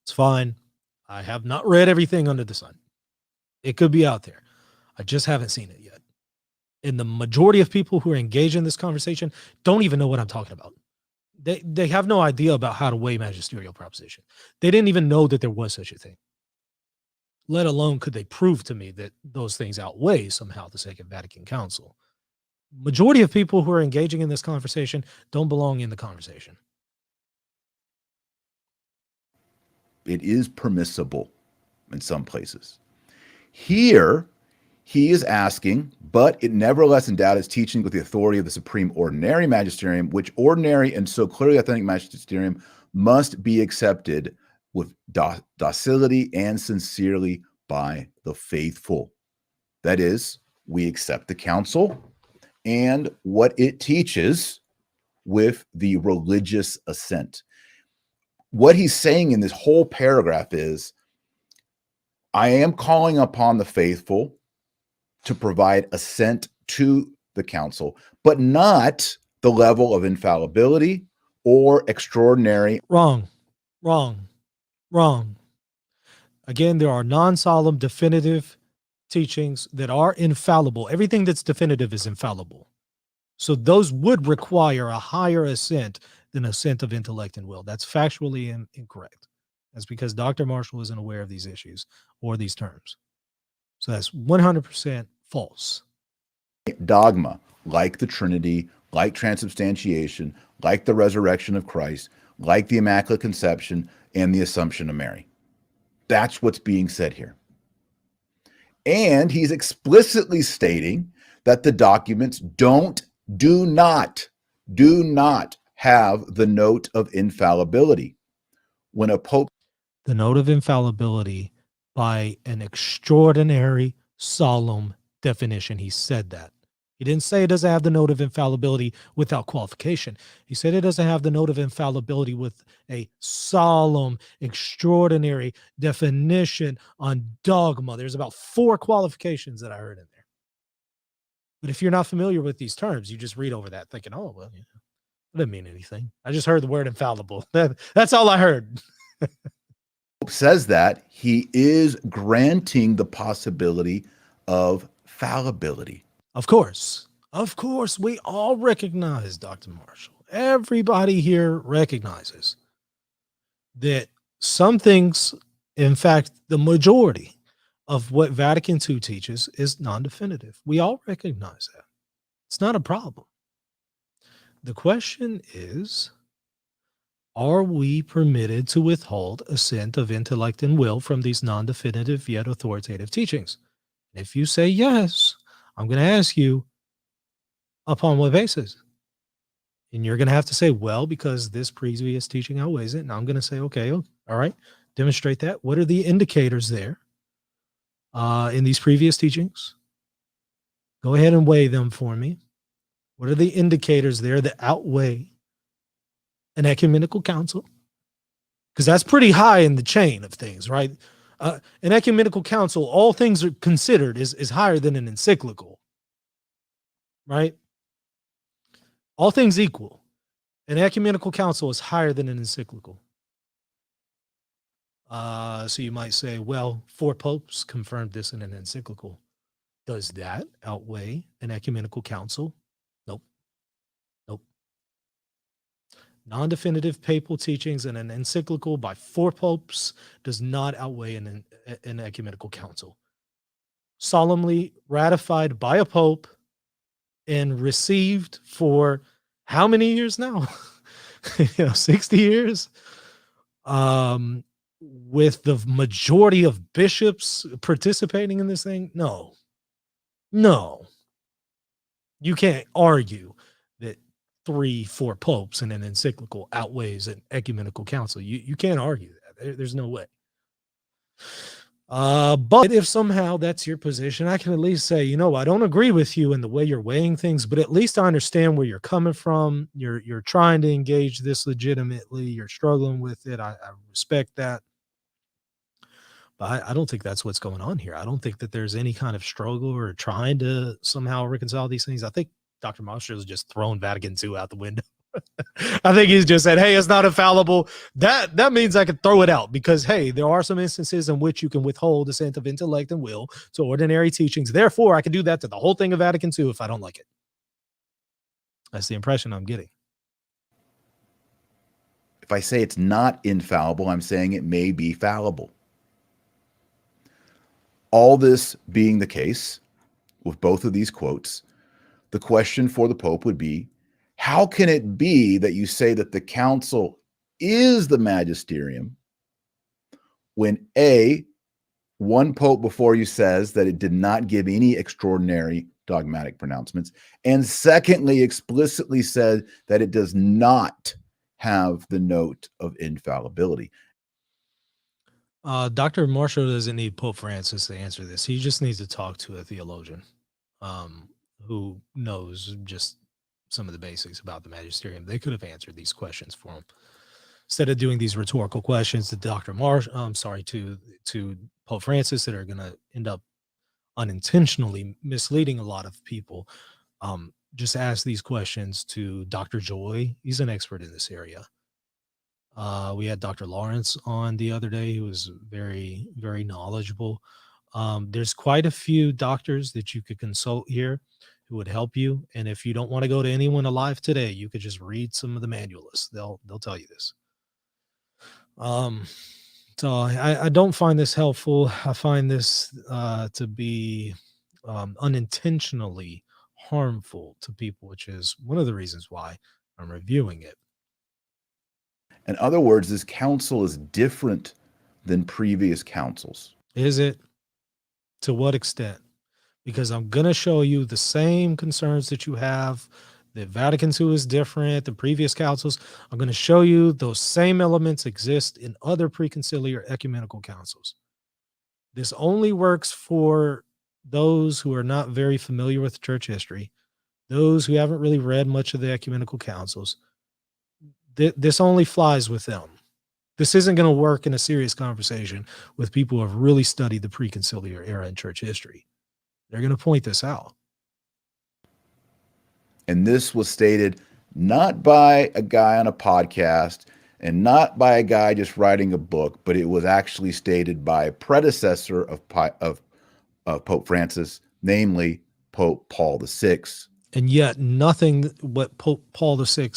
It's fine. I have not read everything under the sun. It could be out there. I just haven't seen it yet. And the majority of people who are engaged in this conversation don't even know what I'm talking about. They have no idea about how to weigh magisterial proposition. They didn't even know that there was such a thing. Let alone could they prove to me that those things outweigh somehow the Second Vatican Council. Majority of people who are engaging in this conversation don't belong in the conversation. It is permissible in some places. Here, he is asking, but it nevertheless endowed his teaching with the authority of the supreme ordinary magisterium, which ordinary and so clearly authentic magisterium must be accepted with docility and sincerely by the faithful. That is, we accept the council and what it teaches with the religious assent. what he's saying in this whole paragraph is, I am calling upon the faithful to provide assent to the council, but not the level of infallibility or extraordinary. Wrong, wrong, wrong. Again, there are non-solemn definitive teachings that are infallible. Everything that's definitive is infallible. So those would require a higher assent than assent of intellect and will. That's factually incorrect. That's because Dr. Marshall isn't aware of these issues or these terms. So that's 100% false. Dogma, like the Trinity, like transubstantiation, like the resurrection of Christ, like the Immaculate Conception and the Assumption of Mary. That's what's being said here. And he's explicitly stating that the documents do not have the note of infallibility. When a pope, the note of infallibility by an extraordinary, solemn definition, he said that. He didn't say it doesn't have the note of infallibility without qualification. He said it doesn't have the note of infallibility with a solemn, extraordinary definition on dogma. There's about 4 qualifications that I heard in there. But if you're not familiar with these terms, you just read over that thinking, oh, well, yeah, it doesn't mean anything. I just heard the word infallible. That's all I heard. says that, he is granting the possibility of fallibility. Of course, we all recognize, Dr. Marshall. Everybody here recognizes that some things, in fact, the majority of what Vatican II teaches is non-definitive. We all recognize that. It's not a problem. The question is, are we permitted to withhold assent of intellect and will from these non-definitive yet authoritative teachings? If you say yes, I'm going to ask you, upon what basis? And you're going to have to say, well, because this previous teaching outweighs it. And I'm going to say, okay, all right, demonstrate that. What are the indicators there in these previous teachings? Go ahead and weigh them for me. What are the indicators there that outweigh an ecumenical council? Because that's pretty high in the chain of things, right? An ecumenical council, all things are considered, is higher than an encyclical, right? All things equal, an ecumenical council is higher than an encyclical. So you might say, well, 4 popes confirmed this in an encyclical. Does that outweigh an ecumenical council? Nope. Non-definitive papal teachings in an encyclical by 4 popes does not outweigh an ecumenical council. Solemnly ratified by a pope and received for how many years now? 60 years. With the majority of bishops participating in this thing? No. You can't argue that 3-4 popes in an encyclical outweighs an ecumenical council. You can't argue that. There's no way. But if somehow that's your position, I can at least say, I don't agree with you in the way you're weighing things, but at least I understand where you're coming from. You're trying to engage this legitimately. You're struggling with it. I respect that. But I don't think that's what's going on here. I don't think that there's any kind of struggle or trying to somehow reconcile these things. I think Dr. Marshall has just thrown Vatican II out the window. I think he's just said, hey, it's not infallible. That means I could throw it out because, hey, there are some instances in which you can withhold assent of intellect and will to ordinary teachings. Therefore, I can do that to the whole thing of Vatican II if I don't like it. That's the impression I'm getting. If I say it's not infallible, I'm saying it may be fallible. All this being the case with both of these quotes, the question for the Pope would be, how can it be that you say that the council is the magisterium when A, one Pope before you says that it did not give any extraordinary dogmatic pronouncements, and secondly, explicitly said that it does not have the note of infallibility? Dr. Marshall doesn't need Pope Francis to answer this. He just needs to talk to a theologian who knows just some of the basics about the magisterium. They could have answered these questions for him. instead of doing these rhetorical questions to Dr. Marsh, to Pope Francis that are going to end up unintentionally misleading a lot of people. Just ask these questions to Dr. Joy. He's an expert in this area. We had Dr. Lawrence on the other day, who was very, very knowledgeable. There's quite a few doctors that you could consult here who would help you. And if you don't want to go to anyone alive today, you could just read some of the manualists. They'll tell you this. So I don't find this helpful. I find this to be unintentionally harmful to people, which is one of the reasons why I'm reviewing it. In other words, this council is different than previous councils. Is it? To what extent? Because I'm going to show you the same concerns that you have. The Vatican II is different. The previous councils. I'm going to show you those same elements exist in other preconciliar ecumenical councils. This only works for those who are not very familiar with church history, those who haven't really read much of the ecumenical councils. This only flies with them. This isn't going to work in a serious conversation with people who have really studied the preconciliar era in church history. They're going to point this out. And this was stated not by a guy on a podcast and not by a guy just writing a book, but it was actually stated by a predecessor of Pope Francis, namely Pope Paul VI. And yet nothing what Pope Paul VI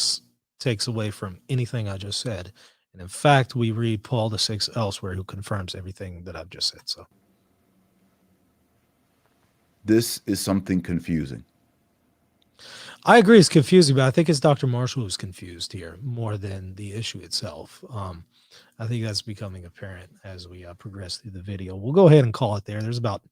takes away from anything I just said. And in fact, we read Paul VI elsewhere who confirms everything that I've just said. So this is something confusing. I agree it's confusing, but I think it's Dr. Marshall who's confused here more than the issue itself. I think that's becoming apparent as we progress through the video. We'll go ahead and call it there. There's about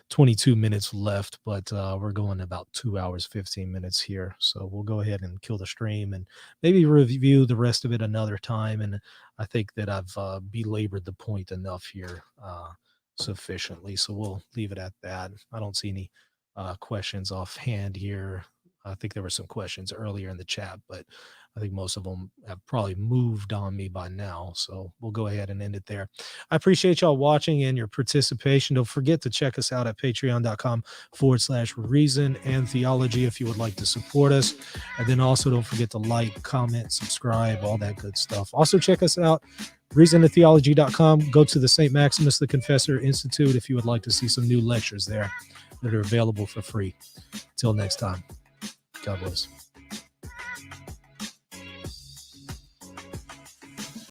22 minutes left, but we're going about 2 hours, 15 minutes here. So we'll go ahead and kill the stream and maybe review the rest of it another time. And I think that I've belabored the point enough here sufficiently. So we'll leave it at that. I don't see any questions offhand here. I think there were some questions earlier in the chat, but I think most of them have probably moved on me by now. So we'll go ahead and end it there. I appreciate y'all watching and your participation. Don't forget to check us out at patreon.com/reason and theology if you would like to support us. And then also don't forget to like, comment, subscribe, all that good stuff. Also check us out, reasonandtheology.com. Go to the St. Maximus the Confessor Institute if you would like to see some new lectures there that are available for free. Till next time. God bless.